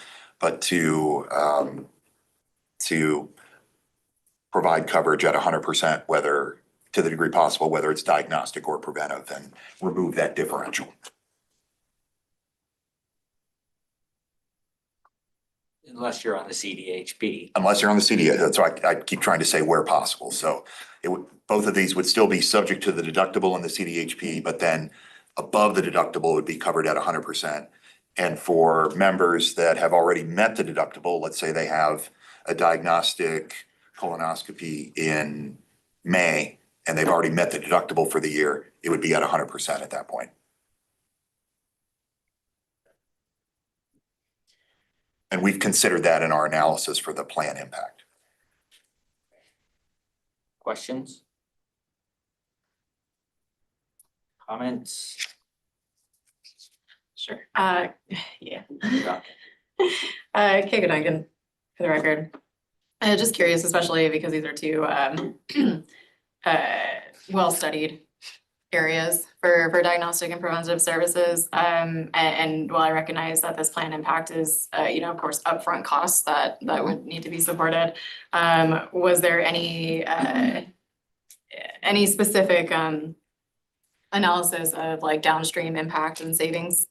provide coverage at 100%, whether to the degree possible, whether it's diagnostic or preventive, and remove that differential. Unless you're on the CDHP. Unless you're on the CDA, that's why I keep trying to say where possible. So both of these would still be subject to the deductible and the CDHP, but then above the deductible would be covered at 100%. And for members that have already met the deductible, let's say they have a diagnostic colonoscopy in May, and they've already met the deductible for the year, it would be at 100% at that point. And we've considered that in our analysis for the plan impact. Questions? Comments? Sure. Yeah. Kay Duncan, for the record. Just curious, especially because these are two well-studied areas for diagnostic and preventative services. And while I recognize that this plan impact is, of course, upfront costs that would need to be supported, was there any specific analysis of like downstream impact and savings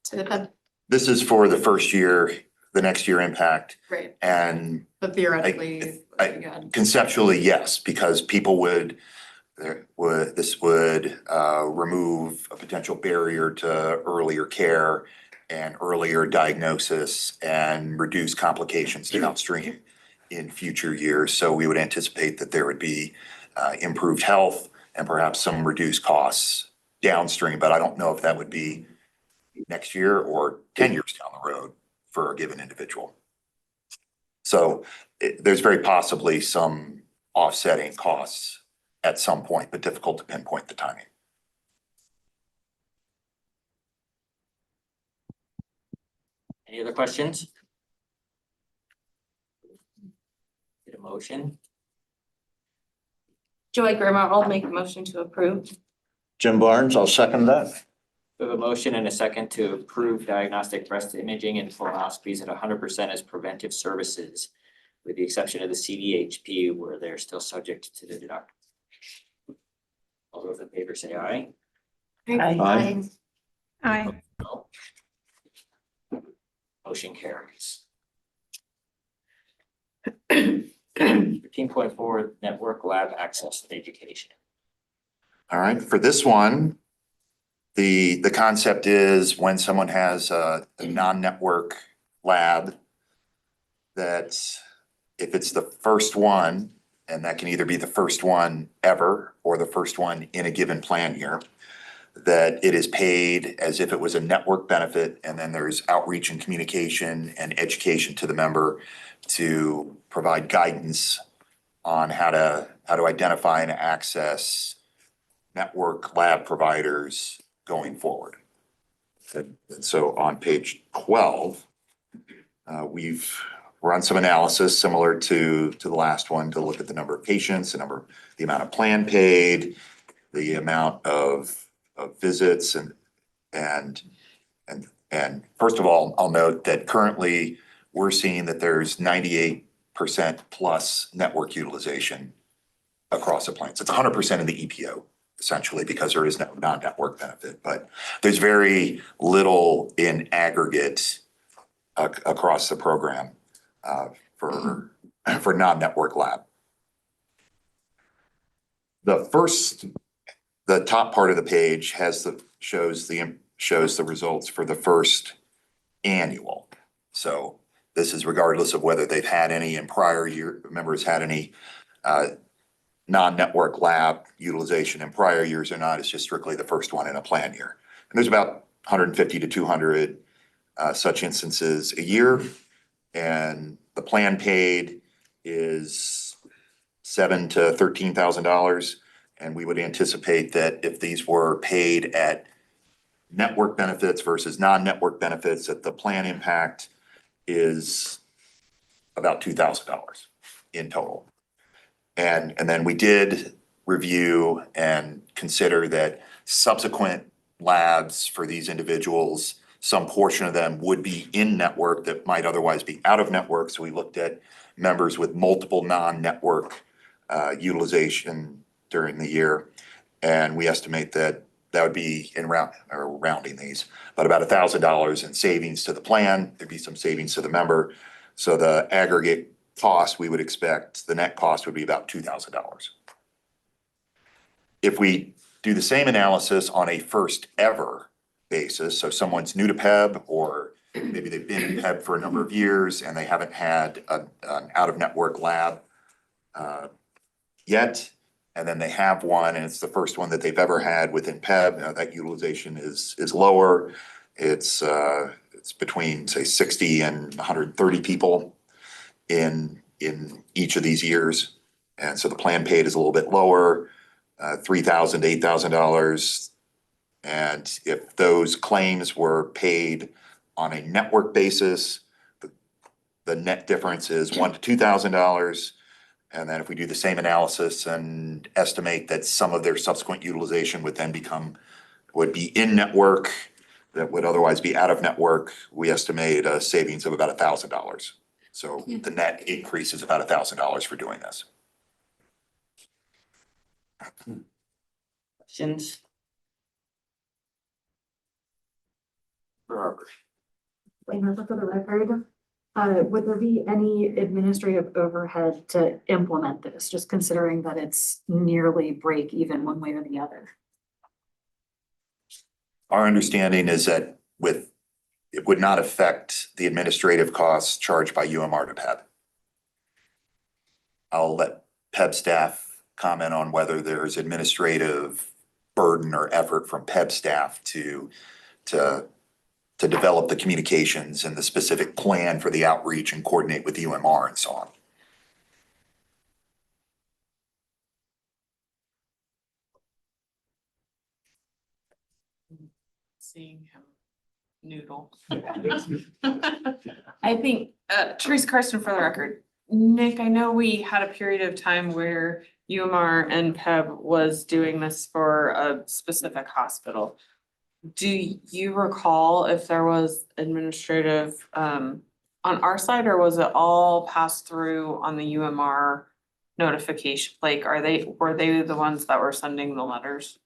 to the PEB? This is for the first year, the next year impact. Right. And But theoretically, conceptually, yes, because people this would remove a potential barrier to earlier care and earlier diagnosis and reduce complications downstream in future years. So we would anticipate that there would be improved health and perhaps some reduced costs downstream, but I don't know if that would be next year or 10 years down the road for a given individual. So there's very possibly some offsetting costs at some point, but difficult to pinpoint the timing. Any other questions? Get a motion. Joy Grimmer, I'll make a motion to approve. Jim Barnes, I'll second that. We have a motion and a second to approve diagnostic breast imaging and colonoscopies at 100% as preventive services, with the exception of the CDHP where they're still subject to the deductible. All those in favor say aye. Aye. Aye. No. Motion carries. 13.4 Network Lab Access and Education. All right, for this one, the concept is when someone has a non-network lab, that if it's the first one, and that can either be the first one ever or the first one in a given plan year, that it is paid as if it was a network benefit, and then there's outreach and communication and education to the member to provide guidance on how to identify and access network lab providers going forward. And so on page 12, we've run some analysis similar to the last one to look at the number of patients, the amount of plan paid, the amount of visits, and first of all, I'll note that currently we're seeing that there's 98% plus network utilization across the plans. It's 100% in the EPO essentially because there is no non-network benefit, but there's very little in aggregate across the program for non-network lab. The top part of the page shows the results for the first annual. So this is regardless of whether they've had any in prior year, members had any non-network lab utilization in prior years or not. It's just strictly the first one in a plan year. And there's about 150 to 200 such instances a year. And the plan paid is $7,000 to $13,000. And we would anticipate that if these were paid at network benefits versus non-network benefits, that the plan impact is about $2,000 in total. And then we did review and consider that subsequent labs for these individuals, some portion of them would be in network that might otherwise be out of network. So we looked at members with multiple non-network utilization during the year. And we estimate that would be rounding these, but about $1,000 in savings to the plan. There'd be some savings to the member. So the aggregate cost, we would expect the net cost would be about $2,000. If we do the same analysis on a first ever basis, so someone's new to PEB, or maybe they've been in PEB for a number of years and they haven't had an out-of-network lab yet, and then they have one and it's the first one that they've ever had within PEB, that utilization is lower. It's between, say, 60 and 130 people in each of these years. And so the plan paid is a little bit lower, $3,000 to $8,000. And if those claims were paid on a network basis, the net difference is $1,000 to $2,000. And then if we do the same analysis and estimate that some of their subsequent utilization would then would be in-network, that would otherwise be out-of-network, we estimate a savings of about $1,000. So the net increase is about $1,000 for doing this. Questions? Robert. For the record, would there be any administrative overhead to implement this, just considering that it's nearly break even one way or the other? Our understanding is that it would not affect the administrative costs charged by UMR to PEB. I'll let PEB staff comment on whether there's administrative burden or effort from PEB staff to develop the communications and the specific plan for the outreach and coordinate with UMR and so on. Seeing him noodle. I think, Teresa Carson for the record. Nick, I know we had a period of time where UMR and PEB was doing this for a specific hospital. Do you recall if there was administrative on our side, or was it all passed through on the UMR notification? Like, were they the ones that were sending the letters?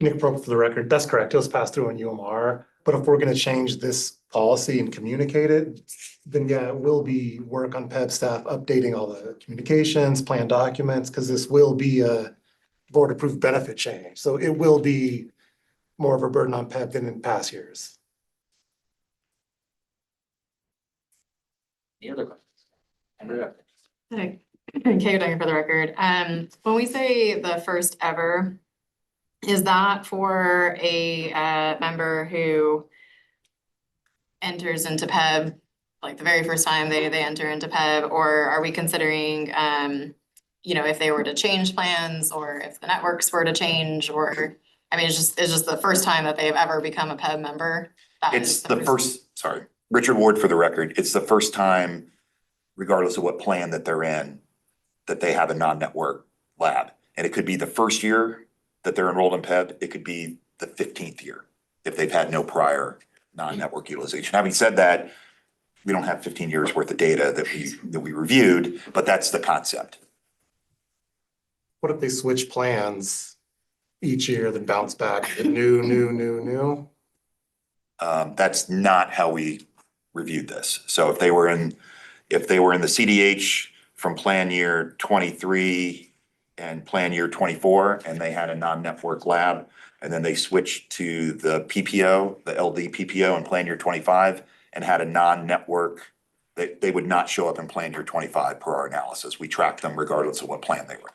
Nick Probe for the record, that's correct. It was passed through on UMR. But if we're going to change this policy and communicate it, then yeah, it will be work on PEB staff updating all the communications, plan documents, because this will be a board approved benefit change. So it will be more of a burden on PEB than in past years. Any other questions? Andrea. Okay, Kay for the record. When we say the first ever, is that for a member who enters into PEB, like the very first time they enter into PEB, or are we considering, you know, if they were to change plans, or if the networks were to change, or, I mean, it's just the first time that they've ever become a PEB member? It's the first, sorry, Richard Ward for the record, it's the first time, regardless of what plan that they're in, that they have a non-network lab. And it could be the first year that they're enrolled in PEB, it could be the 15th year if they've had no prior non-network utilization. Having said that, we don't have 15 years worth of data that we reviewed, but that's the concept. What if they switch plans each year, then bounce back to new? That's not how we reviewed this. So if they were in the CDH from plan year 23 and plan year 24, and they had a non-network lab, and then they switched to the PPO, the LD PPO in plan year 25, and had a non-network, they would not show up in plan year 25 per our analysis. We tracked them regardless of what plan they were.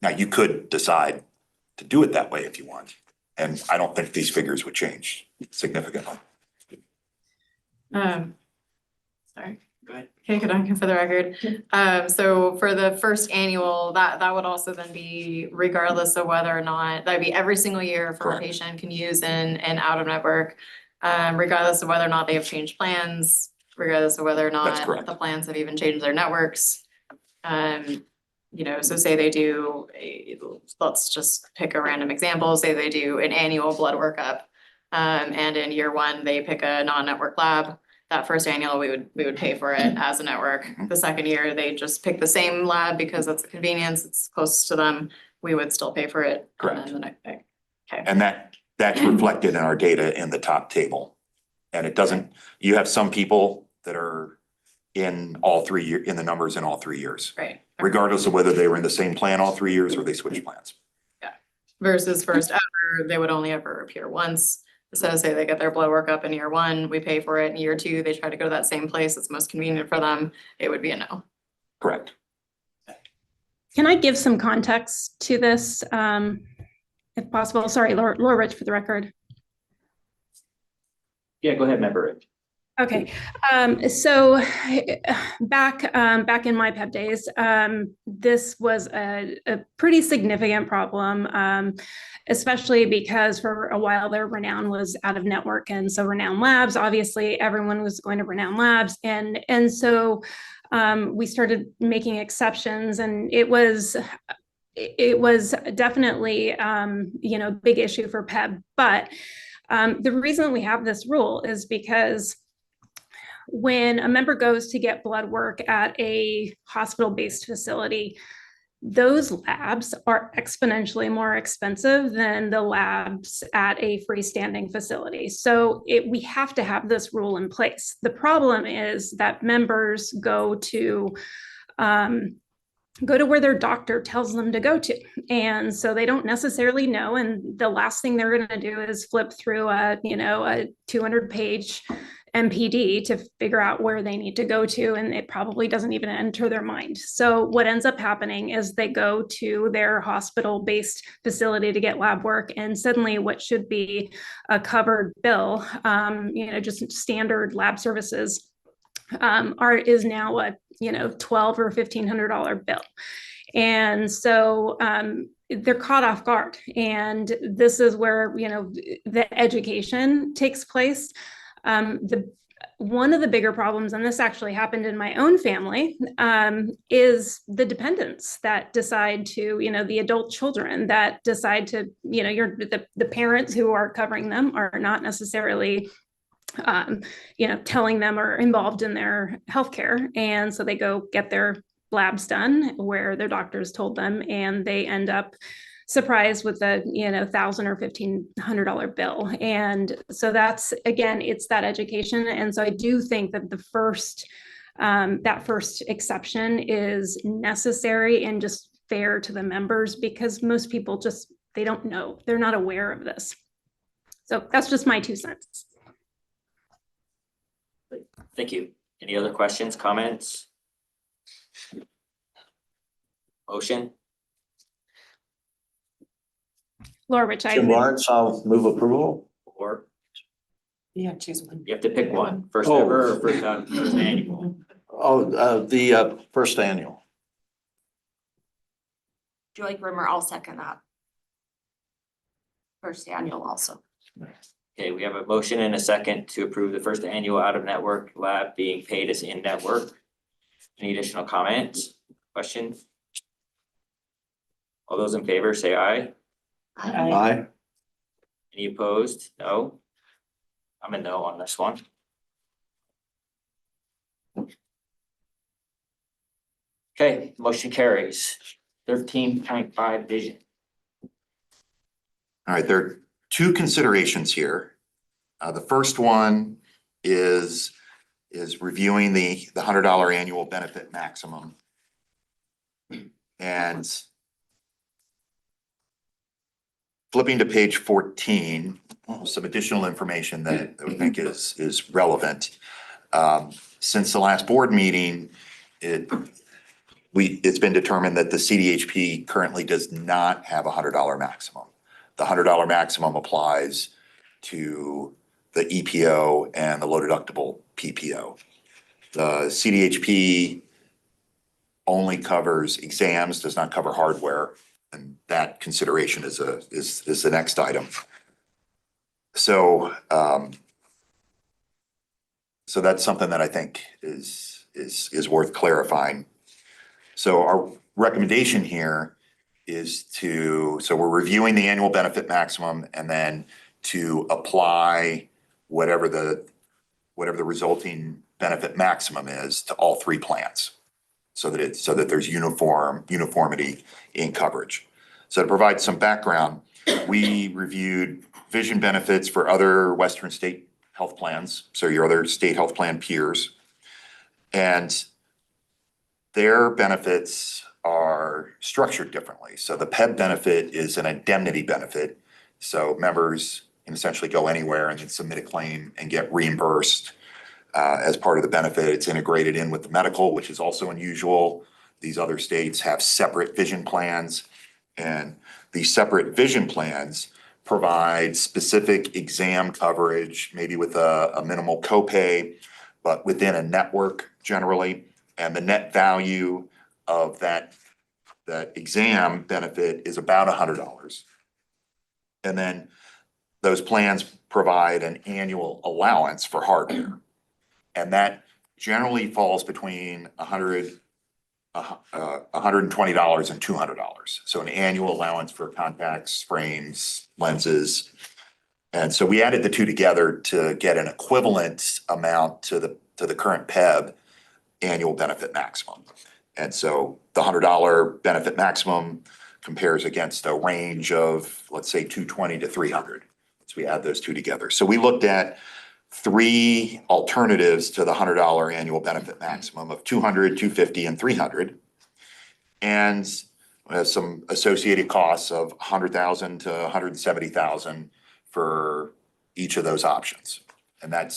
Now, you could decide to do it that way if you want, and I don't think these figures would change significantly. Sorry. Go ahead. Okay, good for the record. So for the first annual, that would also then be regardless of whether or not, that'd be every single year for a patient can use in and out of network, regardless of whether or not they have changed plans, regardless of whether or not the plans have even changed their networks. You know, so say they do, let's just pick a random example, say they do an annual blood workup, and in year one, they pick a non-network lab. That first annual, we would pay for it as a network. The second year, they just pick the same lab because it's a convenience, it's close to them. We would still pay for it. Correct. And then okay. And that's reflected in our data in the top table. And it doesn't, you have some people that are in all 3 years, in the numbers in all 3 years. Right. Regardless of whether they were in the same plan all 3 years or they switched plans. Yeah. Versus first ever, they would only ever appear once. So say they get their blood work up in year one, we pay for it. In year two, they try to go to that same place that's most convenient for them. It would be a no. Correct. Can I give some context to this, if possible? Sorry, Laura Rich for the record. Yeah, go ahead, member Rich. Okay, so back in my PEP days, this was a pretty significant problem, especially because for a while there, Renown was out of network, and so Renown Labs, obviously, everyone was going to Renown Labs, and so we started making exceptions, and it was definitely big issue for PEP, but the reason we have this rule is because when a member goes to get blood work at a hospital-based facility, those labs are exponentially more expensive than the labs at a freestanding facility. So we have to have this rule in place. The problem is that members go to where their doctor tells them to go to. And so they don't necessarily know. And the last thing they're going to do is flip through a 200-page MPD to figure out where they need to go to. And it probably doesn't even enter their mind. So what ends up happening is they go to their hospital-based facility to get lab work. And suddenly what should be a covered bill, just standard lab services, is now a $1,200 or $1,500 bill. And so they're caught off guard. And this is where, the education takes place. One of the bigger problems, and this actually happened in my own family, is the dependents that decide to, the adult children that decide to, the parents who are covering them are not necessarily telling them or involved in their healthcare. And so they go get their labs done where their doctors told them, and they end up surprised with a $1,000 or $1,500 bill. And so that's, again, it's that education. And so I do think that that first exception is necessary and just fair to the members, because most people they don't know, they're not aware of this. So that's just my 2 cents. Thank you. Any other questions, comments? Motion? Laura Rich, Jim Barnes, I'll move approval. Or You have to choose one. you have to pick one, first Oh. ever or first annual? The first annual. Joy Grimmer, I'll second that. First annual also. Okay, we have a motion and a second to approve the first annual out-of-network lab being paid as in-network. Any additional comments, questions? All those in favor say aye. Aye. Any opposed? No. I'm a no on this one. Okay, motion carries. 13.5 vision. All right, there are 2 considerations here. The first one is reviewing the $100 annual benefit maximum. And flipping to page 14, some additional information that I think is relevant. Since the last board meeting, it's been determined that the CDHP currently does not have a $100 maximum. The $100 maximum applies to the EPO and the low deductible PPO. The CDHP only covers exams, does not cover hardware, and that consideration is the next item. So so that's something that I think is worth clarifying. So our recommendation here is so we're reviewing the annual benefit maximum and then to apply whatever the resulting benefit maximum is to all 3 plans, so that there's uniformity in coverage. So to provide some background, we reviewed vision benefits for other Western state health plans, so your other state health plan peers, and their benefits are structured differently. So the PEB benefit is an indemnity benefit. So members can essentially go anywhere and then submit a claim and get reimbursed as part of the benefit. It's integrated in with the medical, which is also unusual. These other states have separate vision plans, and these separate vision plans provide specific exam coverage, maybe with a minimal copay, but within a network generally. And the net value of that exam benefit is about $100. And then those plans provide an annual allowance for hardware. And that generally falls between $120 and $200. So an annual allowance for contacts, frames, lenses. And so we added the two together to get an equivalent amount to the current PEB annual benefit maximum. And so the $100 benefit maximum compares against a range of, let's say, $220 to $300. So we add those two together. So we looked at 3 alternatives to the $100 annual benefit maximum of $200, $250, and $300. And some associated costs of $100,000 to $170,000 for each of those options. And that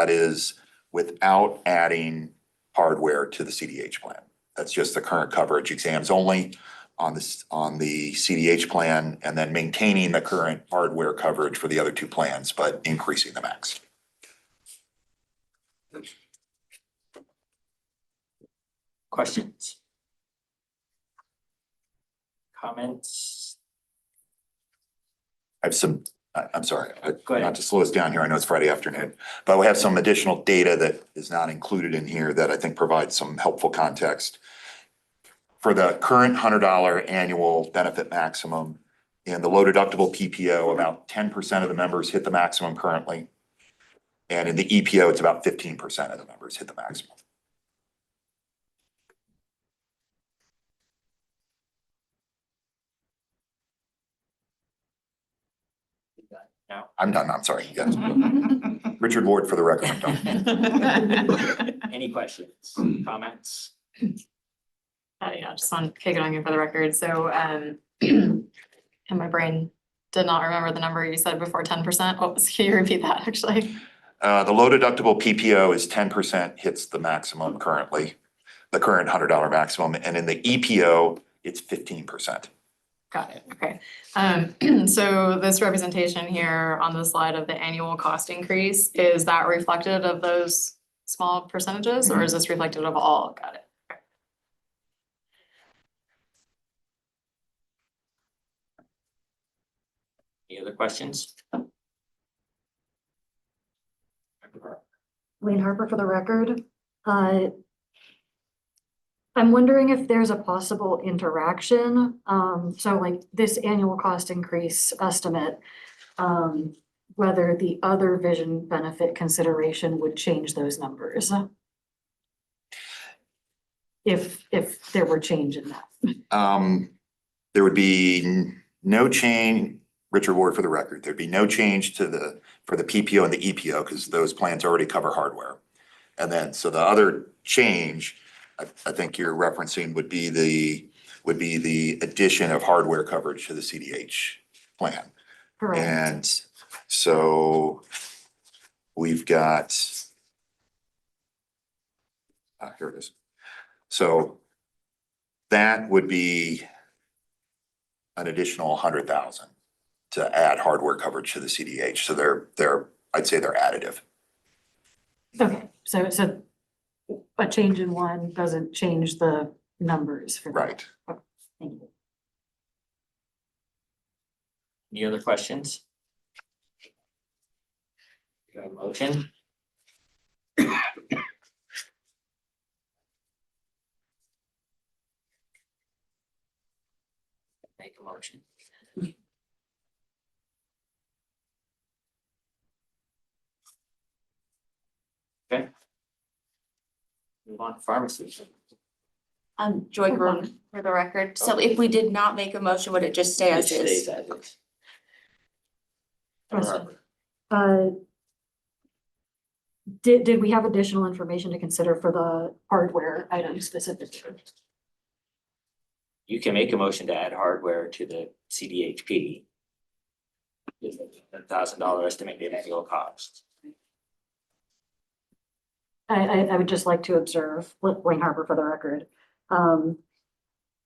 is without adding hardware to the CDH plan. That's just the current coverage, exams only on the CDH plan, and then maintaining the current hardware coverage for the other 2 plans, but increasing the max. Questions? Comments? I have some, I'm sorry, Go ahead. not to slow us down here, I know it's Friday afternoon, but we have some additional data that is not included in here that I think provides some helpful context. For the current $100 annual benefit maximum, in the low deductible PPO, about 10% of the members hit the maximum currently. And in the EPO, it's about 15% of the members hit the maximum. No. I'm done, I'm sorry, yes. Richard Ward for the record, I'm done. Any questions, comments? Yeah, just want to kick it on you for the record. So, and my brain did not remember the number you said before 10%. What was, can you repeat that actually? The low deductible PPO is 10% hits the maximum currently, the current $100 maximum, and in the EPO, it's 15%. Got it. Okay. So this representation here on the slide of the annual cost increase, is that reflective of those small percentages, or is this reflective of all? Got it. Okay. Any other questions? Wayne Harper for the record. I'm wondering if there's a possible interaction. So like this annual cost increase estimate, whether the other vision benefit consideration would change those numbers. If there were change in that. There would be no change, Richard Ward for the record, there'd be no change for the PPO and the EPO because those plans already cover hardware. And then, so the other change, I think you're referencing would be the addition of hardware coverage to the CDH plan. Correct. And so we've got, here it is. So that would be an additional 100,000 to add hardware coverage to the CDH. So I'd say they're additive. Okay, so a change in one doesn't change the numbers for that. Right. Okay, thank you. Any other questions? You have a motion? Make a motion. Okay. Move on to pharmacy. Joy Grove for the record. So if we did not make a motion, would it just stay as It is? stays as is. Did we have additional information to consider for the hardware item specifically? You can make a motion to add hardware to the CDHP. $1,000 estimated annual cost. I would just like to observe, Wayne Harper for the record.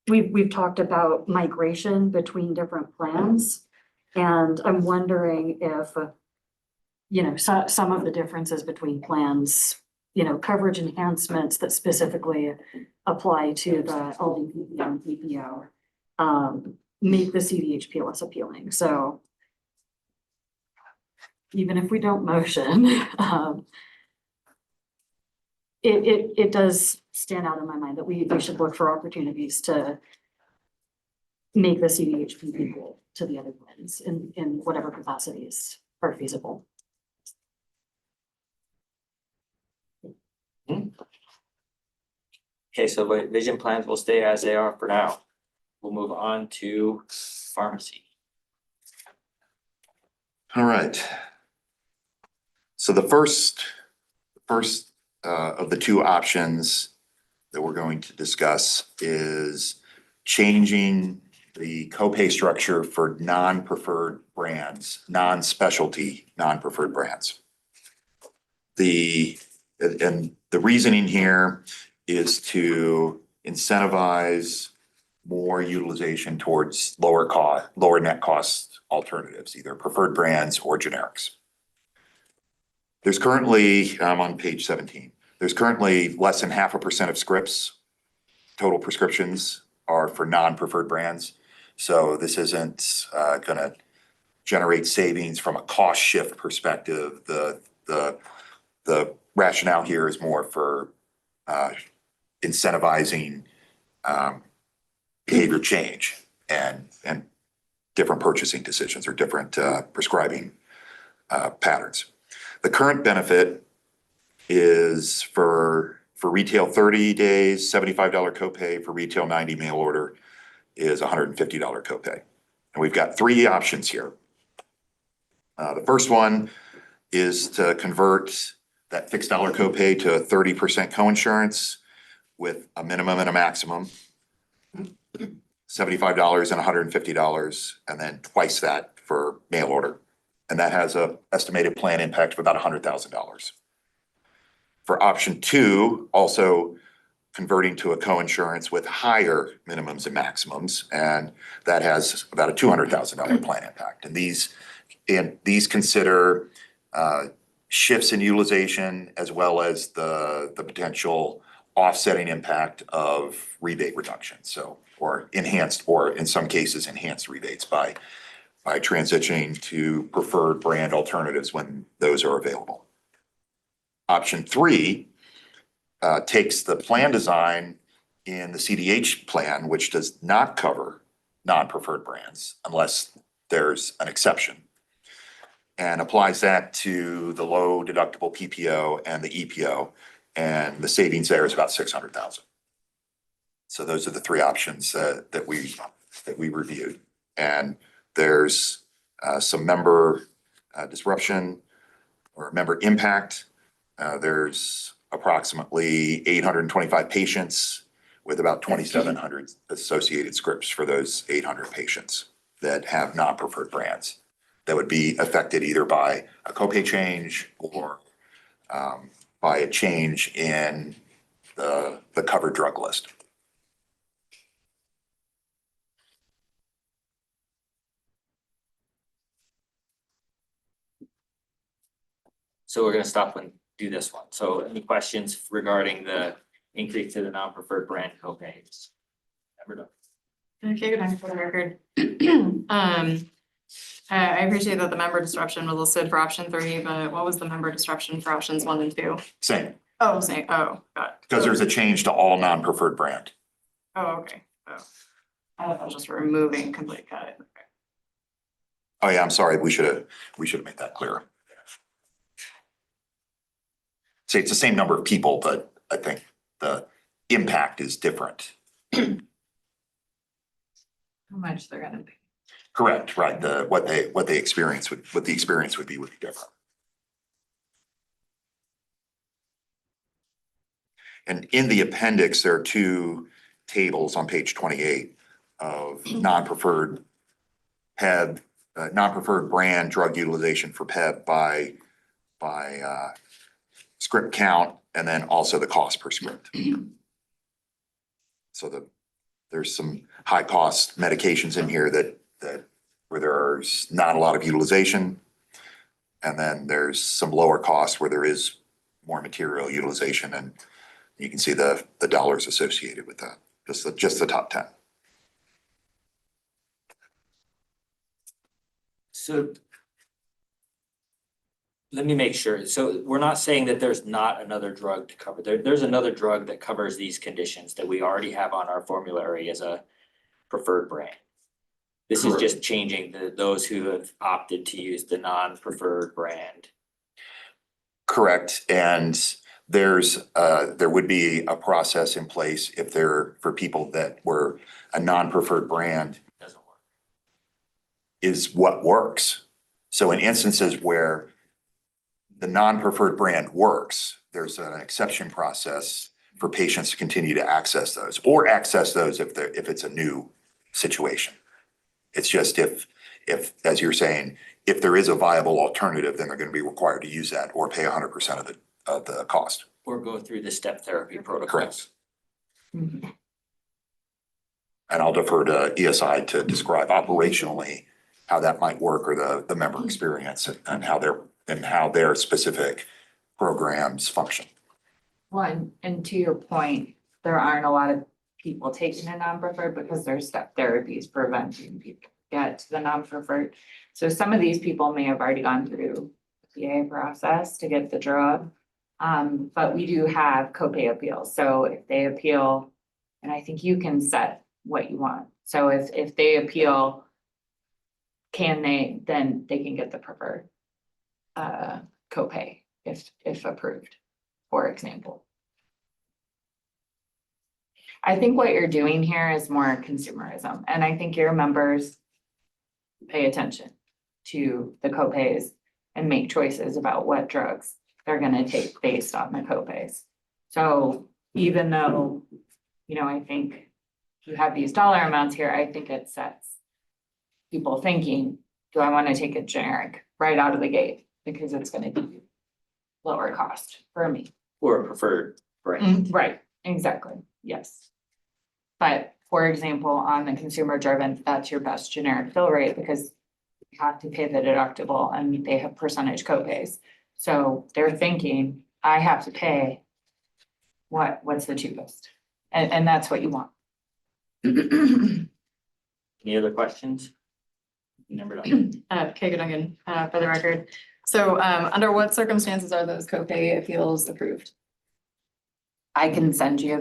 We've talked about migration between different plans. And I'm wondering if, some of the differences between plans, coverage enhancements that specifically apply to the LDPP and PPO, make the CDHP less appealing. So even if we don't motion, it does stand out in my mind that we should look for opportunities to make the CDHP equal to the other plans in whatever capacities are feasible. Okay, so vision plans will stay as they are for now. We'll move on to pharmacy. All right. So the first of the two options that we're going to discuss is changing the copay structure for non-preferred brands, non-specialty, non-preferred brands. And the reasoning here is to incentivize more utilization towards lower net cost alternatives, either preferred brands or generics. There's currently, I'm on page 17, there's currently less than 0.5% of scripts, total prescriptions are for non-preferred brands. So this isn't gonna generate savings from a cost shift perspective. The rationale here is more for incentivizing behavior change and different purchasing decisions or different prescribing patterns. The current benefit is for retail 30 days, $75 copay. For retail 90 mail order is $150 copay. And we've got three options here. The first one is to convert that fixed dollar copay to a 30% coinsurance with a minimum and a maximum, $75 and $150, and then twice that for mail order. And that has an estimated plan impact of about $100,000. For option two, also converting to a coinsurance with higher minimums and maximums, and that has about a $200,000 plan impact. And these consider shifts in utilization as well as the potential offsetting impact of rebate reduction. So, or enhanced, or in some cases, enhanced rebates by transitioning to preferred brand alternatives when those are available. Option three takes the plan design in the CDH plan, which does not cover non-preferred brands unless there's an exception, and applies that to the low deductible PPO and the EPO, and the savings there is about $600,000. So those are the three options that we reviewed. And there's some member disruption or member impact. There's approximately 825 patients with about 2,700 associated scripts for those 800 patients that have non-preferred brands that would be affected either by a copay change or by a change in the covered drug list. So we're gonna stop and do this one. So any questions regarding the increase to the non-preferred brand copays? Okay, good, for the record. I appreciate that the member disruption was listed for option 3, but what was the member disruption for options 1 and 2? Same, Oh, same, oh, got it. because there's a change to all non-preferred brand. Oh, okay, oh. I thought that was just removing complete cut. Okay. Oh yeah, I'm sorry, we should have made that clearer. Say it's the same number of people, but I think the impact is different. How much they're gonna be. Correct, right, what the experience would be different. And in the appendix, there are two tables on page 28 of non-preferred PEB, non-preferred brand drug utilization for PEB by script count, and then also the cost per script. So there's some high cost medications in here that where there's not a lot of utilization. And then there's some lower costs where there is more material utilization, and you can see the dollars associated with that, just the top 10. So let me make sure. So we're not saying that there's not another drug to cover. There's another drug that covers these conditions that we already have on our formulary as a preferred brand. This is just changing those who have opted to use the non-preferred brand. Correct, and there would be a process in place if for people that were a non-preferred brand. Doesn't work. Is what works. So in instances where the non-preferred brand works, there's an exception process for patients to continue to access those, or access those if it's a new situation. It's just if, as you're saying, if there is a viable alternative, then they're going to be required to use that or pay 100% of the cost. Or go through the step therapy protocols. Correct. And I'll defer to ESI to describe operationally how that might work, or the member experience, and how their specific programs function. Well, and to your point, there aren't a lot of people taking a non-preferred because their step therapies preventing people get to the non-preferred. So some of these people may have already gone through the PA process to get the drug. But we do have copay appeals. So if they appeal, and I think you can set what you want. So if they appeal, then they can get the preferred copay if approved, for example. I think what you're doing here is more consumerism, and I think your members pay attention to the copays and make choices about what drugs they're gonna take based on the copays. So even though, I think you have these dollar amounts here, I think it sets people thinking, do I wanna take a generic right out of the gate? Because it's gonna be lower cost for me. Or a preferred brand. Right, exactly, yes. But for example, on the consumer driven, that's your best generic fill rate because you have to pay the deductible and they have percentage copays. So they're thinking, I have to pay what's the cheapest? And that's what you want. Any other questions? Number done. Kay Duncan, for the record. So, under what circumstances are those copay appeals approved? I can send you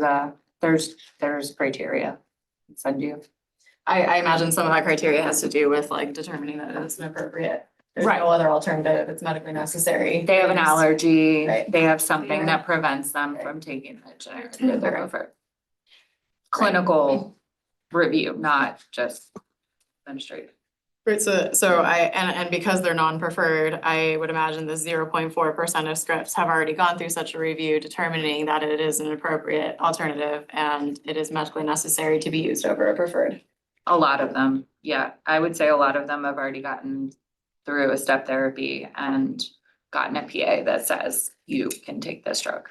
there's criteria. Send you. I imagine some of that criteria has to do with like determining that it's an appropriate. There's Right. no other alternative. It's medically necessary. They have an allergy, Right. they have something that prevents them from taking the generic that they're going for. Clinical review, not just administrative. Right, so and because they're non-preferred, I would imagine the 0.4% of scripts have already gone through such a review, determining that it is an appropriate alternative and it is medically necessary to be used over a preferred. A lot of them, yeah, I would say a lot of them have already gotten through a step therapy and gotten a PA that says you can take this drug.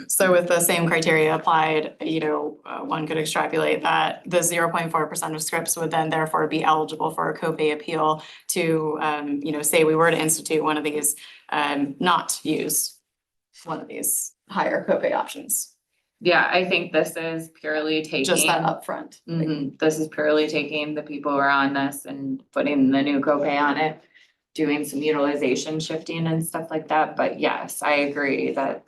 So with the same criteria applied, one could extrapolate that the 0.4% of scripts would then therefore be eligible for a copay appeal to, say we were to institute one of these, not use one of these higher copay options. Yeah, I think this is purely taking. Just that upfront. This is purely taking the people who are on this and putting the new copay on it, doing some utilization shifting and stuff like that. But yes, I agree that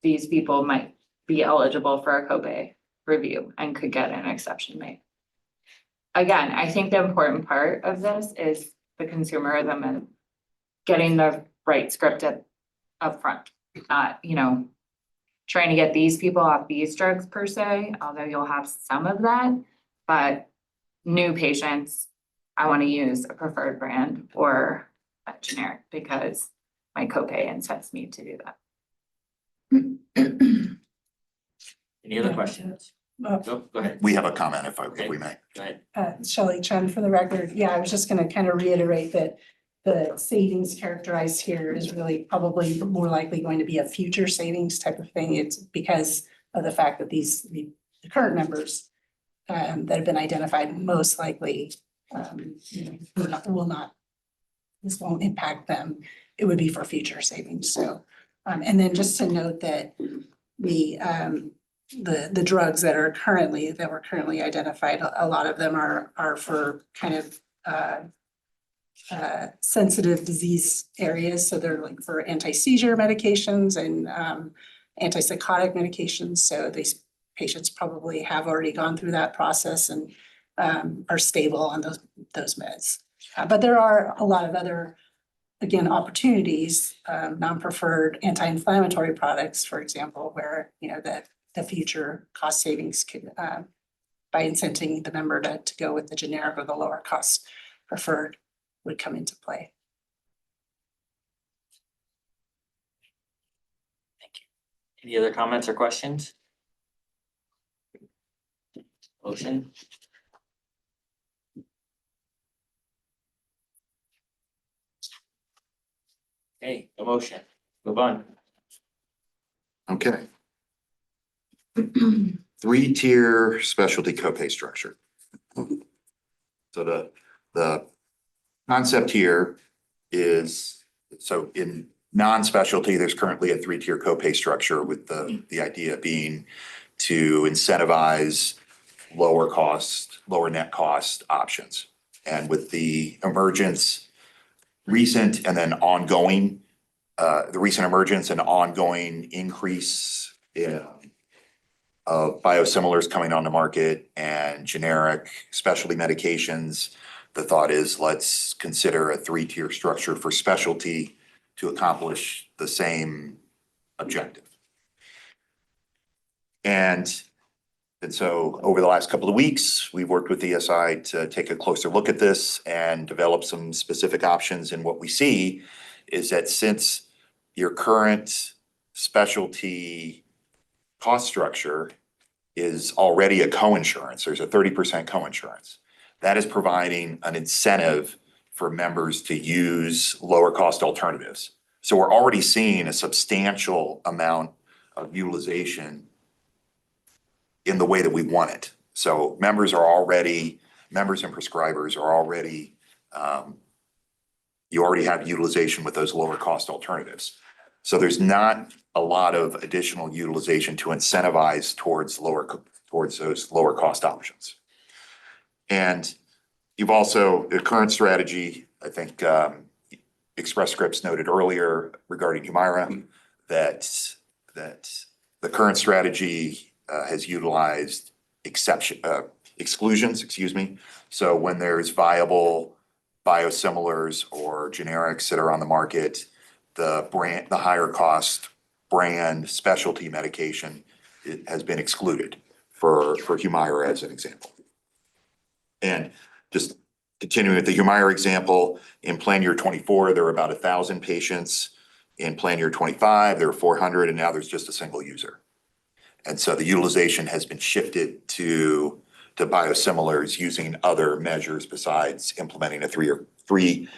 these people might be eligible for a copay review and could get an exception made. Again, I think the important part of this is the consumerism and getting the right script upfront. Not, trying to get these people off these drugs per se, although you'll have some of that. But new patients, I want to use a preferred brand or a generic because my copay incents me to do that. Any other questions? Go ahead. We have a comment if we may. Go ahead. Shelley Chen for the record. Yeah, I was just gonna kind of reiterate that the savings characterized here is really probably more likely going to be a future savings type of thing. It's because of the fact that the current members that have been identified most likely this won't impact them. It would be for future savings. So, and then just to note that the drugs that were currently identified, a lot of them are for kind of sensitive disease areas. So they're like for anti-seizure medications and antipsychotic medications. So these patients probably have already gone through that process and are stable on those meds. But there are a lot of other, again, opportunities, non-preferred anti-inflammatory products, for example, where, you know, the future cost savings could, by incenting the member to go with the generic or the lower cost preferred would come into play. Any other comments or questions? Motion? Okay, a motion. Move on. Okay. Three-tier specialty copay structure. So the concept here is, so in non-specialty, there's currently a three-tier copay structure with the idea being to incentivize lower cost, lower net cost options. And with the emergence, recent and then ongoing, the recent emergence and ongoing increase of biosimilars coming on the market and generic specialty medications, the thought is let's consider a three-tier structure for specialty to accomplish the same objective. And so over the last couple of weeks, we've worked with ESI to take a closer look at this and develop some specific options. And what we see is that since your current specialty cost structure is already a coinsurance, there's a 30% coinsurance, that is providing an incentive for members to use lower cost alternatives. So we're already seeing a substantial amount of utilization in the way that we want it. So members and prescribers are already, you already have utilization with those lower cost alternatives. So there's not a lot of additional utilization to incentivize towards those lower cost options. And you've also, the current strategy, I think Express Scripts noted earlier regarding Humira, that the current strategy has utilized exclusions, So when there's viable biosimilars or generics that are on the market, the higher cost brand specialty medication, it has been excluded for Humira as an example. And just continuing with the Humira example, in plan year 24, there were about 1,000 patients. In plan year 25, there were 400, and now there's just a single user. And so the utilization has been shifted to biosimilars using other measures besides implementing a three-tier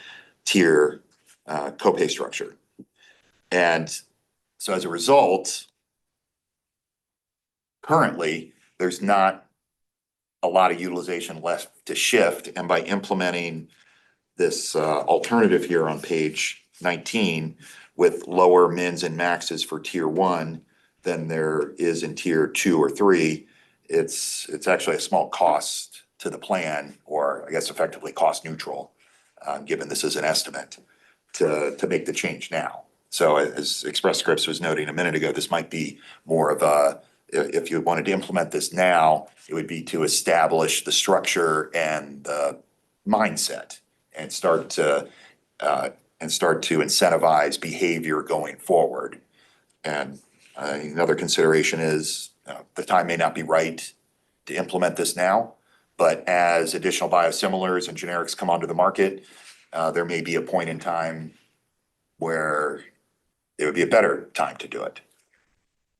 copay structure. And so as a result, currently, there's not a lot of utilization left to shift. And by implementing this alternative here on page 19 with lower mins and maxes for tier 1 than there is in tier 2 or 3, it's actually a small cost to the plan, or I guess effectively cost neutral, given this is an estimate, to make the change now. So as Express Scripts was noting a minute ago, this might be more of a, if you wanted to implement this now, it would be to establish the structure and the mindset and start to incentivize behavior going forward. And another consideration is the time may not be right to implement this now, but as additional biosimilars and generics come onto the market, there may be a point in time where it would be a better time to do it.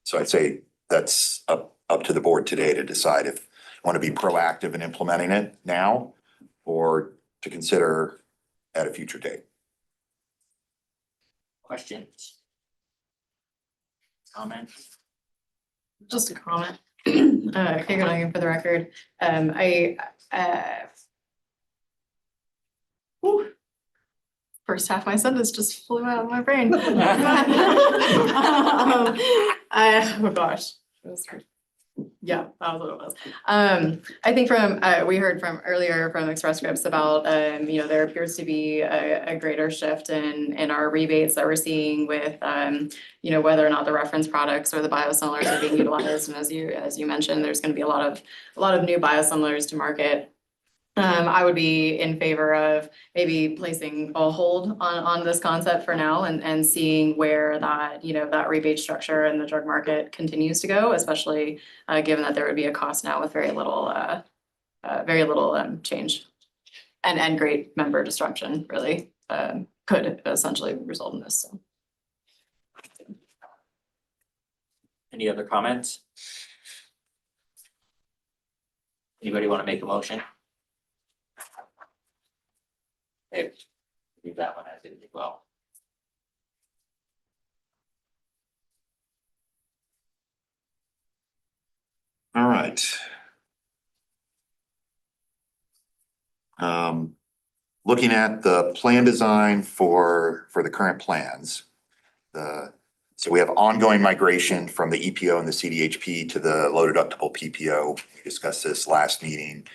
So I'd say that's up to the board today to decide if you want to be proactive in implementing it now or to consider at a future date. Questions? Comments? Just a comment. Kate Gunnigan for the record. Whew. First half of my sentence just flew out of my brain. Oh gosh. Yeah, that was what it was. I think we heard from earlier from Express Scripts about, there appears to be a greater shift in our rebates that we're seeing with, whether or not the reference products or the biosimilars are being utilized. And as you mentioned, there's going to be a lot of new biosimilars to market. I would be in favor of maybe placing a hold on this concept for now and seeing where that, that rebate structure in the drug market continues to go, especially given that there would be a cost now with very little change and great member disruption really could essentially result in this. So. Any other comments? Anybody want to make a motion? Okay, leave that one as it is as well. All right. Looking at the plan design for the current plans, so we have ongoing migration from the EPO and the CDHP to the low deductible PPO. We discussed this last meeting.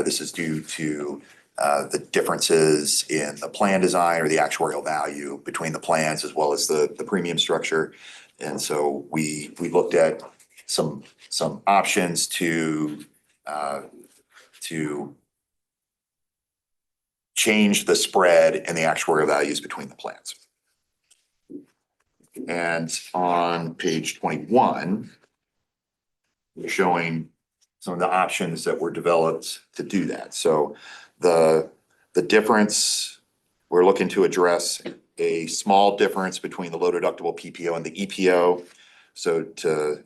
This is due to the differences in the plan design or the actuarial value between the plans as well as the premium structure. And so we looked at some options to change the spread and the actuarial values between the plans. And on page 21, we're showing some of the options that were developed to do that. So the difference, we're looking to address a small difference between the low deductible PPO and the EPO. So to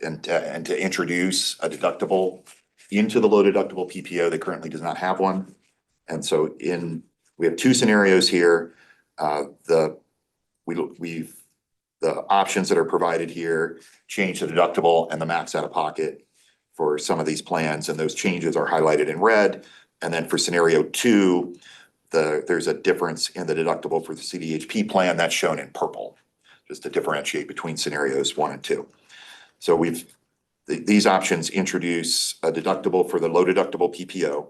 introduce a deductible into the low deductible PPO that currently does not have one. And so we have two scenarios here. The options that are provided here change the deductible and the max out of pocket for some of these plans, and those changes are highlighted in red. And then for scenario 2, there's a difference in the deductible for the CDHP plan that's shown in purple, just to differentiate between scenarios 1 and 2. So these options introduce a deductible for the low deductible PPO,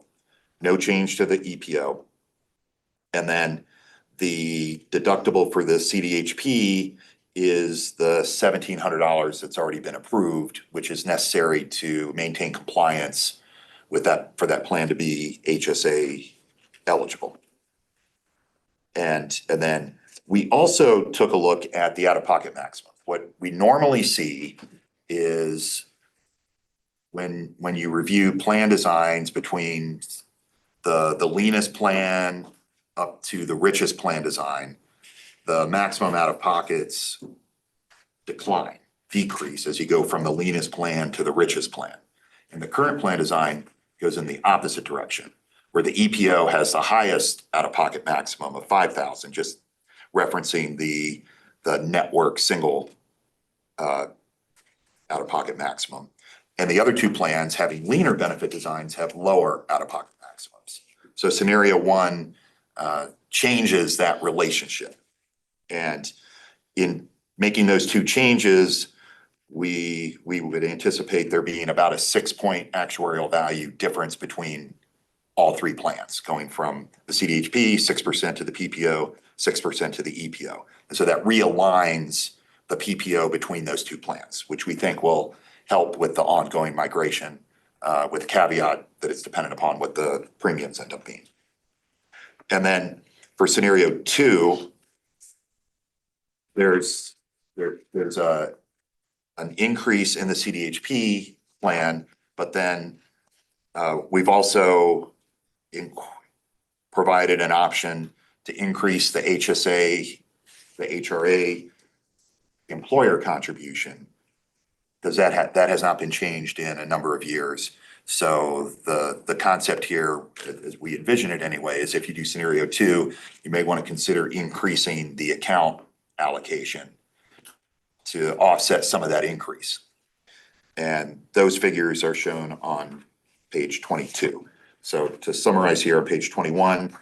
no change to the EPO. And then the deductible for the CDHP is the $1,700 that's already been approved, which is necessary to maintain compliance with that, for that plan to be HSA eligible. And then we also took a look at the out-of-pocket maximum. What we normally see is when you review plan designs between the leanest plan up to the richest plan design, the maximum out-of-pockets decrease as you go from the leanest plan to the richest plan. And the current plan design goes in the opposite direction, where the EPO has the highest out-of-pocket maximum of $5,000, just referencing the network single out-of-pocket maximum. And the other two plans, having leaner benefit designs, have lower out-of-pocket maximums. So scenario 1 changes that relationship. And in making those two changes, we would anticipate there being about a 6-point actuarial value difference between all three plans, going from the CDHP 6% to the PPO, 6% to the EPO. And so that realigns the PPO between those two plans, which we think will help with the ongoing migration, with the caveat that it's dependent upon what the premiums end up being. And then for scenario 2, there's an increase in the CDHP plan, but then we've also provided an option to increase the HSA, the HRA employer contribution, because that has not been changed in a number of years. So the concept here, as we envision it anyway, is if you do scenario 2, you may want to consider increasing the account allocation to offset some of that increase. And those figures are shown on page 22. So to summarize here on page 21,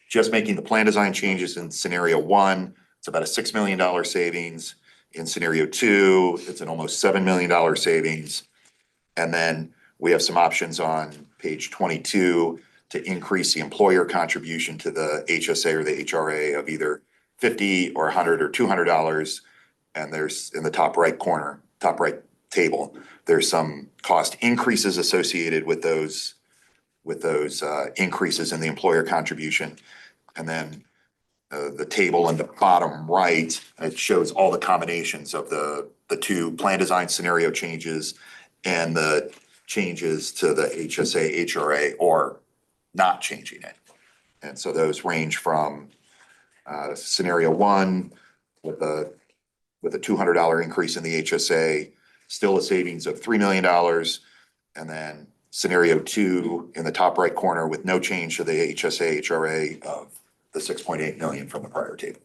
just making the plan design changes in scenario one, it's about a $6 million savings. In scenario two, it's an almost $7 million savings. And then we have some options on page 22 to increase the employer contribution to the HSA or the HRA of either $50 or $100 or $200. And there's in the top right corner, top right table, there's some cost increases associated with those increases in the employer contribution. And then the table in the bottom right, it shows all the combinations of the two plan design scenario changes and the changes to the HSA, HRA, or not changing it. And so those range from scenario one with a $200 increase in the HSA, still a savings of $3 million. And then scenario two in the top right corner with no change to the HSA, HRA of the 6.8 million from the prior table.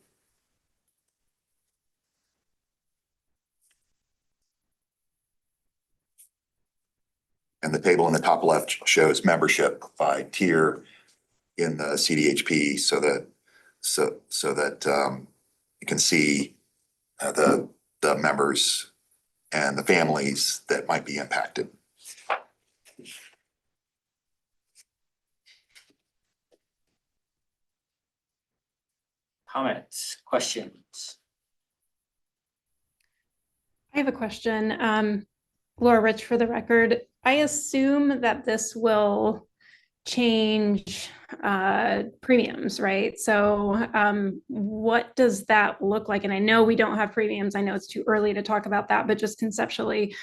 And the table in the top left shows membership by tier in the CDHP so that you can see the members and the families that might be impacted. Comments, questions? I have a question. Laura Rich, for the record, I assume that this will change premiums, right? So what does that look like? And I know we don't have premiums. I know it's too early to talk about that, but just conceptually,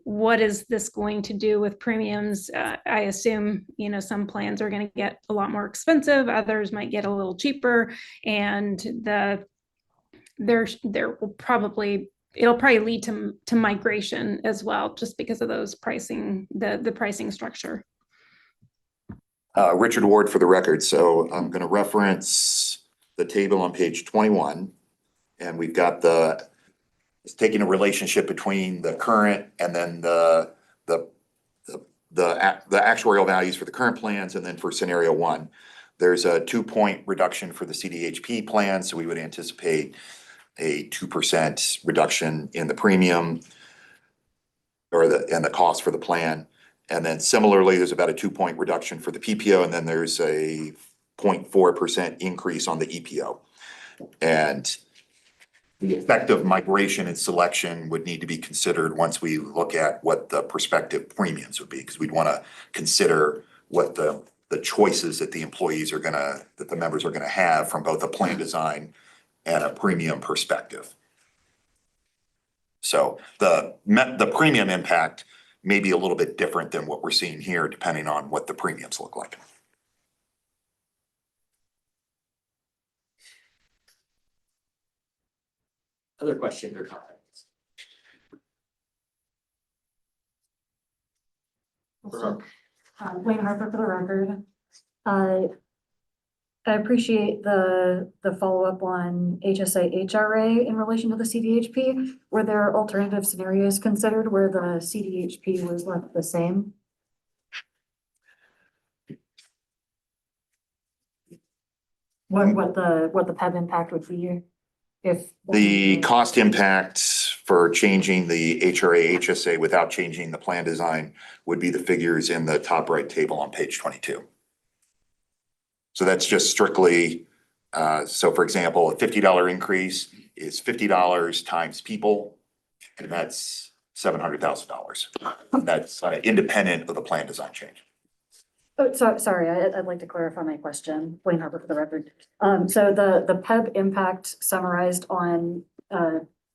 what is this going to do with premiums? I assume, you know, some plans are going to get a lot more expensive, others might get a little cheaper, and there will probably it'll probably lead to migration as well, just because of those pricing, the pricing structure. Richard Ward for the record. So I'm going to reference the table on page 21, and we've got it's taking a relationship between the current and then the actuarial values for the current plans, and then for scenario one, there's a 2-point reduction for the CDHP plan. So we would anticipate a 2% reduction in the premium or the cost for the plan. And then similarly, there's about a 2-point reduction for the PPO, and then there's a 0.4% increase on the EPO. And the effect of migration and selection would need to be considered once we look at what the prospective premiums would be, because we'd want to consider what the choices that the members are gonna have from both a plan design and a premium perspective. So the premium impact may be a little bit different than what we're seeing here, depending on what the premiums look like. Other questions or comments? Wayne Harper for the record. I appreciate the follow-up on HSA, HRA in relation to the CDHP. Were there alternative scenarios considered where the CDHP was left the same? What the PEB impact would be if the cost impact for changing the HRA, HSA without changing the plan design would be the figures in the top right table on page 22. So that's just strictly, so for example, a $50 increase is $50 times people, and that's $700,000. That's independent of the plan design change. Oh, sorry, I'd like to clarify my question. Wayne Harper for the record. So the PEB impact summarized on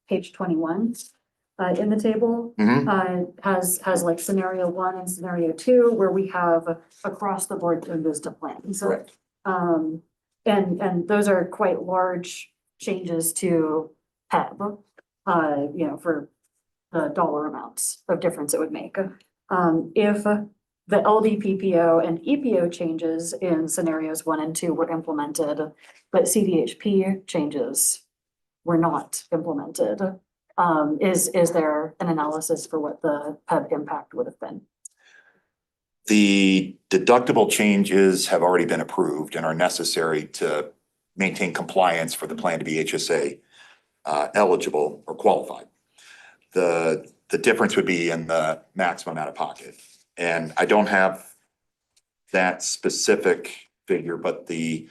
page 21 in the table has like scenario one and scenario two, where we have across the board changes to plans. Correct. And those are quite large changes to PEB, you know, for the dollar amounts of difference it would make. If the LDPPO and EPO changes in scenarios 1 and 2 were implemented, but CDHP changes were not implemented, is there an analysis for what the PEB impact would have been? The deductible changes have already been approved and are necessary to maintain compliance for the plan to be HSA eligible or qualified. The difference would be in the maximum out of pocket. And I don't have that specific figure, but the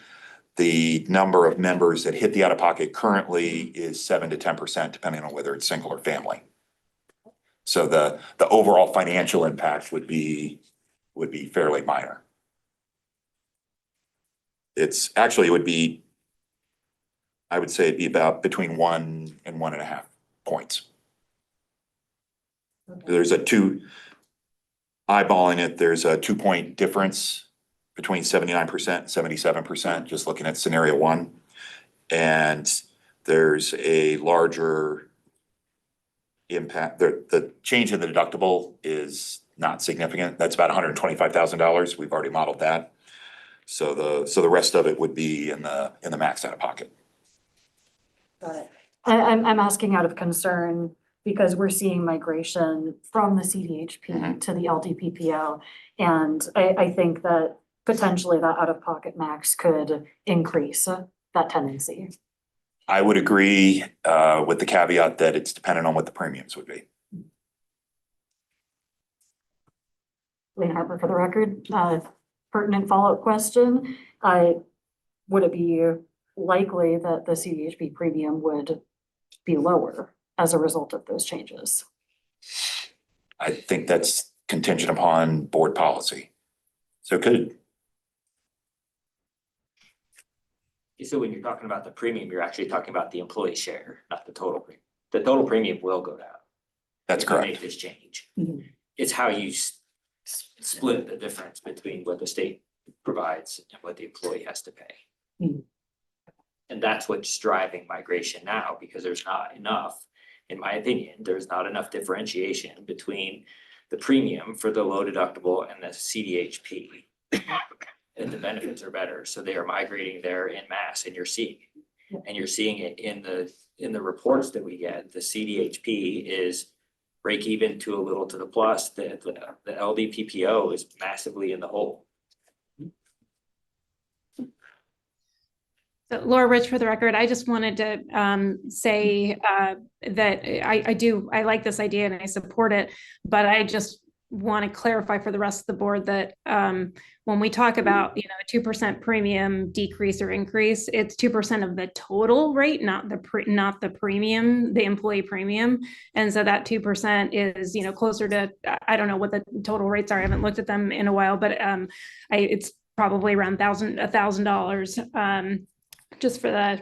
number of members that hit the out of pocket currently is 7 to 10%, depending on whether it's single or family. So the overall financial impact would be fairly minor. It's actually, it would be, I would say it'd be about between 1 and 1.5 points. There's eyeballing it, there's a 2-point difference between 79% and 77%, just looking at scenario 1. And there's a larger impact. The change in the deductible is not significant. That's about $125,000. We've already modeled that. So the rest of it would be in the max out of pocket. Got it. I'm asking out of concern because we're seeing migration from the CDHP to the LDPPO. And I think that potentially that out-of-pocket max could increase that tendency. I would agree with the caveat that it's dependent on what the premiums would be. Lane Harper for the record, pertinent follow-up question. Would it be likely that the CDHP premium would be lower as a result of those changes? I think that's contingent upon board policy. So it could. So when you're talking about the premium, you're actually talking about the employee share, not the total premium. The total premium will go down. That's if you correct. Make this change. It's how you split the difference between what the state provides and what the employee has to pay. And that's what's driving migration now, because there's not enough, in my opinion, there's not enough differentiation between the premium for the low deductible and the CDHP. And the benefits are better, so they are migrating there in mass, and you're seeing it. And you're seeing it in the reports that we get. The CDHP is break even to a little to the plus. The LDPPO is massively in the hole. So Laura Rich for the record, I just wanted to say that I like this idea and I support it, but I just want to clarify for the rest of the board that when we talk about, a 2% premium decrease or increase, it's 2% of the total rate, not the premium, the employee premium. And so that 2% is, closer to, I don't know what the total rates are. I haven't looked at them in a while, but it's probably around $1,000. Just for the,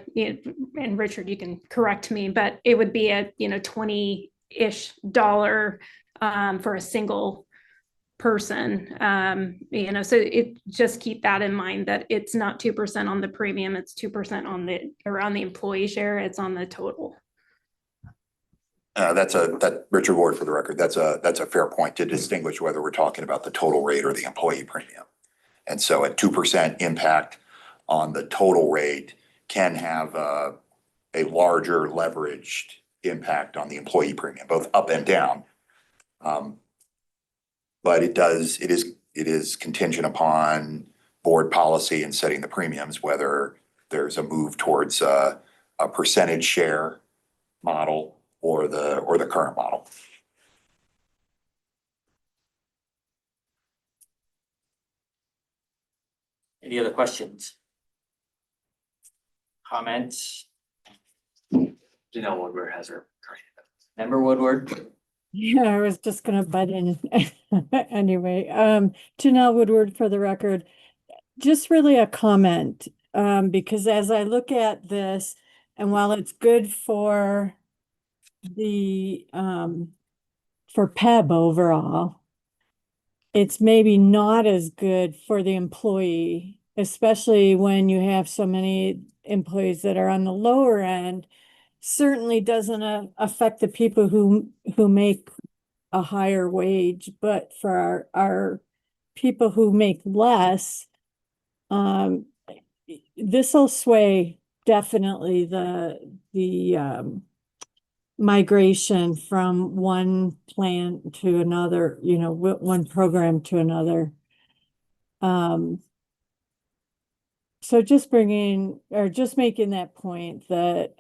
and Richard, you can correct me, but it would be a, $20-ish for a single person. So just keep that in mind, that it's not 2% on the premium, it's 2% on the employee share, it's on the total. That Richard Ward for the record, that's a fair point to distinguish whether we're talking about the total rate or the employee premium. And so a 2% impact on the total rate can have a larger leveraged impact on the employee premium, both up and down. But it is contingent upon board policy and setting the premiums, whether there's a move towards a percentage share model or the current model. Any other questions? Comments? Janelle Woodward has her. Member Woodward? Yeah, I was just gonna butt in anyway. Janelle Woodward for the record, just really a comment, because as I look at this, and while it's good for the for PEB overall, it's maybe not as good for the employee, especially when you have so many employees that are on the lower end. Certainly doesn't affect the people who make a higher wage, but for our people who make less, this will sway definitely the migration from one plan to another, one program to another. So just making that point that,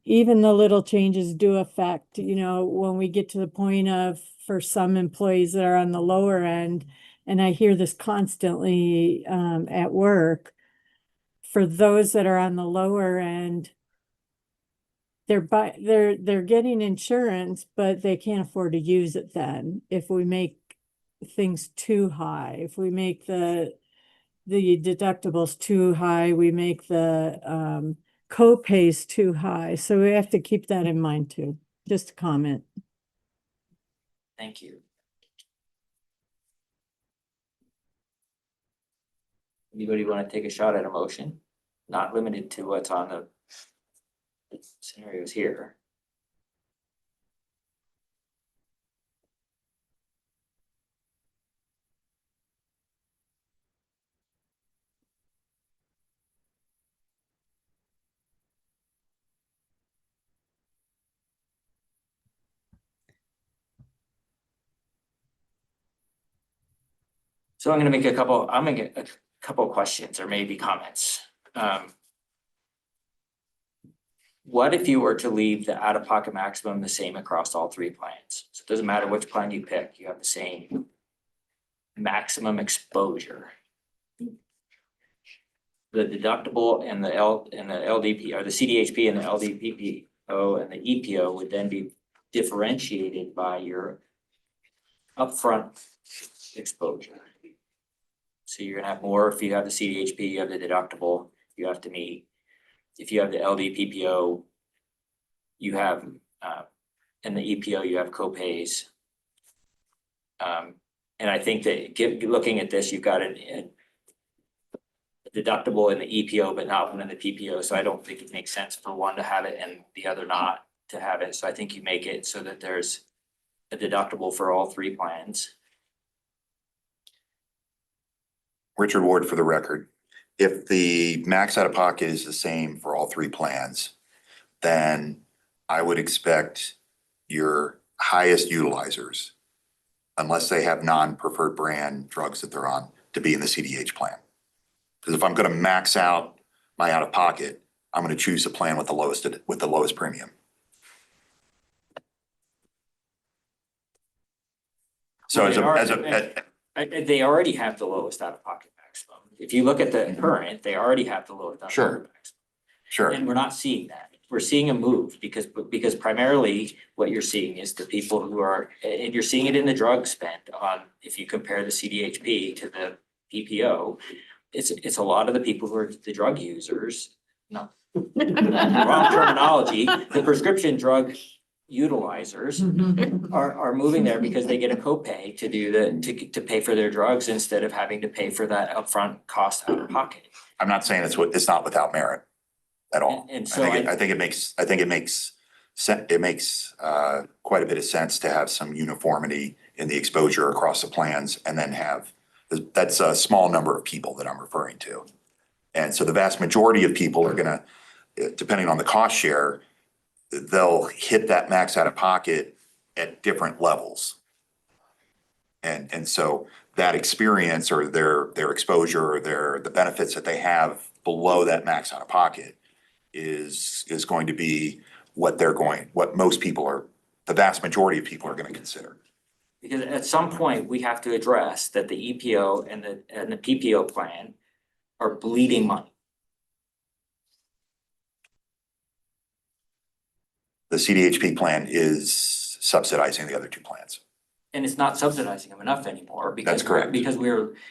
even the little changes do affect, when we get to the point of, for some employees that are on the lower end, and I hear this constantly, at work, for those that are on the lower end, they're getting insurance, but they can't afford to use it then. If we make things too high, if we make the deductibles too high, we make the co-pays too high. So we have to keep that in mind too. Just a comment. Thank you. Anybody want to take a shot at a motion? Not limited to what's on the scenarios here. So I'm gonna make a couple of questions or maybe comments. What if you were to leave the out-of-pocket maximum the same across all three plans? So it doesn't matter which plan you pick, you have the same maximum exposure. The deductible and the LDP, or the CDHP and the LDPPO and the EPO would then be differentiated by your upfront exposure. So you're gonna have more if you have the CDHP, you have the deductible, you have to meet. If you have the LDPPO, you have, and the EPO, you have co-pays. And I think that looking at this, you've got a deductible in the EPO, but not one in the PPO. So I don't think it makes sense for one to have it and the other not to have it. So I think you make it so that there's a deductible for all three plans. Richard Ward for the record. If the max out of pocket is the same for all three plans, then I would expect your highest utilizers, unless they have non-preferred brand drugs that they're on, to be in the CDH plan. Because if I'm gonna max out my out of pocket, I'm gonna choose the plan with the lowest premium. So They already have the lowest out-of-pocket maximum. If you look at the current, they already have the lowest out-of-pocket maximum. Sure. And we're not seeing that. We're seeing a move because primarily what you're seeing is the people who are, and you're seeing it in the drug spend on, if you compare the CDHP to the PPO, it's a lot of the people who are the drug users, no, wrong terminology, the prescription drug utilizers are moving there because they get a copay to pay for their drugs instead of having to pay for that upfront cost out of pocket. I'm not saying it's not without merit at all. And so I think it makes quite a bit of sense to have some uniformity in the exposure across the plans, and then that's a small number of people that I'm referring to. And so the vast majority of people are gonna, depending on the cost share, they'll hit that max out of pocket at different levels. And so that experience or their exposure or the benefits that they have below that max out of pocket is going to be what most people are, the vast majority of people are gonna consider. Because at some point, we have to address that the EPO and the PPO plan are bleeding money. The CDHP plan is subsidizing the other two plans. And it's not subsidizing them enough anymore because. That's correct. Because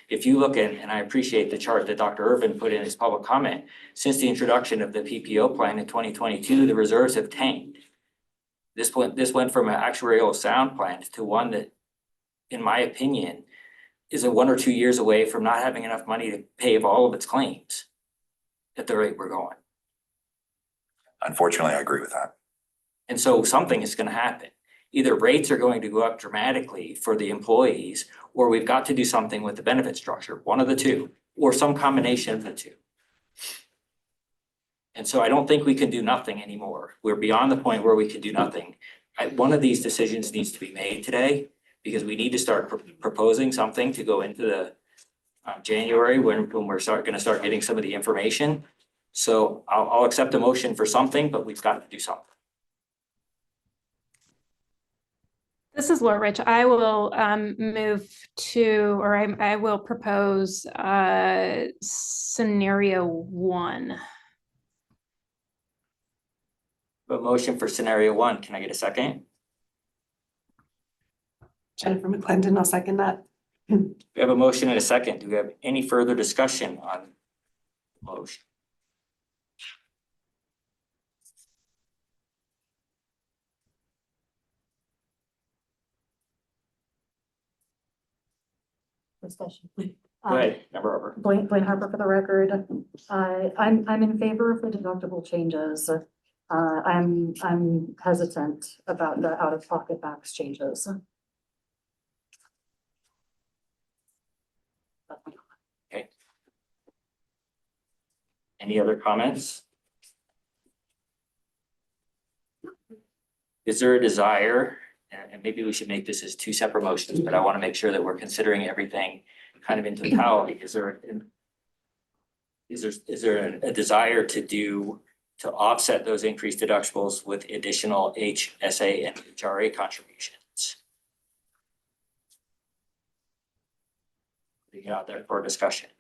if you look at, and I appreciate the chart that Dr. Irvin put in his public comment, since the introduction of the PPO plan in 2022, the reserves have tanked. This went from an actuarial sound plan to one that, in my opinion, is 1 or 2 years away from not having enough money to pay all of its claims at the rate we're going. Unfortunately, I agree with that. And so something is gonna happen. Either rates are going to go up dramatically for the employees, or we've got to do something with the benefit structure, one of the two, or some combination of the two. And so I don't think we can do nothing anymore. We're beyond the point where we can do nothing. One of these decisions needs to be made today, because we need to start proposing something to go into January, when we're gonna start getting some of the information. So I'll accept a motion for something, but we've got to do something. This is Laura Rich. I will move to, or I will propose scenario 1. A motion for scenario 1. Can I get a second? Jennifer McClendon, I'll second that. We have a motion and a second. Do we have any further discussion on the motion? Discussion. Go ahead, Member Harper. Blaine Harper for the record. I'm in favor of the deductible changes. I'm hesitant about the out-of-pocket max changes. Okay. Any other comments? Is there a desire, and maybe we should make this as 2 separate motions, but I want to make sure that we're considering everything kind of in totality. Is there a desire to offset those increased deductibles with additional HSA and HRA contributions? Putting it out there for discussion.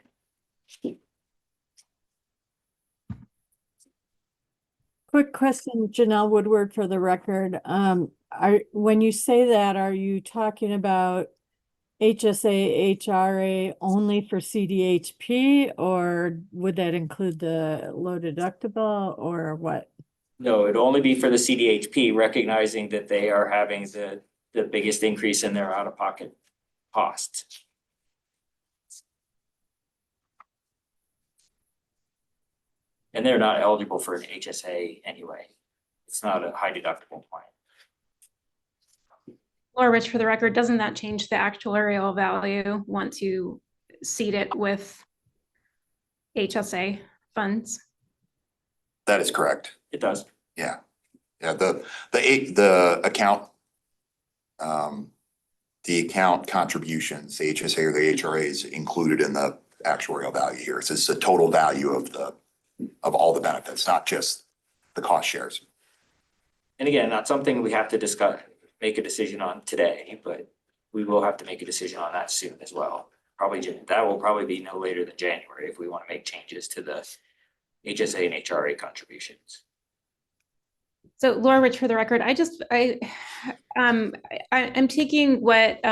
Quick question, Janelle Woodward for the record. When you say that, are you talking about HSA, HRA only for CDHP, or would that include the low deductible, or what? No, it'd only be for the CDHP, recognizing that they are having the biggest increase in their out-of-pocket costs. And they're not eligible for an HSA anyway. It's not a high deductible plan. Laura Rich for the record, doesn't that change the actuarial value once you seed it with HSA funds? That is correct. It does. Yeah. Yeah, the account, the account contributions, the HSA or the HRA is included in the actuarial value here. It's just the total value of all the benefits, not just the cost shares. And again, not something we have to discuss, make a decision on today, but we will have to make a decision on that soon as well. That will probably be no later than January if we want to make changes to the HSA and HRA contributions. So Laura Rich for the record, I'm taking what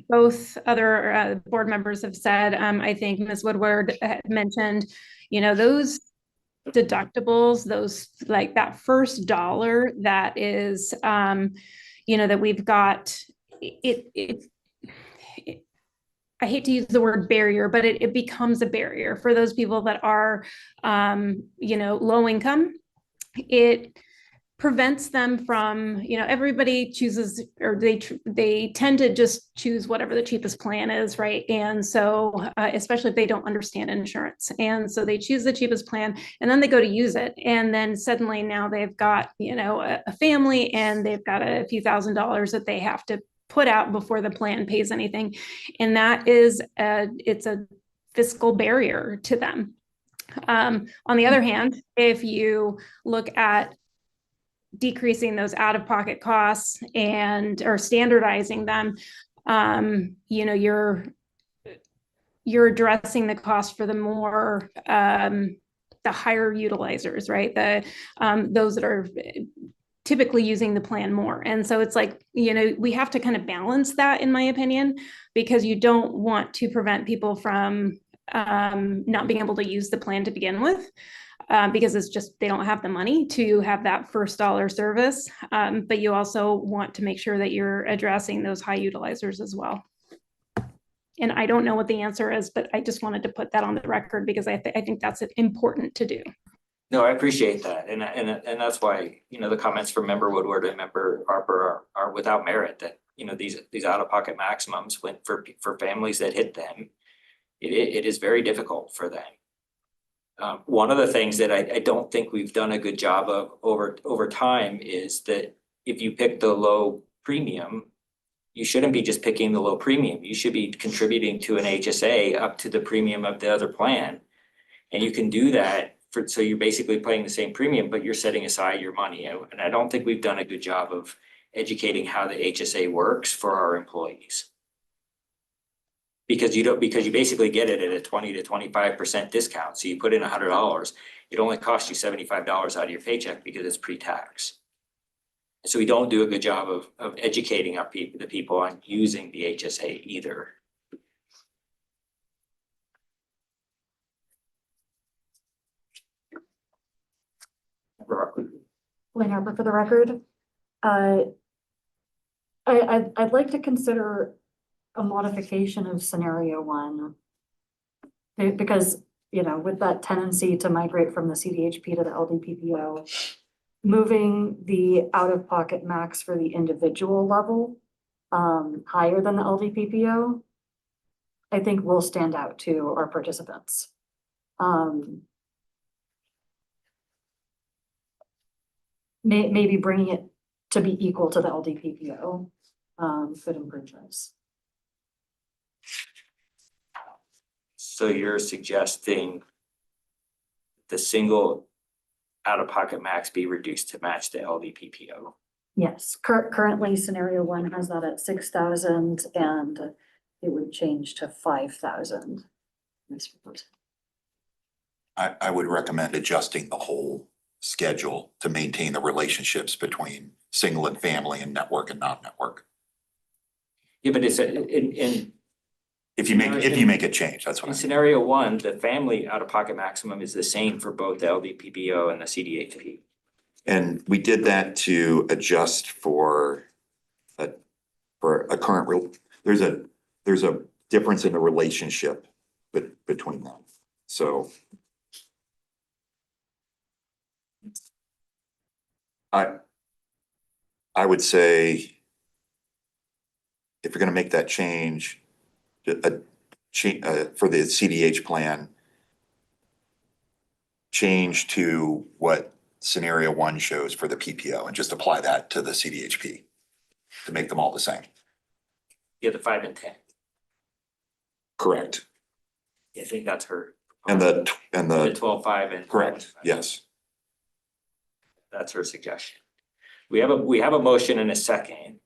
both other board members have said. I think Ms. Woodward had mentioned, those deductibles, those like that first dollar that is, that we've got it. I hate to use the word barrier, but it becomes a barrier for those people that are, low income. It prevents them from, everybody chooses, or they tend to just choose whatever the cheapest plan is, right? And so, especially if they don't understand insurance. And so they choose the cheapest plan and then they go to use it. And then suddenly now they've got, a family and they've got a few $1,000s that they have to put out before the plan pays anything. And that is, it's a fiscal barrier to them. On the other hand, if you look at decreasing those out-of-pocket costs or standardizing them, you're addressing the cost for the more the higher utilizers, right? Those that are typically using the plan more. And so it's like, we have to kind of balance that, in my opinion, because you don't want to prevent people from not being able to use the plan to begin with, because it's just, they don't have the money to have that first dollar service. But you also want to make sure that you're addressing those high utilizers as well. And I don't know what the answer is, but I just wanted to put that on the record because I think that's important to do. No, I appreciate that. And that's why, the comments from Member Woodward and Member Harper are without merit, that, these out-of-pocket maximums went for families that hit them. It is very difficult for them. One of the things that I don't think we've done a good job of over time is that if you pick the low premium, you shouldn't be just picking the low premium. You should be contributing to an HSA up to the premium of the other plan. And you can do that so you're basically paying the same premium, but you're setting aside your money. And I don't think we've done a good job of educating how the HSA works for our employees. Because you basically get it at a 20 to 25% discount. So you put in $100, it only costs you $75 out of your paycheck because it's pre-tax. So we don't do a good job of educating the people on using the HSA either. Lynn Harper for the record. I'd like to consider a modification of scenario one. Because, you know, with that tendency to migrate from the CDHP to the LDPPO, moving the out-of-pocket max for the individual level higher than the LDPPO, I think will stand out to our participants. Maybe bringing it to be equal to the LDPPO could improve this. So you're suggesting the single out-of-pocket max be reduced to match the LDPPO? Yes, currently scenario one has that at 6,000 and it would change to 5,000. I would recommend adjusting the whole schedule to maintain the relationships between single and family and network and non-network. Yeah, but it's If you make a change, that's what in I mean. scenario one, the family out-of-pocket maximum is the same for both the LDPPO and the CDHP. And we did that to adjust for a current there's a difference in the relationship between them. So I would say if you're gonna make that change, for the CDH plan, change to what scenario one shows for the PPO and just apply that to the CDHP to make them all the same. Yeah, the 5 and 10. Correct. I think that's her. And the 12, 5 and. correct, yes. That's her suggestion. We have a motion and a second.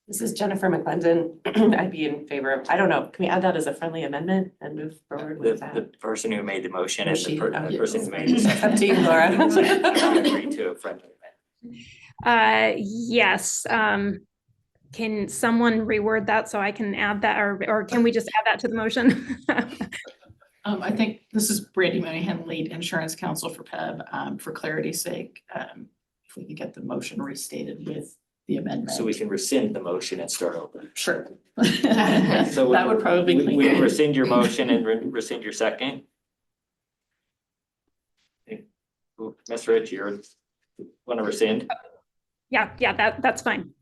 This is Jennifer McClendon. I'd be in favor of, I don't know, can we add that as a friendly amendment and move forward with The that? person who made the motion and Was she? the person who made the Up second. to you, Laura. Agree to a friendly amendment. Yes. Can someone reword that so I can add that, or can we just add that to the motion? I think this is Brandy Monahan, lead insurance counsel for PEB. For clarity's sake, if we could get the motion restated with the amendment. So we can rescind the motion and start over. Sure. So That would probably be we cleaner. rescind your motion and rescind your second. Ms. Rich, you want to rescind? Yeah, that's fine.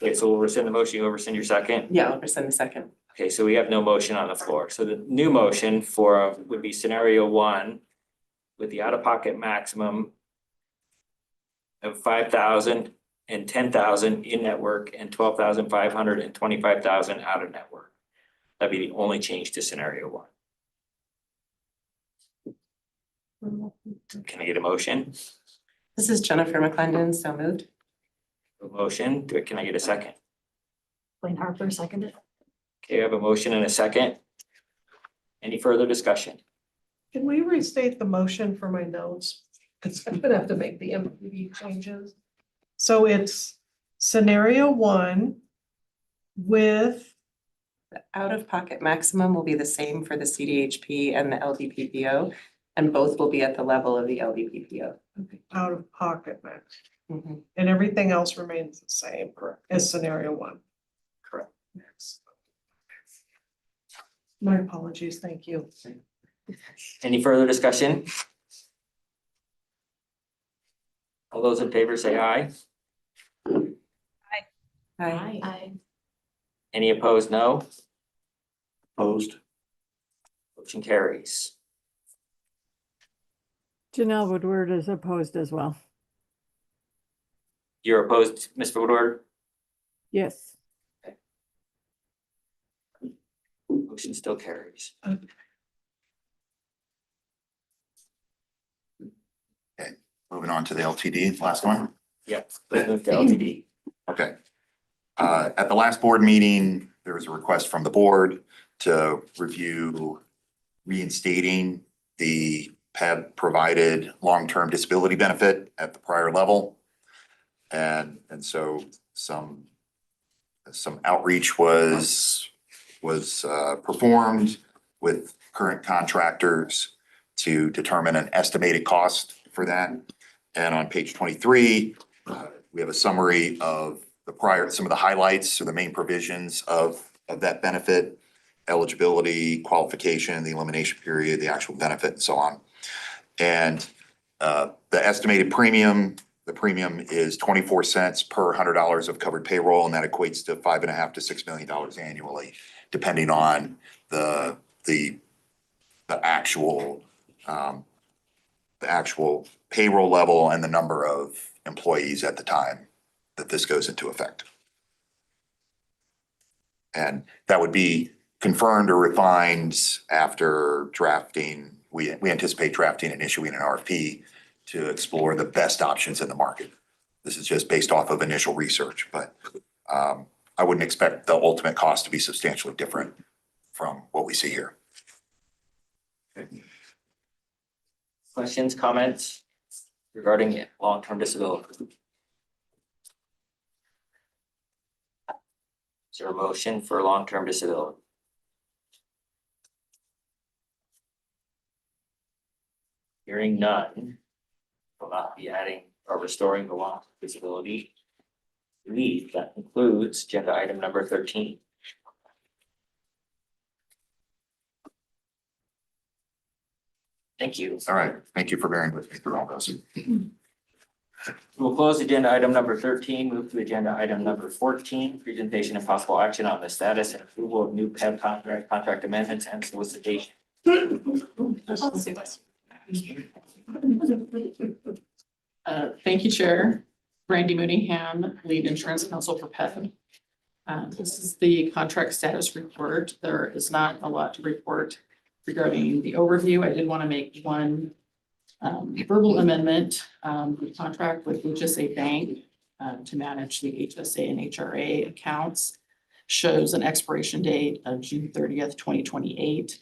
Okay, so we'll rescind the motion, you'll rescind your second? Yeah, I'll rescind the second. Okay, so we have no motion on the floor. So the new motion would be scenario one with the out-of-pocket maximum of 5,000 and 10,000 in network and 12,500 and 25,000 out of network. That'd be the only change to scenario one. Can I get a motion? This is Jennifer McClendon, so moved. A motion, can I get a second? Lynn Harper seconded. Okay, I have a motion and a second. Any further discussion? Can we restate the motion for my notes? Because I'm gonna have to make the MPD changes. So it's scenario one with. The out-of-pocket maximum will be the same for the CDHP and the LDPPO, and both will be at the level of the LDPPO. Out of pocket max. Mhm. And everything else remains the same, correct, as scenario one. Correct. Yes. My apologies, thank you. Any further discussion? All those in favor say aye. Aye. Any opposed, no? Opposed? Motion carries. Janelle Woodward is opposed as well. You're opposed, Ms. Woodward? Yes. Motion still carries. Okay, moving on to the LTD, last one. Yep, let's move to LTD. Okay. At the last board meeting, there was a request from the board to review reinstating the PEB provided long-term disability benefit at the prior level. And so some outreach was performed with current contractors to determine an estimated cost for that. And on page 23, we have a summary of some of the highlights or the main provisions of that benefit, eligibility, qualification, the elimination period, the actual benefit, and so on. And the estimated premium, the premium is 24 cents per $100 of covered payroll, and that equates to $5.5 to $6 million annually, depending on the actual payroll level and the number of employees at the time that this goes into effect. And that would be confirmed or refined after drafting. We anticipate drafting and issuing an RFP to explore the best options in the market. This is just based off of initial research, but I wouldn't expect the ultimate cost to be substantially different from what we see here. Questions, comments regarding long-term disability? Is there a motion for long-term disability? Hearing none, will not be adding or restoring the long-term disability leave. That concludes agenda item number 13. Thank you. All right, thank you for bearing with me through all those. We'll close agenda item number 13, move to agenda item number 14, presentation and possible action on the status and approval of new PEB contract amendments and solicitation. Thank you, Chair. Randy Mooneyham, Lead Insurance Counsel for PEB. This is the contract status report. There is not a lot to report regarding the overview. I did want to make one verbal amendment. The contract with HSA Bank to manage the HSA and HRA accounts shows an expiration date of June 30th, 2028.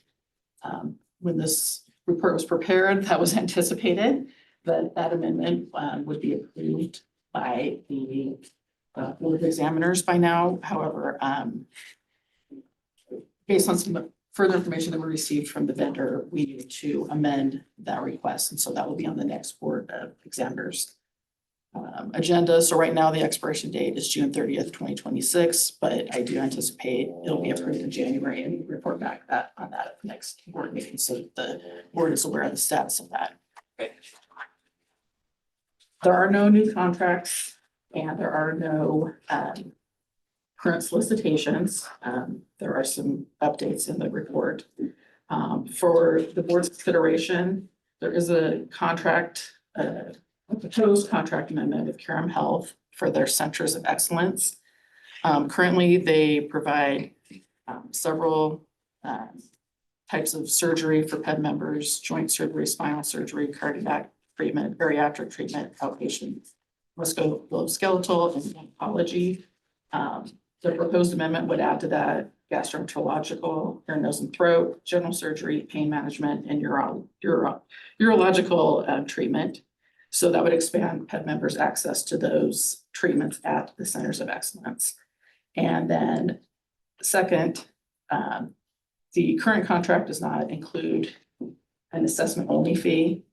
When this report was prepared, that was anticipated, but that amendment would be approved by the Board of Examiners by now. However, based on some further information that we received from the vendor, we need to amend that request. And so that will be on the next Board of Examiners agenda. So right now the expiration date is June 30th, 2026, but I do anticipate it'll be approved in January and we'll report back on that at the next board meeting. So the board is aware of the status of that. Okay. There are no new contracts and there are no current solicitations. There are some updates in the report. For the board's consideration, there is a contract, a proposed contract amendment with Carum Health for their centers of excellence. Currently, they provide several types of surgery for PEB members: joint surgery, spinal surgery, cardiac treatment, bariatric treatment, outpatient, musculoskeletal, and oncology. The proposed amendment would add to that gastroenterological, ear, nose, and throat, general surgery, pain management, and urological treatment. So that would expand PEB members' access to those treatments at the centers of excellence. And then second, the current contract does not include an assessment-only fee.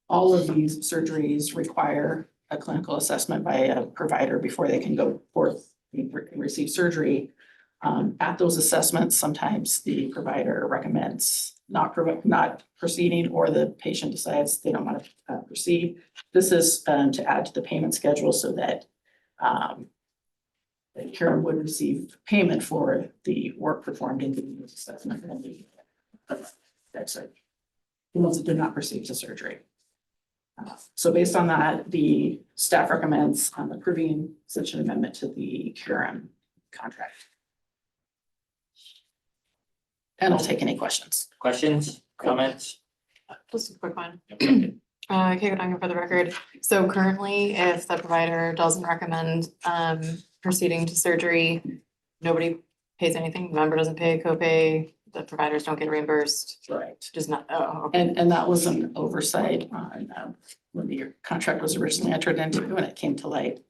All of these surgeries require a clinical assessment by a provider before they can go forth and receive surgery. At those assessments, sometimes the provider recommends not proceeding, or the patient decides they don't want to proceed. This is to add to the payment schedule so that Carum would receive payment for the work performed in the assessment. And that's it. The ones that did not proceed to surgery. So based on that, the staff recommends approving such an amendment to the QRM contract. And I'll take any questions. Questions, comments? Just a quick one. Kate Duncan for the record. So currently, if the provider doesn't recommend proceeding to surgery, nobody pays anything, the member doesn't pay a copay, the providers don't get reimbursed. Right. Just not, oh, okay. And that was an oversight on when the contract was originally entered into, when it came to light.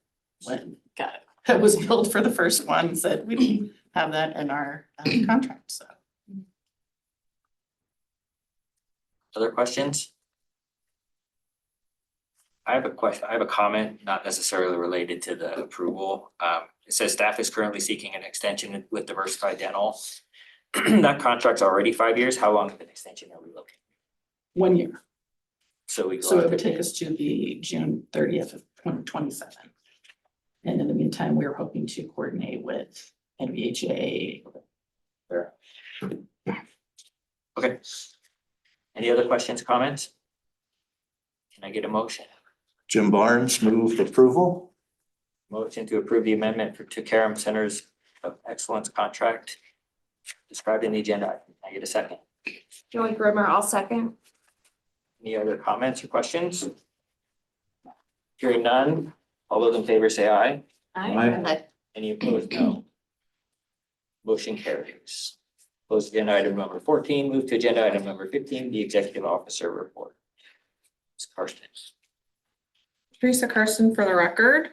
When Got it. it was billed for the first one, said we didn't have that in our contract, so. Other questions? I have a question, I have a comment, not necessarily related to the approval. It says staff is currently seeking an extension with Diversified Dental. That contract's already 5 years. How long of an extension are we looking? 1 year. So we go So it out would to take bid. us to the June 30th of 2027. And in the meantime, we are hoping to coordinate with NVHA. Sure. Okay. Any other questions, comments? Can I get a motion? Jim Barnes moved approval. Motion to approve the amendment to Karam Centers of Excellence contract described in the agenda. Can I get a second? Joey Grimmer, I'll second. Any other comments or questions? Hearing none, all those in favor say aye. Aye. Any opposed, no. Motion carries. Close agenda item number 14, move to agenda item number 15, the executive officer report. Ms. Karsten. Teresa Carson for the record.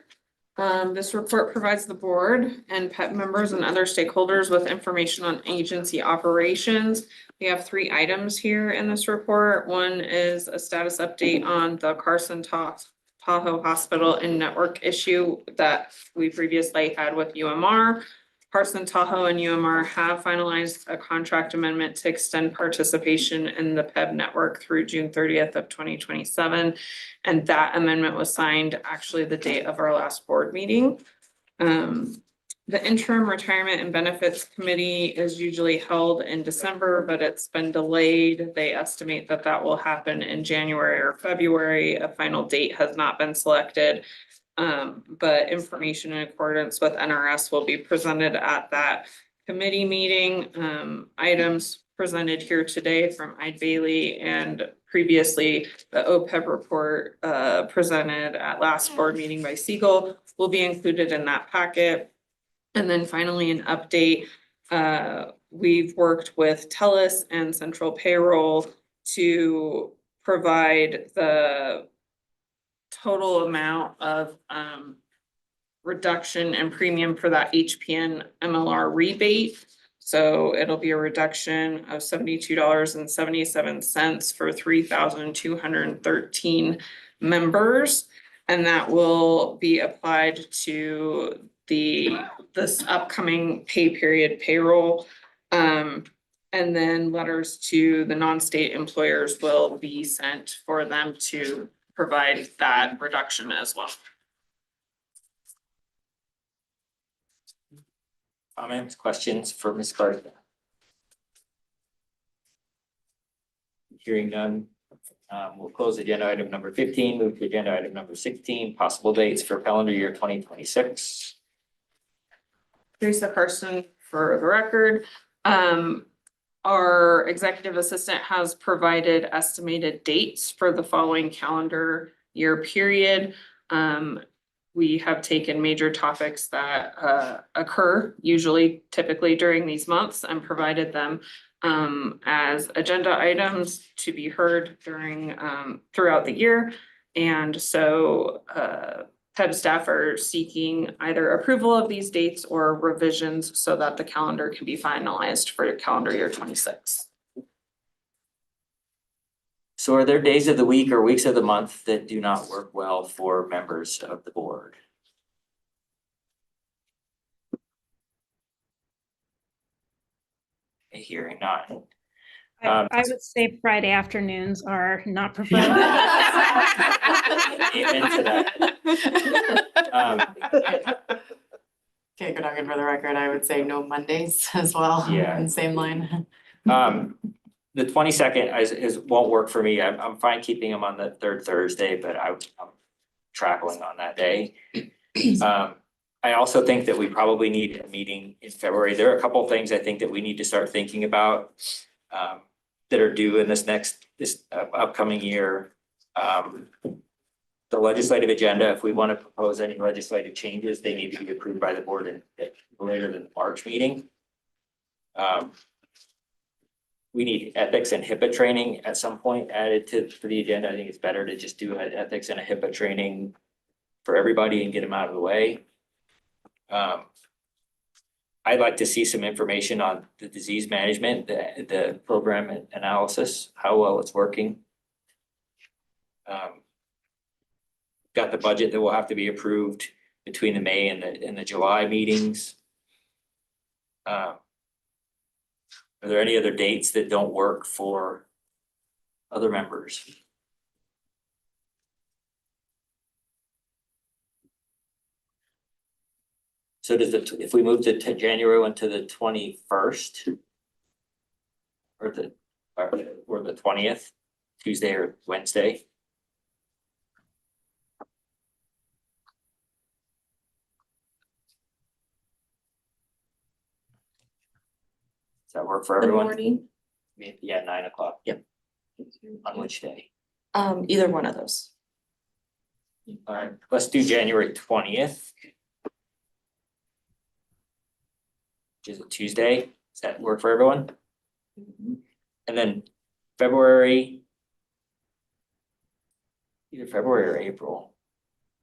This report provides the board and PEP members and other stakeholders with information on agency operations. We have 3 items here in this report. One is a status update on the Carson Tahoe Hospital and network issue that we previously had with UMR. Carson Tahoe and UMR have finalized a contract amendment to extend participation in the PEB network through June 30th of 2027. And that amendment was signed actually the date of our last board meeting. The interim retirement and benefits committee is usually held in December, but it's been delayed. They estimate that that will happen in January or February. A final date has not been selected. But information in accordance with NRS will be presented at that committee meeting. Items presented here today from Ide Bailey and previously the OPEB report presented at last board meeting by Siegel will be included in that packet. And then finally, an update. We've worked with TELUS and Central Payroll to provide the total amount of reduction in premium for that HPN MLR rebate. So it'll be a reduction of $72.77 for 3,213 members. And that will be applied to this upcoming pay period payroll. And then letters to the non-state employers will be sent for them to provide that reduction as well. Comments, questions for Ms. Karsten? Hearing none, we'll close agenda item number 15, move to agenda item number 16, possible dates for calendar year 2026. Teresa Carson for the record. Our executive assistant has provided estimated dates for the following calendar year period. We have taken major topics that occur typically during these months and provided them as agenda items to be heard during throughout the year. And so PEB staff are seeking either approval of these dates or revisions so that the calendar can be finalized for calendar year 26. So are there days of the week or weeks of the month that do not work well for members of the board? A hearing none. I would say Friday afternoons are not preferred. Amen to that. Okay, good on for the record, I would say no Mondays as well. Yeah. In the same line. the 22nd won't work for me. I'm fine keeping them on the third Thursday, but I'm traveling on that day. I also think that we probably need a meeting in February. There are a couple of things I think that we need to start thinking about that are due in this upcoming year. The legislative agenda, if we want to propose any legislative changes, they need to be approved by the board in later than the March meeting. We need ethics and HIPAA training at some point added to the agenda. I think it's better to just do an ethics and a HIPAA training for everybody and get them out of the way. I'd like to see some information on the disease management, the program analysis, how well it's working. Got the budget that will have to be approved between the May and the July meetings. Are there any other dates that don't work for other members? So if we move to January 1 to the 21st or the 20th, Tuesday or Wednesday? Does that work for The everyone? morning, Yeah, 9 o'clock. Yep. On which day? either one of those. All right, let's do January 20th. Which is a Tuesday. Does that work for everyone? And then February, either February or April.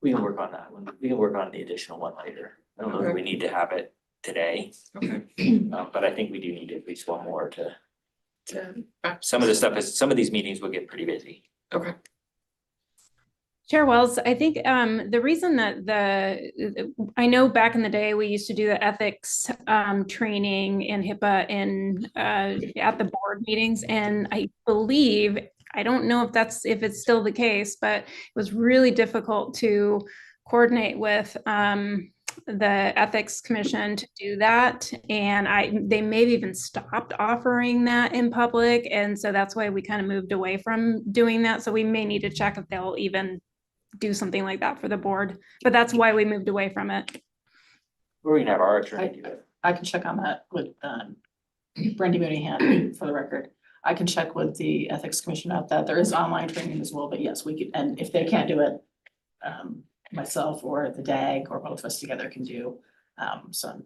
We can work on that one. We can work on the additional one later. I don't know if we need to have it today. Okay. But I think we do need at least one more to. Some of these meetings will get pretty busy. Okay. Chair Wells, I think the reason that I know back in the day, we used to do the ethics training in HIPAA at the board meetings. And I believe, I don't know if it's still the case, but it was really difficult to coordinate with the Ethics Commission to do that. And they may have even stopped offering that in public. And so that's why we kind of moved away from doing that. So we may need to check if they'll even do something like that for the board, but that's why we moved away from it. We're gonna have our attorney do it. I can check on that with Brandy Mooneyhan for the record. I can check with the Ethics Commission about that. There is online training as well, but yes, we could, and if they can't do it, myself or the DAG or both of us together can do some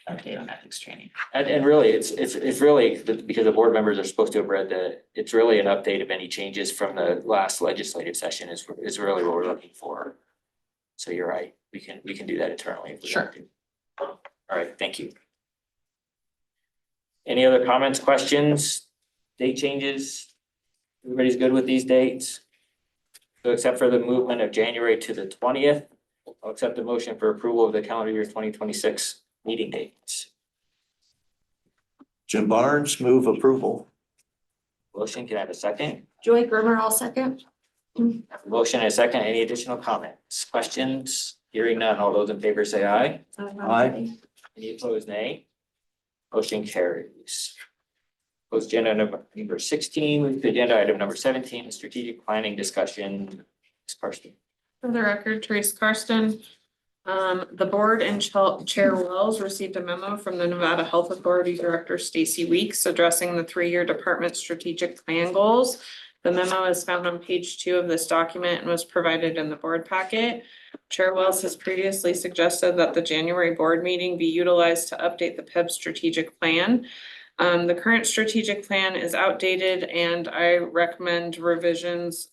update on ethics training. And really, it's really, because the board members are supposed to have read it's really an update of any changes from the last legislative session is really what we're looking for. So you're right, we can do that internally. If we want to. All right, thank you. Any other comments, questions, date changes? Everybody's good with these dates? So except for the movement of January to the 20th, I'll accept the motion for approval of the calendar year 2026 meeting dates. Jim Barnes, move approval. Motion, can I have a second? Joy Grimmer, I'll second. Motion and a second. Any additional comments, questions? Hearing none. All those in favor say aye. Aye. Any opposed, nay? Motion carries. Post agenda number 16, move to agenda item number 17, strategic planning discussion. Ms. Karsten. For the record, Therese Karsten. The board and Chair Wells received a memo from the Nevada Health Authority Director Stacy Weeks addressing the 3-year department strategic plan goals. The memo is found on page 2 of this document and was provided in the board packet. Chair Wells has previously suggested that the January board meeting be utilized to update the PEB strategic plan. The current strategic plan is outdated and I recommend revisions.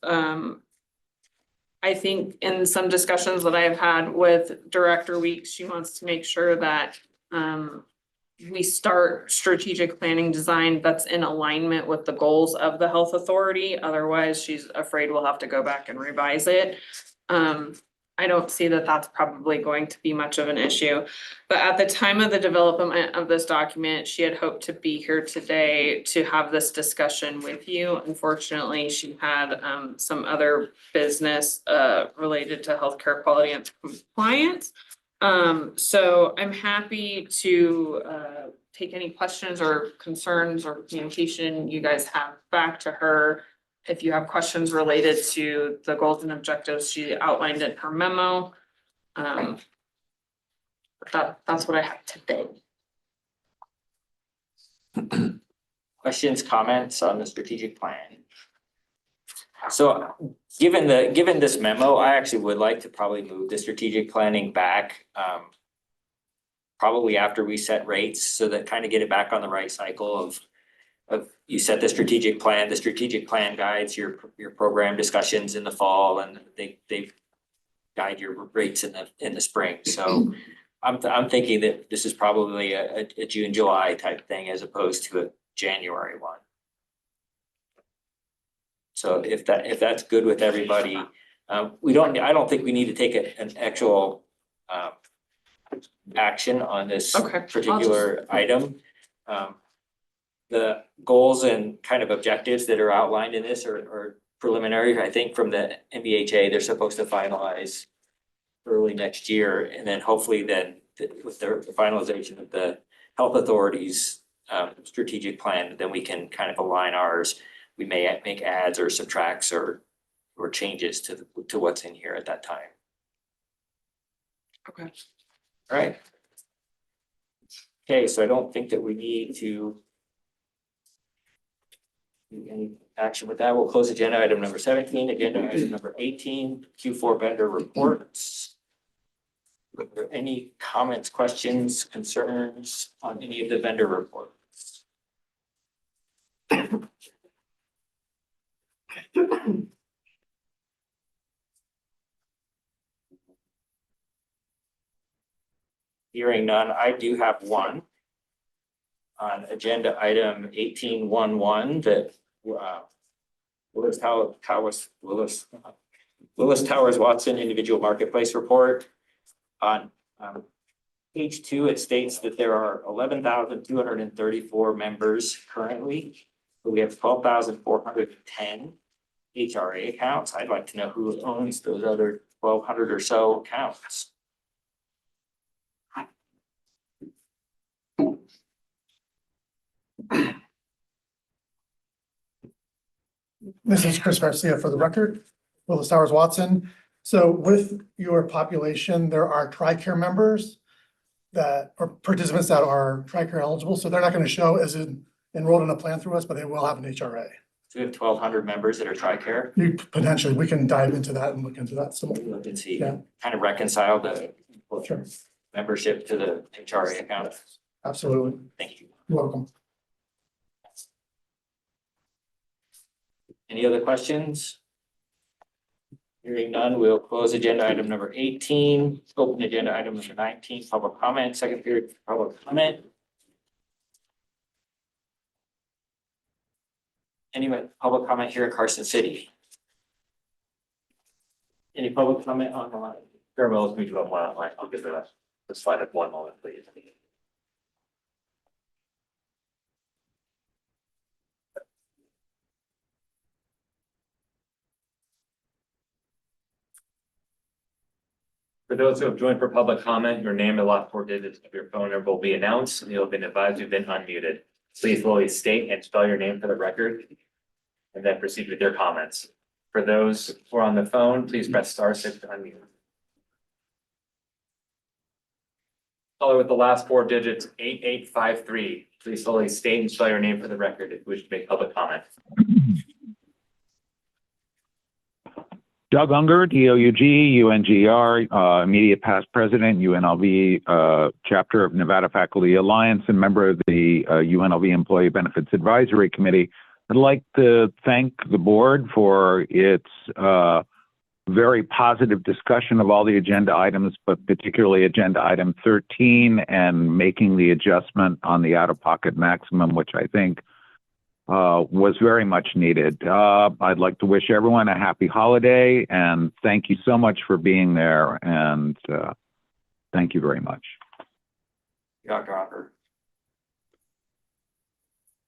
I think in some discussions that I've had with Director Weeks, she wants to make sure that we start strategic planning design that's in alignment with the goals of the health authority. Otherwise, she's afraid we'll have to go back and revise it. I don't see that that's probably going to be much of an issue. But at the time of the development of this document, she had hoped to be here today to have this discussion with you. Unfortunately, she had some other business related to healthcare quality and compliance. So I'm happy to take any questions or concerns or communication you guys have back to her. If you have questions related to the goals and objectives she outlined in her memo. That's what I have today. Questions, comments on the strategic plan? So given this memo, I actually would like to probably move the strategic planning back. Probably after we set rates, so that kind of get it back on the right cycle of you set the strategic plan guides your program discussions in the fall, and they guide your rates in the spring. So I'm thinking that this is probably a June, July type thing as opposed to a January one. So if that's good with everybody, I don't think we need to take an actual action on this particular item. The goals and kind of objectives that are outlined in this are preliminary. I think from the MBHA, they're supposed to finalize early next year, and then hopefully with the finalization of the health authorities strategic plan, then we can kind of align ours. We may make adds or subtracts or changes to what's in here at that time. Okay. All right. Okay, so I don't think that we need to do any action with that. We'll close agenda item number 17, agenda item number 18, Q4 vendor reports. Are there any comments, questions, concerns on any of the vendor reports? Hearing none, I do have one on agenda item 1811 that Willis Towers Watson individual marketplace report. On page 2, it states that there are 11,234 members currently, but we have 12,410 HRA accounts. I'd like to know who owns those other 1,200 or so accounts. This is Chris Garcia for the record, Willis Towers Watson. So with your population, there are TRICARE members that are participants that are TRICARE eligible. So they're not going to show as enrolled in a plan through us, but they will have an HRA. So we have 1,200 members that are TRICARE. Potentially, we can dive into that and look into that. So Look and see, yeah, kind of reconcile the sure. membership to the HRA account. Absolutely. Thank you. You're welcome. Any other questions? Hearing none, we'll close agenda item number 18, open agenda item number 19, public comment, second period for public comment. Anyone, public comment here in Carson City? Any public comment online? Very well, let's move to one online. I'll give the slide at one moment, please. For those who have joined for public comment, your name and last 4 digits of your phone number will be announced and you'll have been advised you've been unmuted. Please slowly state and spell your name for the record and then proceed with your comments. For those who are on the phone, please press *6 to unmute. Caller with the last 4 digits, 8853. Please slowly state and spell your name for the record if you wish to make public comment. Doug Unger, DOUG, UNGR, immediate past president, UNLV, chapter of Nevada Faculty Alliance, and member of the UNLV Employee Benefits Advisory Committee. I'd like to thank the board for its very positive discussion of all the agenda items, but particularly agenda item 13 and making the adjustment on the out-of-pocket maximum, which I think was very much needed. I'd like to wish everyone a happy holiday and thank you so much for being there, and thank you very much. Dr. Hopper.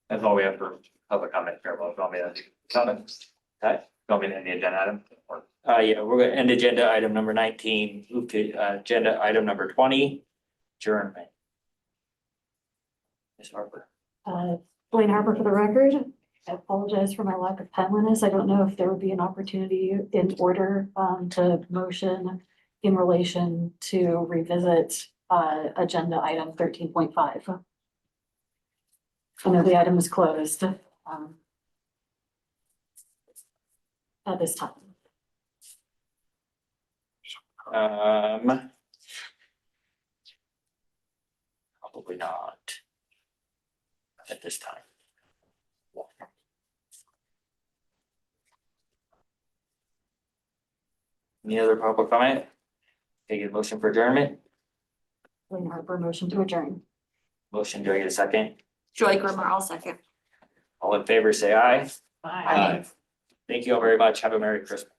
That's all we have for public comment. Farewell. Do you want me to comment? Okay. Do you want me to end the agenda item? Or Yeah, we're going to end agenda item number 19, move to agenda item number 20, adjournment. Ms. Harper. Blaine Harper for the record. I apologize for my lack of timeliness. I don't know if there would be an opportunity in order to motion in relation to revisit agenda item 13.5. I know the item is closed at this time. Probably not. At this time. Any other public comment? Take a motion for adjournment. Blaine Harper, motion to adjourn. Motion, do I get a second? Joy Grimmer, I'll second. All in favor, say aye. Bye. Thank you all very much. Have a Merry Christmas.